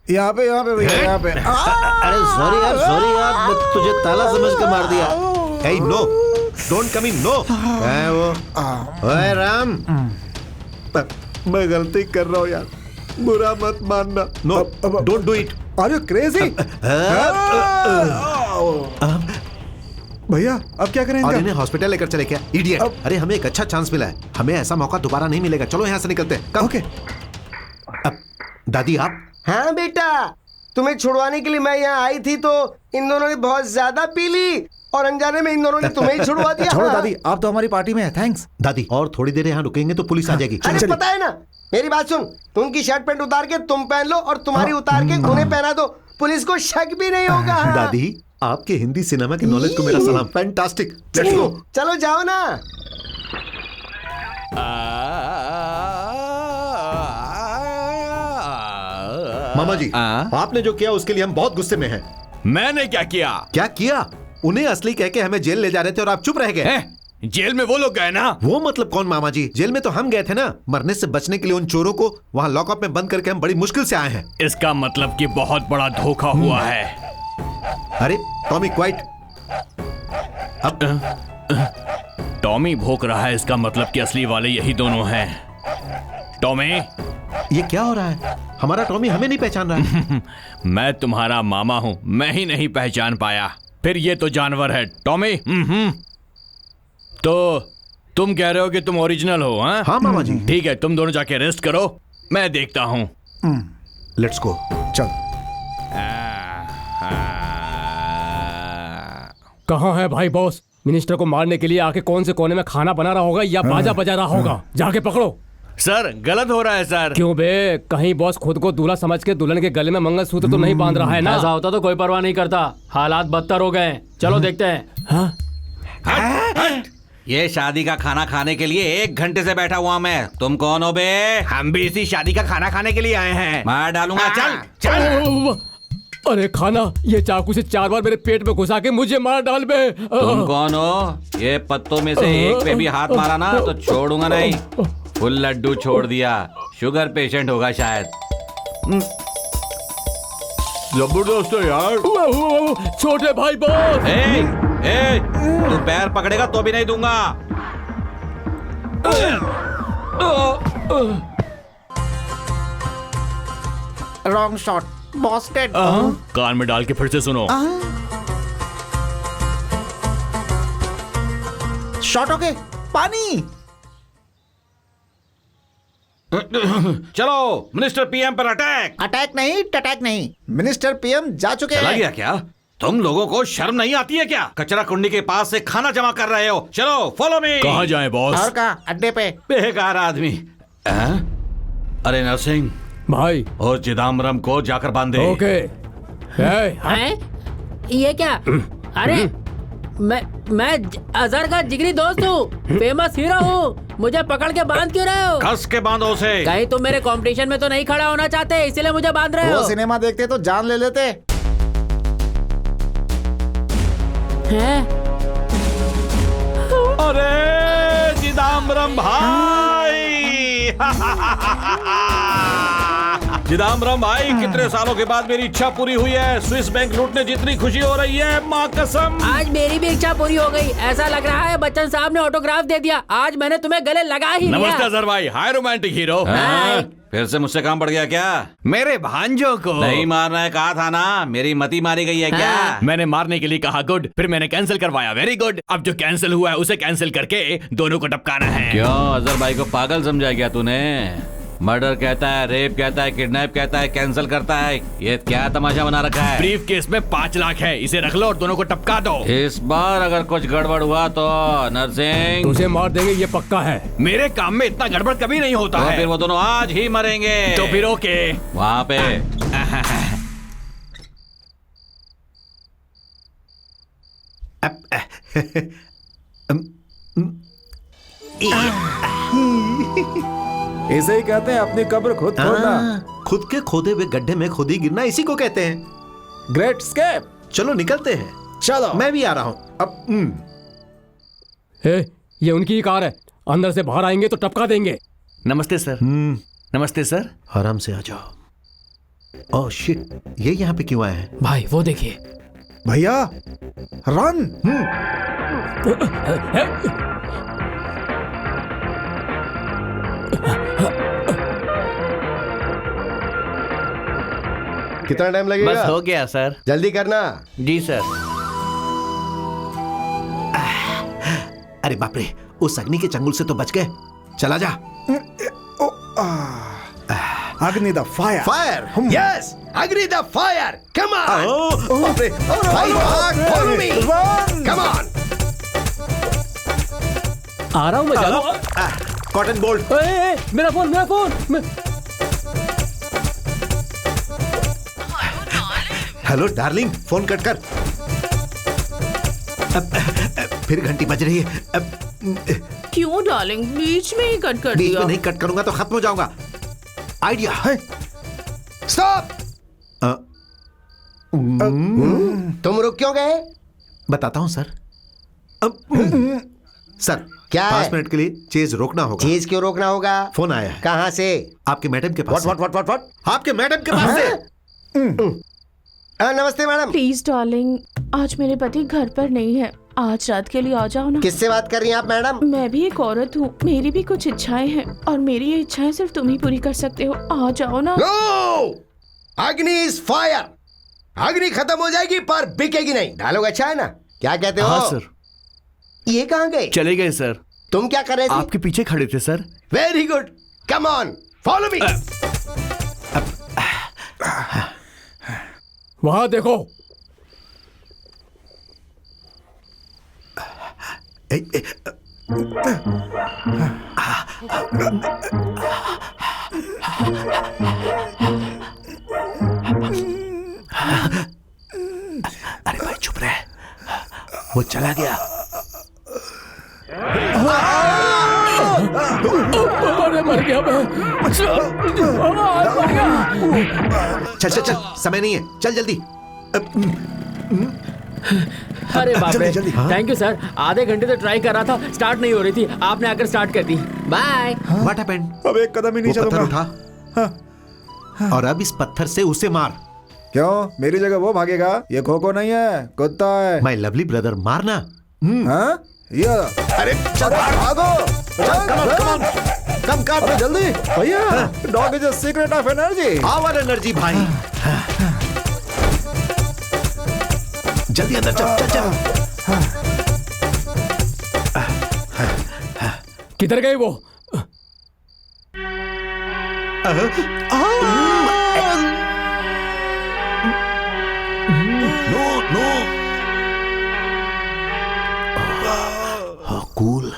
यहाँ पे भैया, यहाँ पे।
अरे सॉरी यार, मैं तुझे ताला समझ के मार दिया। Hey no, don't come in, no. है वो? ओए राम,
मैं गलती कर रहा हूँ यार, बुरा मत मानना।
No, don't do it.
Are you crazy? भैया अब क्या करेंगे?
और इन्हें हॉस्पिटल लेकर चले क्या? इडियट। अरे हमें एक अच्छा चांस मिला है, हमें ऐसा मौका दोबारा नहीं मिलेगा। चलो यहाँ से निकलते हैं।
ओके।
अब दादी आप?
हाँ बेटा, तुम्हें छुड़वाने के लिए मैं यहाँ आई थी तो इन दोनों ने बहुत ज्यादा पी ली और अनजाने में इन दोनों ने तुम्हें ही छुड़वा दिया।
छोड़ो दादी, आप तो हमारी पार्टी में है। थैंक्स
दादी, और थोड़ी देर यहाँ रुकेंगे तो पुलिस आ जाएगी।
अरे पता है ना, मेरी बात सुन, तुम उनकी शर्ट पैंट उतार के तुम पहन लो और तुम्हारी उतार के उन्हें पहना दो, पुलिस को शक भी नहीं होगा।
दादी, आपके हिंदी सिनेमा के नॉलेज को मेरा सलाम। Fantastic, let's go.
चलो जाओ ना।
मामा जी, आपने जो किया उसके लिए हम बहुत गुस्से में हैं।
मैंने क्या किया?
क्या किया? उन्हें असली कह के हमें जेल ले जा रहे थे और आप चुप रह गए।
जेल में वो लोग गए ना?
वो मतलब कौन मामा जी? जेल में तो हम गए थे ना। मरने से बचने के लिए उन चोरों को वहाँ लॉकअप में बंद करके हम बड़ी मुश्किल से आए हैं।
इसका मतलब कि बहुत बड़ा धोखा हुआ है।
अरे टॉमी क्वाइट। अब
टॉमी भोंक रहा है, इसका मतलब कि असली वाले यही दोनों हैं। टॉमी,
ये क्या हो रहा है? हमारा टॉमी हमें नहीं पहचान रहा है।
मैं तुम्हारा मामा हूं, मैं ही नहीं पहचान पाया, फिर ये तो जानवर है। टॉमी, तो तुम कह रहे हो कि तुम ओरिजिनल हो?
हाँ मामा जी।
ठीक है, तुम दोनों जाके रेस्ट करो, मैं देखता हूं।
Let's go.
चल।
कहाँ है भाई बॉस? मिनिस्टर को मारने के लिए आके कौन से कोने में खाना बना रहा होगा या बाजा बजा रहा होगा? जाके पकड़ो।
सर गलत हो रहा है सर।
क्यों बे? कहीं बॉस खुद को दूल्हा समझ के दुल्हन के गले में मंगलसूत्र तो नहीं बांध रहा है ना?
ऐसा होता तो कोई परवाह नहीं करता, हालात बदतर हो गए। चलो देखते हैं।
हाँ?
ये शादी का खाना खाने के लिए 1 घंटे से बैठा हुआ मैं। तुम कौन हो बे?
हम भी इसी शादी का खाना खाने के लिए आए हैं।
मार डालूंगा, चल चल।
अरे खाना, ये चाकू से 4 बार मेरे पेट में घुसा के मुझे मार डाल बे।
तुम कौन हो? ये पत्तों में से एक पे भी हाथ मारा ना तो छोड़ूंगा नहीं। फुल लड्डू छोड़ दिया, शुगर पेशेंट होगा शायद।
जबरदस्त है यार।
छोटे भाई बॉस।
ए, तू पैर पकड़ेगा तो भी नहीं दूंगा।
Wrong shot, boss dead.
कान में डाल के फिर से सुनो।
शॉट ओके, पानी।
चलो मिनिस्टर पीएम पर अटैक।
अटैक नहीं, टटैक नहीं, मिनिस्टर पीएम जा चुके
चला
हैं।
गया क्या? तुम लोगों को शर्म नहीं आती है क्या? कचरा कुंडी के पास से खाना जमा कर रहे हो। चलो फॉलो मी।
कहाँ जाएं बॉस?
और कहाँ? अड्डे पे।
बेकार आदमी। अरे नरसिंह
भाई
और चिदम्बरम को जाकर बांध दे।
ओके।
हैं? ये क्या? अरे मैं अजहर का जिगरी दोस्त हूँ, फेमस हीरो हूँ, मुझे पकड़ के बांध क्यों रहे हो?
कस के बांधो उसे।
कहीं तुम मेरे कंपटीशन में तो नहीं खड़ा होना चाहते, इसलिए मुझे बांध रहे हो?
वो सिनेमा देखते तो जान ले लेते।
हैं?
अरे चिदम्बरम भाई चिदम्बरम भाई, कितने सालों के बाद मेरी इच्छा पूरी हुई है। स्विस बैंक लूटने जितनी खुशी हो रही है, माँ कसम।
आज मेरी भी इच्छा पूरी हो गई। ऐसा लग रहा है बच्चन साहब ने ऑटोग्राफ दे दिया। आज मैंने तुम्हें गले लगा ही लिया।
नमस्ते अजहर भाई। हाय रोमांटिक हीरो।
हाँ, फिर से मुझसे काम बढ़ गया क्या?
मेरे भांजों को
नहीं मारना है कहा था ना, मेरी मती मारी गई है क्या?
मैंने मारने के लिए कहा गुड, फिर मैंने कैंसिल करवाया वेरी गुड। अब जो कैंसिल हुआ है उसे कैंसिल करके दोनों को टपकाना है।
क्यों अजहर भाई को पागल समझा क्या तूने? मर्डर कहता है, रेप कहता है, किडनैप कहता है, कैंसिल करता है। ये क्या तमाशा बना रखा है?
ब्रीफ केस में 5 लाख है, इसे रख लो और दोनों को टपका दो।
इस बार अगर कुछ गड़बड़ हुआ तो नरसिंह
उसे मार देंगे, ये पक्का है।
मेरे काम में इतना गड़बड़ कभी नहीं होता
तो
है।
फिर वो दोनों आज ही मरेंगे।
तो फिर ओके।
वहाँ पे
इसे ही कहते हैं अपनी कब्र खुद खोदना।
खुद के खोदे हुए गड्ढे में खुद ही गिरना, इसी को कहते हैं
ग्रेट स्केप।
चलो निकलते हैं।
चलो
मैं भी आ रहा हूँ अब।
ये उनकी ही कार है, अंदर से बाहर आएंगे तो टपका देंगे।
नमस्ते सर। नमस्ते सर।
आराम से आ जाओ। ओह शिट, ये यहाँ पे क्यों आए हैं?
भाई वो देखिए।
भैया रन।
कितना टाइम लगेगा?
बस हो गया सर।
जल्दी करना।
जी सर।
अरे बाप रे, उस अग्नि के चंगुल से तो बच गए। चला जा।
अग्नि द फायर।
फायर, यस, अग्नि द फायर। Come on. बाप रे, भाई भाग, फॉलो मी, कम ऑन।
आ रहा हूँ मैं, जानो।
Cotton bolt.
मेरा phone.
Hello darling, phone cut कर। फिर घंटी बज रही है।
क्यों डार्लिंग, बीच में ही कट कर
बीच
दिया?
में नहीं कट करूंगा तो खत्म हो जाऊंगा। आइडिया है।
स्टॉप। तुम रुक क्यों गए?
बताता हूं सर। सर
क्या है?
5 मिनट के लिए चेज रोकना होगा।
चीज क्यों रोकना होगा?
फोन आया है।
कहाँ से?
आपके मैडम के पास।
व्हाट?
आपके मैडम के पास से।
नमस्ते मैडम।
प्लीज डार्लिंग, आज मेरे पति घर पर नहीं है, आज रात के लिए आ जाओ ना।
किससे बात कर रही हैं आप मैडम?
मैं भी एक औरत हूँ, मेरी भी कुछ इच्छाएं हैं और मेरी ये इच्छाएं सिर्फ तुम ही पूरी कर सकते हो। आ जाओ ना।
नो! अग्नि इज फायर। अग्नि खत्म हो जाएगी पर बिकेगी नहीं। डायलॉग अच्छा है ना? क्या कहते हो?
हाँ सर।
ये कहाँ गए?
चले गए सर।
तुम क्या कर रहे थे?
आपके पीछे खड़े थे sir.
Very good, come on, follow मी।
वहां देखो।
अरे भाई चुप रहे, वो चला गया।
अरे मर गया मैं।
चल समय नहीं है, चल जल्दी।
अरे बाप रे,
जल्दी।
Thank you sir. आधे घंटे से ट्राई कर रहा था, स्टार्ट नहीं हो रही थी, आपने आकर स्टार्ट कर दी। बाय।
What happened?
अब एक कदम ही नहीं
वो पत्थर
चलूंगा।
उठा और अब इस पत्थर से उसे मार।
क्यों? मेरी जगह वो भागेगा? ये खो नहीं है, कुत्ता है।
माय लवली ब्रदर, मारना।
हाँ? ये
अरे चल
भागो।
कम कर।
अरे जल्दी भैया, dog is a secret of energy.
Our energy भाई। जल्दी अंदर चल।
किधर गए वो?
No cool.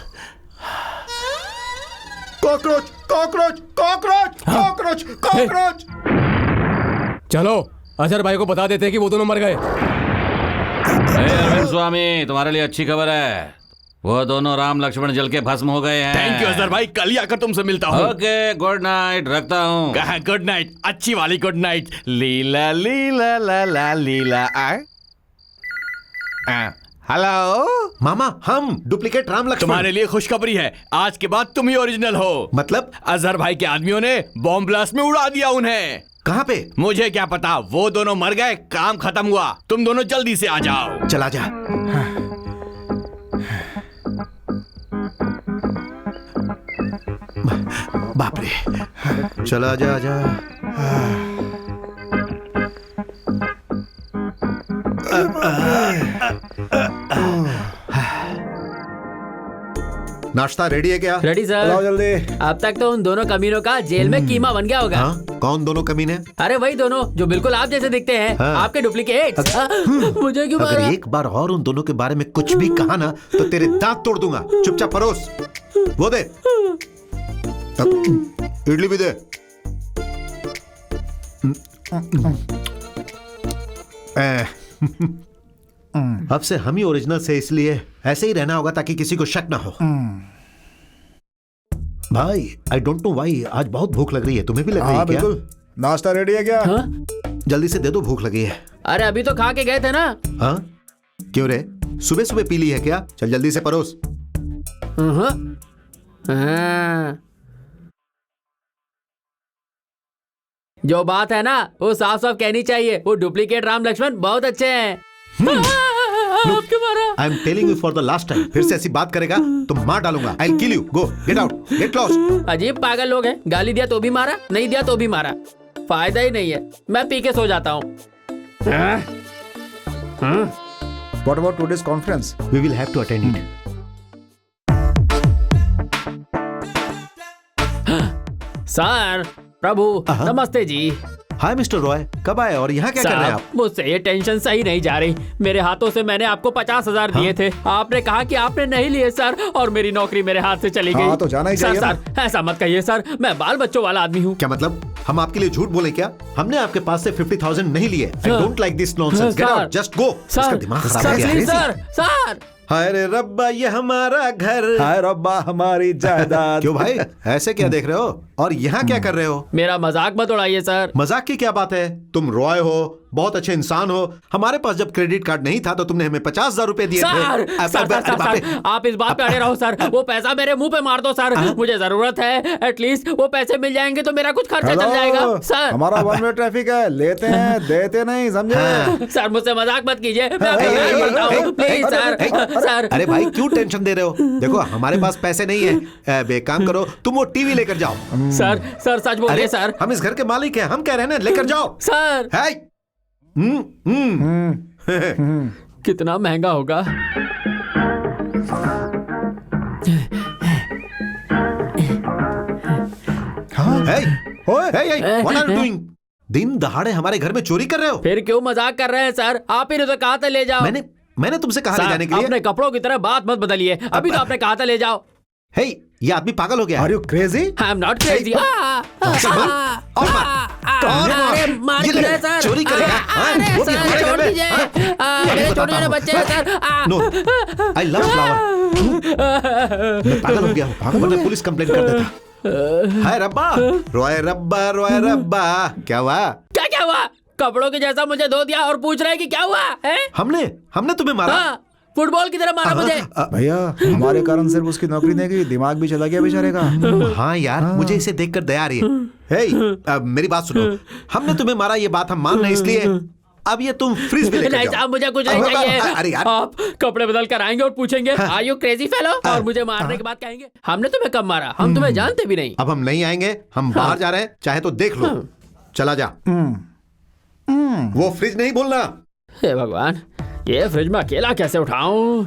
Cockroach
cockroach cockroach cockroach cockroach.
चलो अजहर भाई को बता देते हैं कि वो दोनों मर गए।
अरविंद स्वामी, तुम्हारे लिए अच्छी खबर है, वो दोनों राम लक्ष्मण जल के भस्म हो गए हैं।
थैंक यू अजहर भाई, कल ही आकर तुमसे मिलता हूँ।
ओके, गुड नाइट, रखता हूँ।
गुड नाइट, अच्छी वाली गुड नाइट। लीला लीला ला ला लीला। हेलो
मामा, हम डुप्लीकेट राम लक्ष्मण।
तुम्हारे लिए खुशखबरी है, आज के बाद तुम ही ओरिजिनल हो।
मतलब?
अजहर भाई के आदमियों ने बॉम्ब ब्लास्ट में उड़ा दिया उन्हें।
कहाँ पे?
मुझे क्या पता, वो दोनों मर गए, काम खत्म हुआ। तुम दोनों जल्दी से आ जाओ।
चला जा। बाप रे, चला जा जा। नाश्ता रेडी है क्या?
Ready sir.
लाओ जल्दी।
अब तक तो उन दोनों कमीनों का जेल में कीमा बन गया होगा।
हाँ? कौन दोनों कमीने?
अरे वही दोनों जो बिल्कुल आप जैसे दिखते हैं।
हाँ।
आपके डुप्लीकेट। मुझे क्यों
अगर
मारा?
एक बार और उन दोनों के बारे में कुछ भी कहा ना तो तेरे दांत तोड़ दूंगा। चुपचाप परोस। वो दे, इडली भी दे। अब से हम ही ओरिजिनल से, इसलिए ऐसे ही रहना होगा ताकि किसी को शक ना हो। भाई आई डोंट नो व्हाई, आज बहुत भूख लग रही है। तुम्हें भी लग रही है क्या?
बिल्कुल। नाश्ता रेडी है क्या?
हाँ?
जल्दी से दे दो, भूख लगी है।
अरे अभी तो खा के गए थे ना।
हाँ? क्यों रे, सुबह सुबह पी ली है क्या? चल जल्दी से परोस।
हाँ। जो बात है ना वो साफ साफ कहनी चाहिए। वो डुप्लीकेट राम लक्ष्मण बहुत अच्छे हैं। आपके मारा।
I am telling you for the last time, फिर से ऐसी बात करेगा तो मार डालूंगा। I will kill you. Go, get out, get lost.
अजीब पागल लोग हैं, गाली दिया तो भी मारा, नहीं दिया तो भी मारा, फायदा ही नहीं है। मैं पी के सो जाता हूँ।
What about today's conference?
We will have to attend it.
Sir, Prabhu, नमस्ते जी।
हाय मिस्टर रॉय, कब आए और यहाँ क्या कर रहे हैं आप?
मुझसे ये टेंशन सही नहीं जा रही। मेरे हाथों से मैंने आपको 50,000 दिए थे। आपने कहा कि आपने नहीं लिए सर, और मेरी नौकरी मेरे हाथ से चली गई।
तो जाना ही चाहिए
सर, ऐसा मत कहिए सर, मैं बाल बच्चों वाला आदमी हूँ।
क्या मतलब? हम आपके लिए झूठ बोले क्या? हमने आपके पास से 50,000 नहीं लिए। I don't like this nonsense. Get out, just go. इसका दिमाग खराब है क्या?
सर।
हाय रे रब्बा, ये हमारा घर।
हाय रब्बा, हमारी जायदाद।
क्यों भाई, ऐसे क्या देख रहे हो? और यहाँ क्या कर रहे हो?
मेरा मजाक मत उड़ाइए सर।
मजाक की क्या बात है? तुम रॉय हो, बहुत अच्छे इंसान हो। हमारे पास जब क्रेडिट कार्ड नहीं था तो तुमने हमें 50,000 रुपए दिए थे।
सर, आप इस बात पे अड़े रहो सर। वो पैसा मेरे मुंह पे मार दो सर। मुझे जरूरत है, एटलीस्ट वो पैसे मिल जाएंगे तो मेरा कुछ खर्चा चल जाएगा सर।
हमारा वन वे ट्रैफिक है, लेते हैं देते नहीं, समझे?
सर मुझसे मजाक मत कीजिए, मैं आपको नहीं बोलता हूँ, प्लीज सर।
अरे भाई क्यों टेंशन दे रहे हो? देखो हमारे पास पैसे नहीं है। एक काम करो, तुम वो टीवी लेकर जाओ।
सर सच बोलिए सर।
हम इस घर के मालिक हैं, हम कह रहे हैं ना, लेकर जाओ
सर। कितना महंगा होगा?
What are you doing? दिन दहाड़े हमारे घर में चोरी कर रहे हो?
फिर क्यों मजाक कर रहे हैं सर? आप ही ने तो कहा था ले जाओ।
मैंने तुमसे कहा ले जाने के लिए।
अपने कपड़ों की तरह बात मत बदलिए। अभी तो आपने कहा था ले जाओ।
हे, ये आदमी पागल हो गया।
Are you crazy?
I am not crazy.
ये ले, चोरी करेगा? वो भी हमारे घर में?
मेरे छोटे छोटे बच्चे हैं sir.
No, I love flower. मैं पागल हो गया हूँ, वरना पुलिस कंप्लेंट कर देता। हाय रब्बा, रॉय रब्बा, क्या हुआ?
क्या हुआ? कपड़ों के जैसा मुझे धो दिया और पूछ रहे हैं कि क्या हुआ है?
हमने तुम्हें मारा?
फुटबॉल की तरह मारा मुझे।
भैया, हमारे कारण सिर्फ उसकी नौकरी नहीं गई, दिमाग भी चला गया बेचारे का।
हाँ यार, मुझे इसे देखकर दया आ रही है। हे, मेरी बात सुनो, हमने तुम्हें मारा ये बात हम मान रहे हैं, इसलिए अब ये तुम फ्रिज में लेकर जाओ।
मुझे कुछ नहीं चाहिए।
अरे यार,
आप कपड़े बदल कर आएंगे और पूछेंगे आर यू क्रेजी फेलो, और मुझे मारने के बाद कहेंगे हमने तुम्हें कब मारा, हम तुम्हें जानते भी नहीं।
अब हम नहीं आएंगे, हम बाहर जा रहे हैं, चाहे तो देख लो। चला जा। वो फ्रिज नहीं बोलना।
हे भगवान, ये फ्रिज में अकेला कैसे उठाऊं?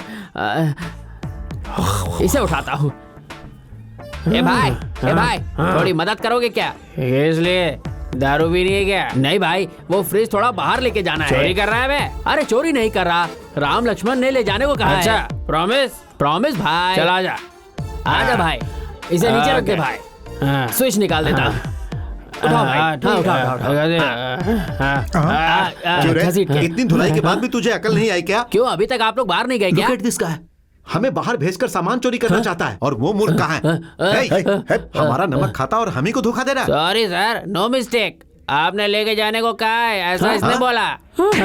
इसे उठाता हूँ। ए भाई, थोड़ी मदद करोगे क्या? इसलिए दारू भी नहीं है क्या? नहीं भाई, वो फ्रिज थोड़ा बाहर लेके जाना है। चोरी कर रहा है मैं? अरे चोरी नहीं कर रहा, राम लक्ष्मण ने ले जाने को कहा है। प्रॉमिस भाई। चला जा। आजा भाई, इसे नीचे रख दे भाई। स्विच निकाल देता हूँ। उठाओ भाई,
क्यों रे? इतनी धुलाई के बाद भी तुझे अकल नहीं आई क्या?
क्यों अभी तक आप लोग बाहर नहीं गए क्या?
Look at this guy. हमें बाहर भेजकर सामान चोरी करना चाहता है और वो मूर्ख कहाँ है? Hey, हमारा नमक खाता और हम ही को धोखा दे रहा है।
Sorry sir, no mistake. आपने लेके जाने को कहा है, ऐसा इसने बोला।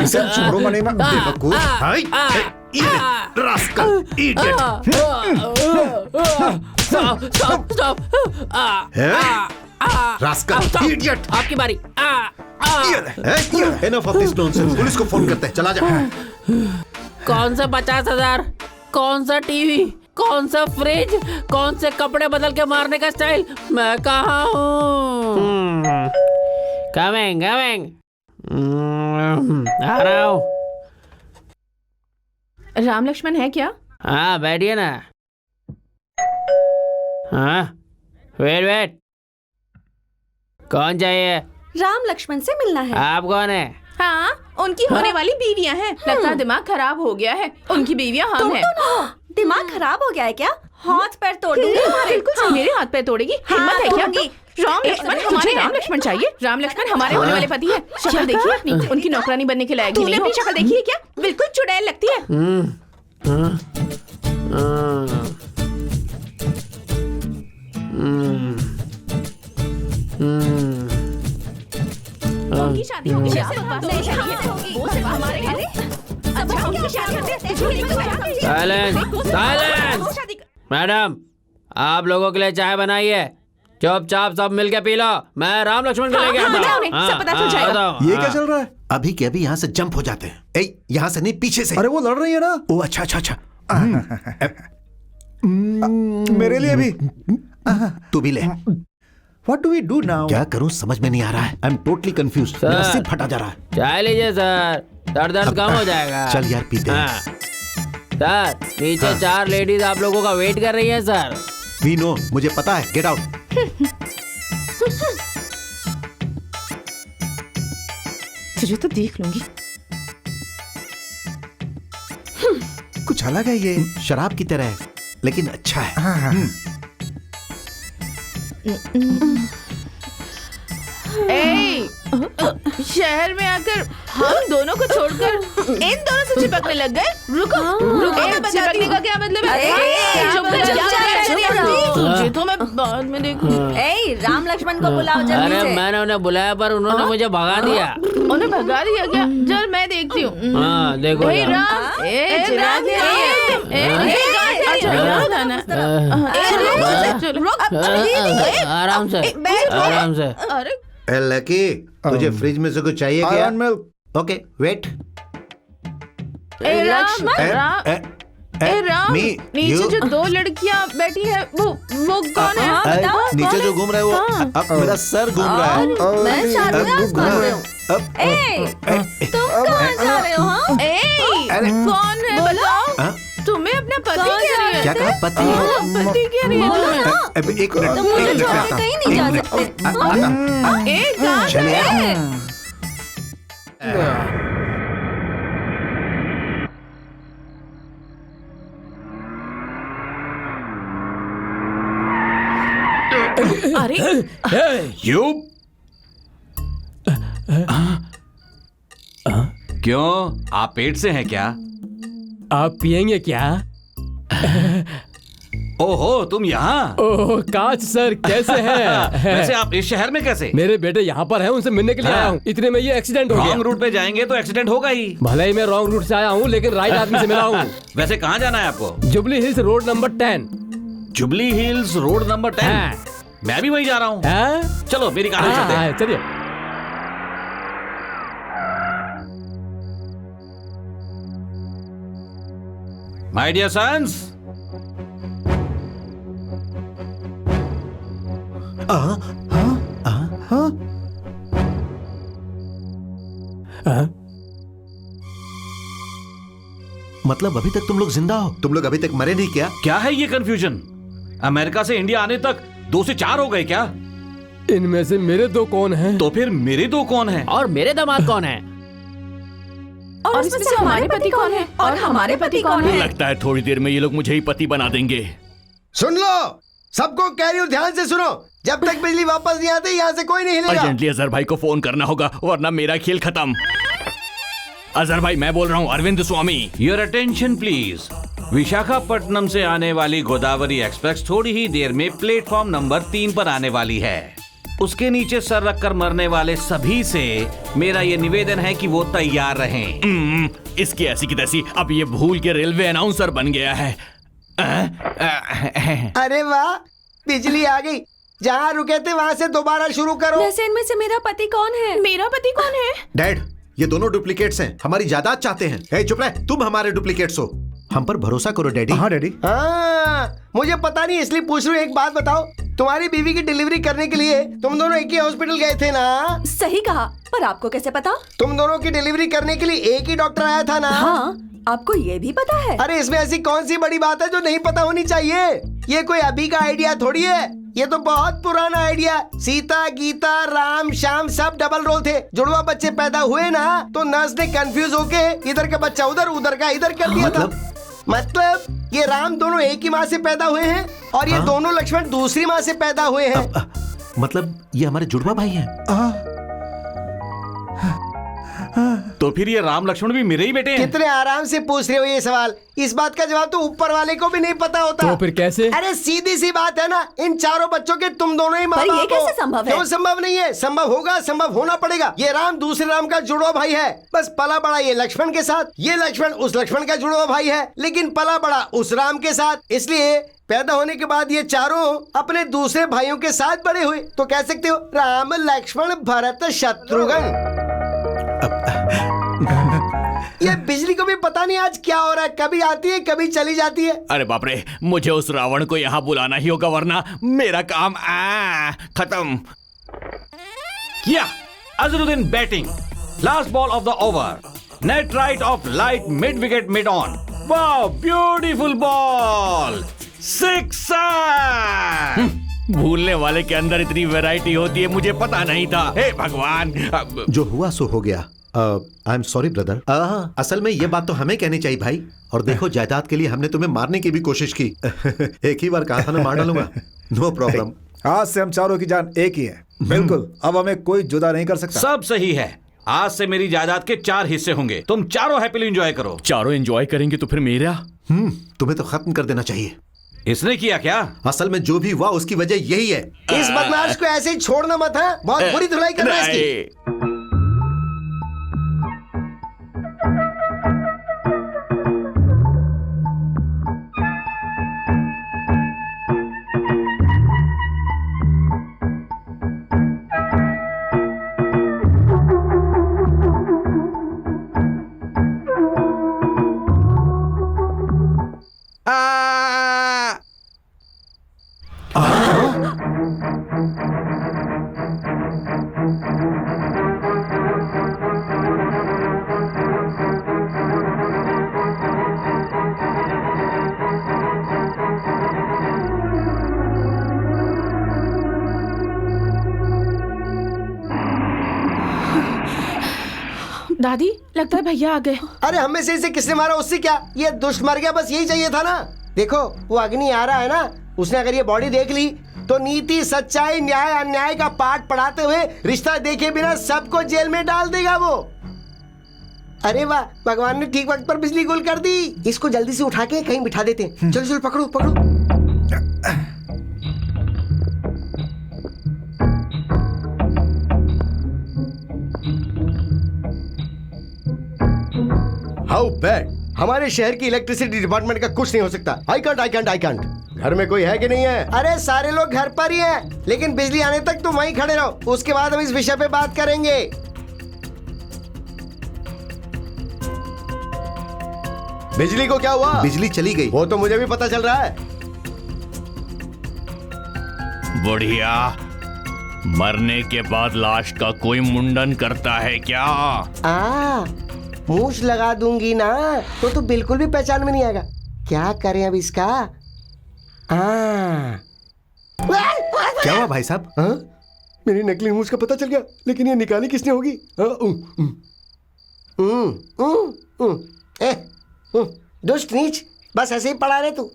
इसे छोड़ो मनी में बेवकूफ।
Rascal, idiot. Rascal, idiot.
आपकी बारी।
Enough of this nonsense. Police को फोन करते हैं, चला जा।
कौन सा 50,000? कौन सा टीवी? कौन सा फ्रिज? कौन से कपड़े बदल के मारने का स्टाइल? मैं कहाँ हूँ? कमिंग आ रहा हूँ।
राम लक्ष्मण है क्या?
हाँ बैठिए ना। हाँ वेट कौन चाहिए?
राम लक्ष्मण से मिलना है।
आप कौन है?
हाँ, उनकी होने वाली बीवियां हैं। लगता है दिमाग खराब हो गया है। उनकी बीवियां हम हैं।
दिमाग खराब हो गया है क्या? हाथ पैर तोड़ दूंगी तुम्हारे।
बिल्कुल मेरे हाथ पैर तोड़ेगी? हिम्मत है क्या? राम लक्ष्मण हमारे राम लक्ष्मण चाहिए। राम लक्ष्मण हमारे होने वाले पति है। शक्ल देखिए अपनी, उनकी नौकरानी बनने के लायक नहीं। अपनी शक्ल देखिए क्या? बिल्कुल चुड़ैल लगती है। उनकी शादी होगी। वो सिर्फ हमारे घर। अच्छा उनकी शादी।
साइलेंस। मैडम, आप लोगों के लिए चाय बनाई है, चुपचाप सब मिलके पी लो। मैं राम लक्ष्मण को लेके आता हूँ।
सब पता चल जाएगा।
ये क्या चल रहा है?
अभी के अभी यहाँ से जंप हो जाते हैं। ए, यहाँ से नहीं, पीछे से।
अरे वो लड़ रही है ना।
ओ अच्छा।
मेरे लिए भी।
तू भी ले।
What do we do now?
क्या करूँ समझ में नहीं आ रहा है। I am totally confuse. मेरा सिर फटा जा रहा है।
चाय लीजिए सर, दर्द कम हो जाएगा।
चल यार पीते हैं।
सर नीचे 4 लेडीज आप लोगों का वेट कर रही है सर।
वी नो, मुझे पता है। Get out.
तुझे तो देख लूंगी।
कुछ अलग है ये।
शराब की तरह है, लेकिन अच्छा है।
शहर में आकर हम दोनों को छोड़कर इन दोनों से चिपकने लग गए। रुको चिपकने का क्या मतलब है? तुझे तो मैं बाद में देखूं।
राम लक्ष्मण को बुलाओ जल्दी
अरे
से।
मैंने उन्हें बुलाया पर उन्होंने मुझे भगा दिया।
उन्हें भगा दिया क्या? चल मैं देखती हूँ।
हाँ देखो आराम से।
ए लकी, तुझे फ्रिज में से कुछ चाहिए क्या? Okay wait.
राम, नीचे जो 2 लड़कियां बैठी है वो कौन है?
नीचे जो घूम रहा है वो अब मेरा सर घूम रहा है।
मैं शाहरुख खान बोल रही हूँ। तुम कहाँ जा रहे हो?
कौन है बताओ? तुम्हें अपना पति कह रही है?
क्या कहा? पति
कह रही है?
एक मिनट
कहीं नहीं जा सकते।
चलिए।
अरे
यू क्यों? आप पेट से हैं क्या?
आप पिएंगे क्या?
ओहो तुम यहाँ।
ओह कांच सर, कैसे हैं?
वैसे आप इस शहर में कैसे?
मेरे बेटे यहाँ पर हैं, उनसे मिलने के लिए आया हूँ। इतने में ये एक्सीडेंट हो गया।
रॉन्ग रूट पे जाएंगे तो एक्सीडेंट होगा ही।
भले ही मैं रॉन्ग रूट से आया हूँ, लेकिन राइट आदमी से मिला हूँ।
वैसे कहाँ जाना है आपको?
Jubilee hills road number 10।
Jubilee hills road number 10? मैं भी वही जा रहा हूँ। चलो मेरी कार में चलते हैं।
चलिए।
माय डियर सन्स,
मतलब अभी तक तुम लोग जिंदा हो? तुम लोग अभी तक मरे नहीं क्या?
क्या है ये कंफ्यूजन? अमेरिका से इंडिया आने तक 2 से 4 हो गए क्या?
इनमें से मेरे 2 कौन हैं?
तो फिर मेरे 2 कौन हैं?
और मेरे दामाद कौन हैं?
और इसमें से हमारे पति कौन है? और हमारे पति कौन है?
लगता है थोड़ी देर में ये लोग मुझे ही पति बना देंगे।
सुन लो, सबको कह रही हूँ, ध्यान से सुनो। जब तक बिजली वापस नहीं आती यहाँ से कोई नहीं हिलेगा।
अर्जेंटली अजहर भाई को फोन करना होगा वरना मेरा खेल खत्म। अजहर भाई मैं बोल रहा हूँ, Arvind Swamy.
Your attention please. Visakhapatnam से आने वाली गोदावरी एक्सप्रेस थोड़ी ही देर में प्लेटफॉर्म नंबर 3 पर आने वाली है। उसके नीचे सर रखकर मरने वाले सभी से मेरा ये निवेदन है कि वो तैयार रहें।
इसकी ऐसी की तैसी अब ये भूल के रेलवे अनाउंसर बन गया है।
अरे वाह, बिजली आ गई। जहाँ रुके थे वहाँ से दोबारा शुरू करो।
वैसे इनमें से मेरा पति कौन है?
मेरा पति कौन है?
डैड, ये दोनों डुप्लीकेट्स हैं, हमारी जायदाद चाहते हैं। ए, चुप रहे, तुम हमारे डुप्लीकेट्स हो। हम पर भरोसा करो डैडी।
हाँ डैडी।
हाँ, मुझे पता नहीं इसलिए पूछ रही हूँ। एक बात बताओ, तुम्हारी बीवी की डिलीवरी करने के लिए तुम दोनों एक ही हॉस्पिटल गए थे ना?
सही कहा, पर आपको कैसे पता?
तुम दोनों की डिलीवरी करने के लिए एक ही डॉक्टर आया था ना?
हाँ, आपको ये भी पता है?
अरे इसमें ऐसी कौन सी बड़ी बात है जो नहीं पता होनी चाहिए? ये कोई अभी का आइडिया थोड़ी है, ये तो बहुत पुराना आइडिया। सीता, गीता, राम, श्याम सब डबल रोल थे। जुड़वा बच्चे पैदा हुए ना तो नर्स ने कंफ्यूज होके इधर का बच्चा उधर, उधर का इधर कर दिया था। मतलब ये राम दोनों एक ही माँ से पैदा हुए हैं और ये दोनों लक्ष्मण दूसरी माँ से पैदा हुए हैं।
मतलब ये हमारे जुड़वा भाई हैं।
तो फिर ये राम लक्ष्मण भी मेरे ही बेटे हैं?
कितने आराम से पूछ रहे हो ये सवाल। इस बात का जवाब तो ऊपर वाले को भी नहीं पता होता।
तो फिर कैसे?
अरे सीधी सी बात है ना, इन चारों बच्चों के तुम दोनों ही माँ
पर
बाप
ये
हो।
कैसे संभव है?
क्यों संभव नहीं है? संभव होगा, संभव होना पड़ेगा। ये राम दूसरे राम का जुड़वा भाई है, बस पला बड़ा ये लक्ष्मण के साथ। ये लक्ष्मण उस लक्ष्मण का जुड़वा भाई है, लेकिन पला बड़ा उस राम के साथ। इसलिए पैदा होने के बाद ये चारों अपने दूसरे भाइयों के साथ बड़े हुए। तो कह सकते हो राम, लक्ष्मण, भरत, शत्रुघ्न। ये बिजली को भी पता नहीं आज क्या हो रहा है, कभी आती है कभी चली जाती है।
अरे बाप रे, मुझे उस रावण को यहाँ बुलाना ही होगा वरना मेरा काम खत्म।
किया। Azharuddin batting, last ball of the over, net right off light, mid wicket, mid on. वाह, ब्यूटीफुल बॉल, सिक्सर।
भूलने वाले के अंदर इतनी वैरायटी होती है, मुझे पता नहीं था। हे भगवान।
जो हुआ सो हो गया। I am sorry brother. असल में ये बात तो हमें कहनी चाहिए भाई। और देखो, जायदाद के लिए हमने तुम्हें मारने की भी कोशिश की। एक ही बार कहा था ना, मार डालूंगा। No problem.
आज से हम चारों की जान एक ही है। बिल्कुल, अब हमें कोई जुदा नहीं कर सकता।
सब सही है। आज से मेरी जायदाद के 4 हिस्से होंगे। तुम चारों हैप्पीली एंजॉय करो।
चारों एंजॉय करेंगे तो फिर मेरा?
तुम्हें तो खत्म कर देना चाहिए।
इसने किया क्या?
असल में जो भी हुआ उसकी वजह यही है।
इस बदमाश को ऐसे ही छोड़ना मत है, बहुत बुरी धुलाई करना है इसकी।
दादी, लगता है भैया आ गए।
अरे हमें से इसे किसने मारा, उससे क्या? ये दुष्ट मर गया, बस यही चाहिए था ना। देखो वो अग्नि आ रहा है ना, उसने अगर ये बॉडी देख ली तो नीति, सच्चाई, न्याय, अन्याय का पाठ पढ़ाते हुए रिश्ता देखे बिना सबको जेल में डाल देगा वो। अरे वाह, भगवान ने ठीक वक्त पर बिजली गुल कर दी। इसको जल्दी से उठा के कहीं बिठा देते हैं। चलो चलो, पकड़ो पकड़ो। How bad. हमारे शहर की इलेक्ट्रिसिटी डिपार्टमेंट का कुछ नहीं हो सकता। I can't. घर में कोई है कि नहीं है? अरे सारे लोग घर पर ही हैं, लेकिन बिजली आने तक तुम वहीं खड़े रहो, उसके बाद हम इस विषय पे बात करेंगे। बिजली को क्या हुआ?
बिजली चली गई।
वो तो मुझे भी पता चल रहा है।
बढ़िया। मरने के बाद लाश का कोई मुंडन करता है क्या?
मूछ लगा दूंगी ना तो बिल्कुल भी पहचान में नहीं आएगा। क्या करें अब इसका?
क्या हुआ भाई साहब?
मेरी नकली मूछ का पता चल गया, लेकिन ये निकाली किसने होगी? दुष्ट नीच, बस ऐसे ही पड़ा रहे तू।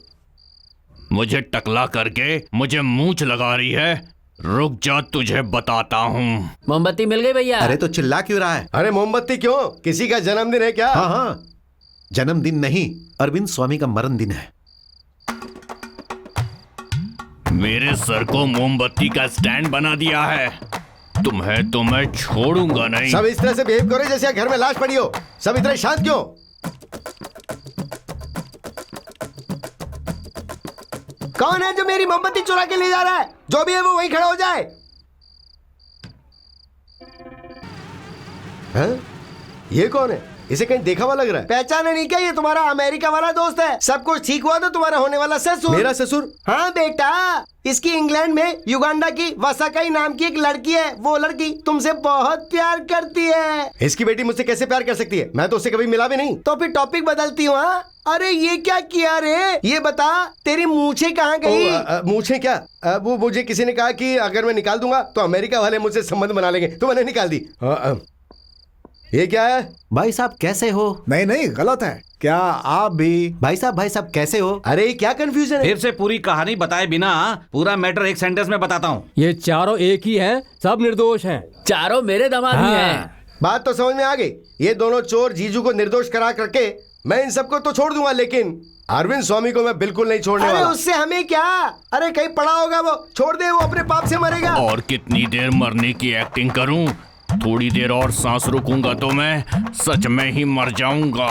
मुझे टकला करके मुझे मूछ लगा रही है। रुक जा, तुझे बताता हूँ।
मोमबत्ती मिल गई भैया।
अरे तो चिल्ला क्यों रहा है?
अरे मोमबत्ती क्यों? किसी का जन्मदिन है क्या?
हाँ हाँ, जन्मदिन नहीं, अरविंद स्वामी का मरण दिन है।
मेरे सर को मोमबत्ती का स्टैंड बना दिया है। तुम्हें तो मैं छोड़ूंगा नहीं।
सब इस तरह से बिहेव करो जैसे घर में लाश पड़ी हो। सब इतने शांत क्यों? कौन है जो मेरी मोमबत्ती चुरा के ले जा रहा है? जो भी है वो वहीं खड़ा हो जाए। हैं? ये कौन है? इसे कहीं देखा हुआ लग रहा है। पहचाना नहीं क्या? ये तुम्हारा अमेरिका वाला दोस्त है। सब कुछ ठीक हुआ तो तुम्हारा होने वाला ससुर।
मेरा ससुर?
हाँ बेटा, इसकी इंग्लैंड में युगांडा की वसाकाई नाम की एक लड़की है। वो लड़की तुमसे बहुत प्यार करती है। इसकी बेटी मुझसे कैसे प्यार कर सकती है? मैं तो उससे कभी मिला भी नहीं। तो फिर टॉपिक बदलती हूँ। हाँ, अरे ये क्या किया रे? ये बता, तेरी मूछें कहाँ गई? मूछें क्या? वो मुझे किसी ने कहा कि अगर मैं निकाल दूंगा तो अमेरिका वाले मुझसे संबंध बना लेंगे, तो मैंने निकाल दी। ये क्या है?
भाई साहब कैसे हो?
नहीं नहीं, गलत है। क्या आप भी?
भाई साहब कैसे हो?
अरे क्या कंफ्यूजन है?
फिर से पूरी कहानी बताए बिना पूरा मैटर एक सेंटेंस में बताता हूँ।
ये चारों एक ही हैं, सब निर्दोष हैं।
चारों मेरे दामाद ही हैं।
बात तो समझ में आ गई। ये दोनों चोर जीजू को निर्दोष करा करके मैं इन सबको तो छोड़ दूंगा, लेकिन अरविंद स्वामी को मैं बिल्कुल नहीं छोड़ने वाला। उससे हमें क्या? अरे कहीं पड़ा होगा वो, छोड़ दे, वो अपने पाप से मरेगा।
और कितनी देर मरने की एक्टिंग करूं? थोड़ी देर और सांस रुकूंगा तो मैं सच में ही मर जाऊंगा।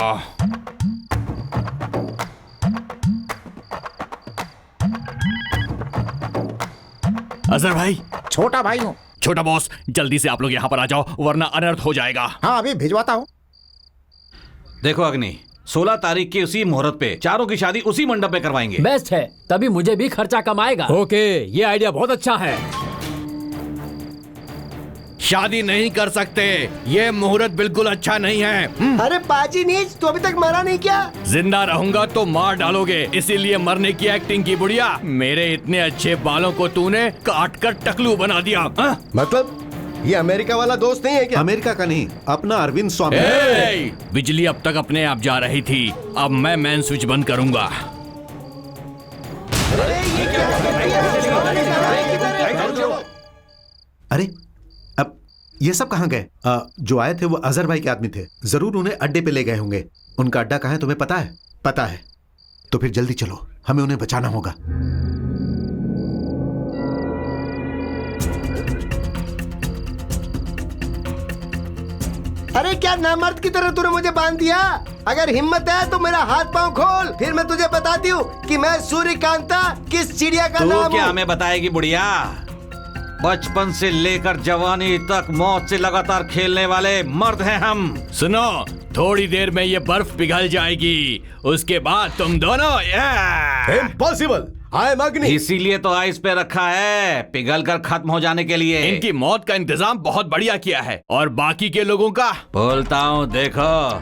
अजहर भाई।
छोटा भाई हूँ।
छोटा बॉस, जल्दी से आप लोग यहाँ पर आ जाओ वरना अनर्थ हो जाएगा।
हाँ अभी भिजवाता हूँ।
देखो अग्नि, 16 तारीख की उसी मुहूर्त पे चारों की शादी उसी मंडप में करवाएंगे।
बेस्ट है, तभी मुझे भी खर्चा कमाएगा।
ओके, ये आइडिया बहुत अच्छा है।
शादी नहीं कर सकते, ये मुहूर्त बिल्कुल अच्छा नहीं है।
अरे पाजी नीच, तू अभी तक मरा नहीं क्या?
जिंदा रहूंगा तो मार डालोगे, इसीलिए मरने की एक्टिंग की। बुढ़िया, मेरे इतने अच्छे बालों को तूने काट कर टकलू बना दिया।
मतलब ये अमेरिका वाला दोस्त नहीं है क्या?
अमेरिका का नहीं, अपना अरविंद स्वामी।
बिजली अब तक अपने आप जा रही थी, अब मैं मेन स्विच बंद करूंगा।
अरे अब ये सब कहाँ गए? जो आए थे वो अजहर भाई के आदमी थे, जरूर उन्हें अड्डे पे ले गए होंगे। उनका अड्डा कहाँ है तुम्हें पता है? पता है तो फिर जल्दी चलो, हमें उन्हें बचाना होगा।
अरे क्या नामर्द की तरह तूने मुझे बांध दिया? अगर हिम्मत है तो मेरा हाथ पांव खोल, फिर मैं तुझे बताती हूँ कि मैं सूर्यकांता किस चिड़िया का नाम हूँ।
क्या हमें बताएगी बुढ़िया? बचपन से लेकर जवानी तक मौत से लगातार खेलने वाले मर्द हैं हम।
सुनो, थोड़ी देर में ये बर्फ पिघल जाएगी, उसके बाद तुम दोनों
इम्पॉसिबल। आई एम अग्नि।
इसीलिए तो आइस पे रखा है, पिघल कर खत्म हो जाने के लिए।
इनकी मौत का इंतजाम बहुत बढ़िया किया है, और बाकी के लोगों का
बोलता हूँ। देखो,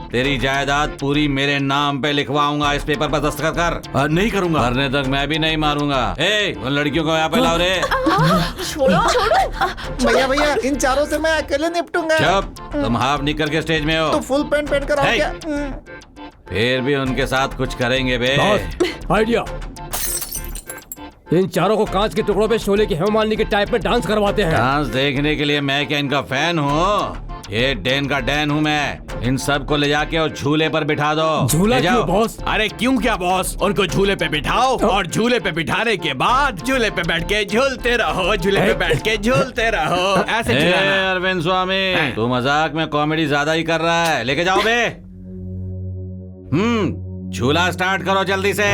तेरी जायदाद पूरी मेरे नाम पे लिखवाऊंगा, इस पेपर पर दस्तखत कर। नहीं करूंगा, मरने तक मैं भी नहीं मारूंगा। उन लड़कियों को यहाँ पे लाओ रे।
छोड़ो छोड़ो।
भैया भैया, इन चारों से मैं अकेले निपटूंगा।
चुप, तुम हाफ निकल के स्टेज में हो
तो फुल पैंट पहन कर आओ क्या?
फिर भी उनके साथ कुछ करेंगे बे।
आइडिया, इन चारों को कांच के टुकड़ों पे शोले की हेमा मालिनी के टाइप में डांस करवाते हैं।
डांस देखने के लिए मैं क्या इनका फैन हूँ? ये डैन का डैन हूँ मैं। इन सब को ले जाके और झूले पर बिठा दो।
झूला क्यों बॉस?
अरे क्यों क्या बॉस, उनको झूले पे बिठाओ, और झूले पे बिठाने के बाद झूले पे बैठ के झूलते रहो, झूले पे बैठ के झूलते रहो, ऐसे झूलना।
अरविंद स्वामी, तू मजाक में कॉमेडी ज्यादा ही कर रहा है। लेके जाओ बे। झूला स्टार्ट करो जल्दी से।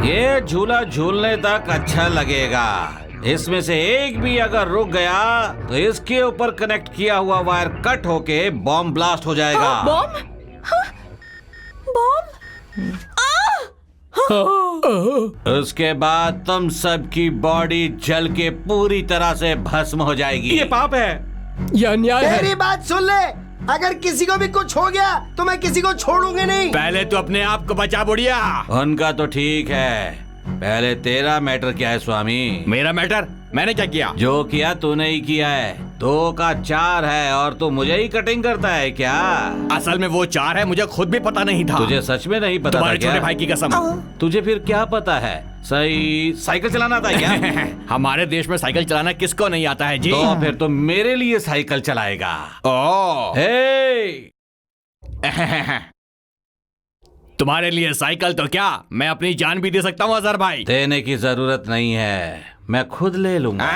ये झूला झूलने तक अच्छा लगेगा। इसमें से एक भी अगर रुक गया तो इसके ऊपर कनेक्ट किया हुआ वायर कट होके बॉम्ब ब्लास्ट हो जाएगा।
बॉम्ब? बॉम्ब?
उसके बाद तुम सबकी बॉडी जल के पूरी तरह से भस्म हो जाएगी।
ये पाप है,
ये अन्याय है।
मेरी बात सुन ले, अगर किसी को भी कुछ हो गया तो मैं किसी को छोड़ूंगी नहीं।
पहले तो अपने आप को बचा बुढ़िया।
उनका तो ठीक है, पहले तेरा मैटर क्या है स्वामी?
मेरा मैटर? मैंने क्या किया?
जो किया तूने ही किया है। 2 का 4 है और तू मुझे ही कटिंग करता है क्या?
असल में वो 4 है, मुझे खुद भी पता नहीं था।
तुझे सच में नहीं पता था
तुम्हारे
क्या?
छोटे भाई की कसम।
तुझे फिर क्या पता है? सही साइकिल चलाना आता है क्या?
हमारे देश में साइकिल चलाना किसको नहीं आता है जी?
तो फिर तो मेरे लिए साइकिल चलाएगा।
ओह
हे!
तुम्हारे लिए साइकिल तो क्या, मैं अपनी जान भी दे सकता हूँ अजहर भाई।
देने की जरूरत नहीं है, मैं खुद ले लूंगा।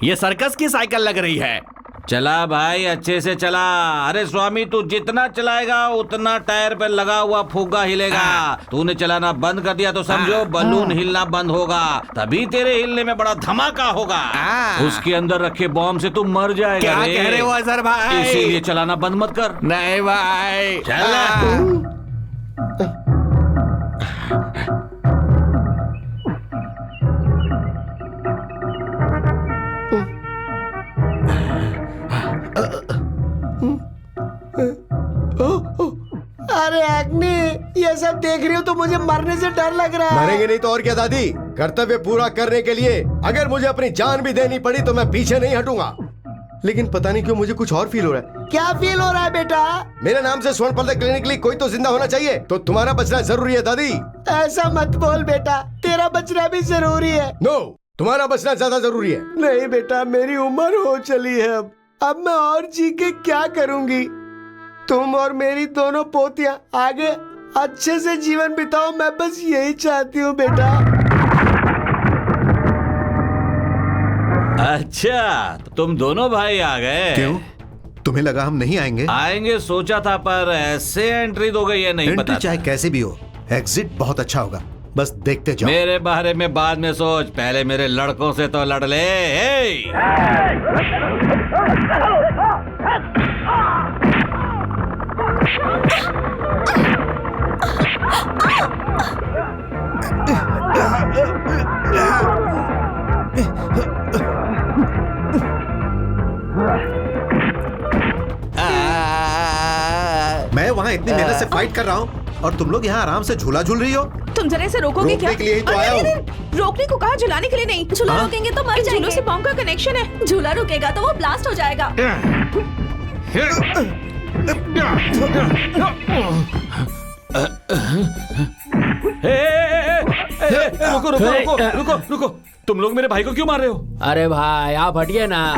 ये सर्कस की साइकिल लग रही है।
चला भाई, अच्छे से चला। अरे स्वामी, तू जितना चलाएगा उतना टायर पे लगा हुआ फुग्गा हिलेगा। तूने चलाना बंद कर दिया तो समझो बलून हिलना बंद होगा, तभी तेरे हिलने में बड़ा धमाका होगा। उसके अंदर रखे बॉम्ब से तू मर जाएगा।
क्या कह रहे हो अजहर भाई?
इसीलिए चलाना बंद मत कर।
नहीं भाई,
चल।
अरे अग्नि, ये सब देख रही हो तो मुझे मरने से डर लग रहा है।
मरेंगे नहीं तो और क्या दादी। कर्तव्य पूरा करने के लिए अगर मुझे अपनी जान भी देनी पड़ी तो मैं पीछे नहीं हटूंगा। लेकिन पता नहीं क्यों मुझे कुछ और फील हो रहा है।
क्या फील हो रहा है बेटा?
मेरे नाम से स्वर्ण पर्दे क्लिनिक लिए कोई तो जिंदा होना चाहिए, तो तुम्हारा बचना जरूरी है दादी।
ऐसा मत बोल बेटा, तेरा बचना भी जरूरी है।
नो, तुम्हारा बचना ज्यादा जरूरी है।
नहीं बेटा, मेरी उम्र हो चली है। अब मैं और जी के क्या करूंगी? तुम और मेरी दोनों पोतियां आगे अच्छे से जीवन बिताओ, मैं बस यही चाहती हूँ बेटा।
अच्छा, तुम दोनों भाई आ गए।
क्यों, तुम्हें लगा हम नहीं आएंगे?
आएंगे सोचा था, पर ऐसे एंट्री दो गई है, नहीं पता।
चाहे कैसे भी हो, एग्जिट बहुत अच्छा होगा, बस देखते जाओ।
मेरे बारे में बाद में सोच, पहले मेरे लड़कों से तो लड़ ले।
मैं वहाँ इतनी मेहनत से फाइट कर रहा हूँ और तुम लोग यहाँ आराम से झूला झूल रही हो।
तुम जरा इसे रोकोगे क्या?
रोकने के लिए ही तो आया हूँ।
रोकने को कहा, झुलाने के लिए नहीं।
झूला रोकेंगे तो मर
झूलों
जाएंगे।
से बॉम्ब का कनेक्शन है।
झूला रुकेगा तो वो ब्लास्ट हो जाएगा।
रुको रुको रुको रुको रुको, तुम लोग मेरे भाई को क्यों मार रहे हो?
अरे भाई आप हटिए ना।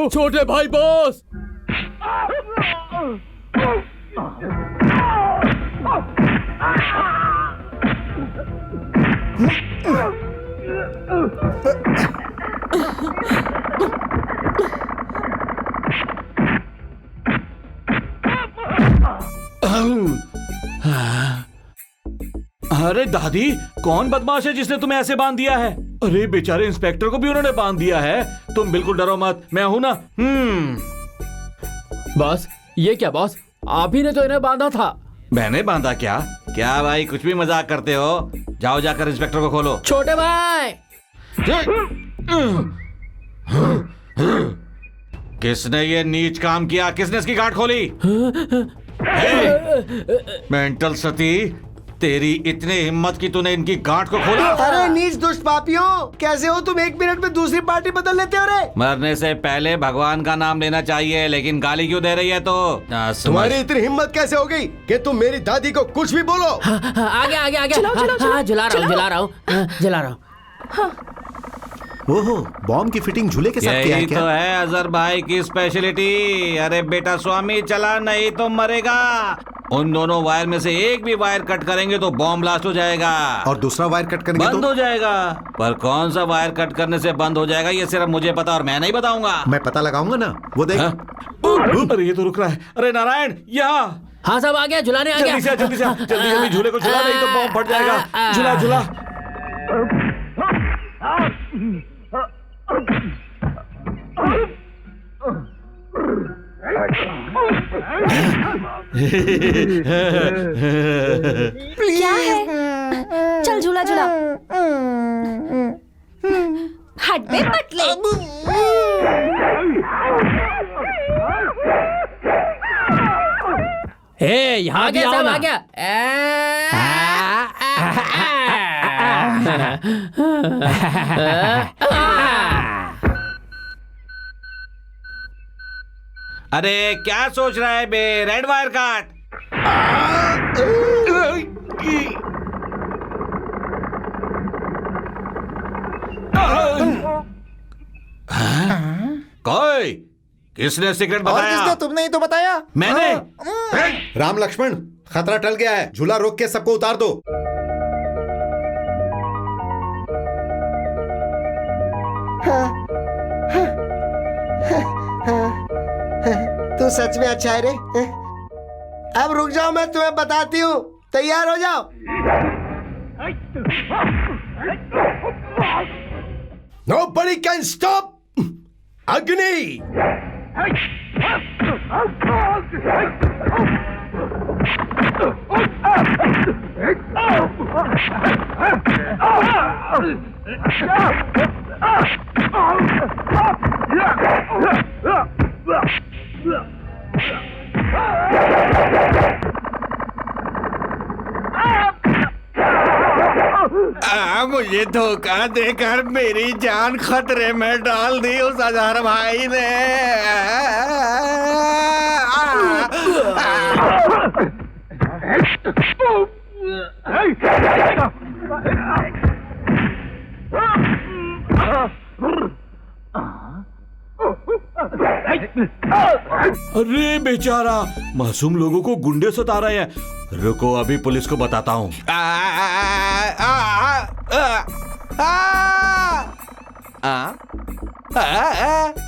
छोटे भाई बॉस।
अरे दादी, कौन बदमाश है जिसने तुम्हें ऐसे बांध दिया है? अरे बेचारे इंस्पेक्टर को भी उन्होंने बांध दिया है। तुम बिल्कुल डरो मत, मैं हूं ना।
बॉस, ये क्या बॉस, आप ही ने तो इन्हें बांधा था।
मैंने बांधा क्या? क्या भाई, कुछ भी मजाक करते हो? जाओ जाकर इंस्पेक्टर को खोलो।
छोटे भाई,
किसने ये नीच काम किया? किसने इसकी गांठ खोली? मेंटल सती, तेरी इतनी हिम्मत की तूने इनकी गांठ को खोला?
अरे नीच दुष्ट पापियों, कैसे हो तुम? 1 मिनट में दूसरी पार्टी बदल लेते हो रे।
मरने से पहले भगवान का नाम लेना चाहिए, लेकिन गाली क्यों दे रही है? तो
तुम्हारी इतनी हिम्मत कैसे हो गई कि तुम मेरी दादी को कुछ भी बोलो?
आगे आगे आगे। जला रहा हूँ।
ओहो, बॉम्ब की फिटिंग झूले के साथ किया है
यही
क्या?
तो है अजहर भाई की स्पेशलिटी। अरे बेटा स्वामी, चला नहीं तो मरेगा। उन दोनों वायर में से एक भी वायर कट करेंगे तो बॉम्ब ब्लास्ट हो जाएगा
और दूसरा वायर कट करेंगे
बंद
तो
हो जाएगा। पर कौन सा वायर कट करने से बंद हो जाएगा ये सिर्फ मुझे पता, और मैं नहीं बताऊंगा।
मैं पता लगाऊंगा ना, वो देख।
अरे ये तो रुक रहा है। अरे नारायण, यहाँ।
हाँ सब आ गया, झुलाने आ गया।
जल्दी से जल्दी से जल्दी जल्दी झूले को झुला, नहीं तो बॉम्ब फट जाएगा। झुला झुला।
क्या है? चल झूला झूला। हट बे पटले।
यहाँ भी आओ ना।
आ गया।
अरे क्या सोच रहा है बे? रेड वायर काट। कोई किसने सीक्रेट
और
बताया?
किसने? तुमने ही तो बताया।
मैंने।
राम लक्ष्मण, खतरा टल गया है, झूला रोक के सबको उतार दो।
तू सच में अच्छा है रे। अब रुक जाओ, मैं तुम्हें बताती हूँ। तैयार हो जाओ।
Nobody can stop Agni!
मुझे धोखा देकर मेरी जान खतरे में डाल दी उस अजहर भाई ने।
अरे बेचारा, मासूम लोगों को गुंडे सता रहे हैं। रुको, अभी पुलिस को बताता हूँ।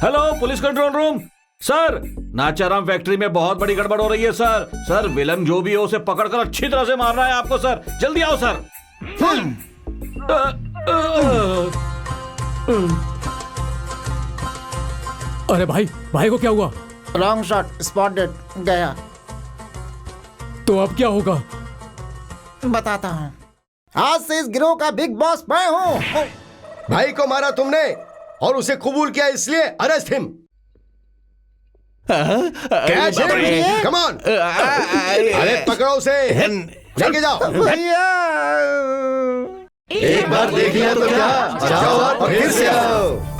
Hello, police control room. Sir, Nacharam factory में बहुत बड़ी गड़बड़ हो रही है सर। सर, विलन जो भी हो उसे पकड़कर अच्छी तरह से मारना है आपको सर। जल्दी आओ सर।
अरे भाई, भाई को क्या हुआ?
रॉन्ग शॉट, स्पॉटेड, गया।
तो अब क्या होगा?
बताता हूँ। आज से इस गिरोह का बिग बॉस मैं हूँ।
भाई को मारा तुमने और उसे कबूल किया, इसलिए arrest him. Catch him, come on. अरे पकड़ो उसे, लेके जाओ।
भैया,
एक बार देख लिया तो क्या, जाओ और फिर से आओ।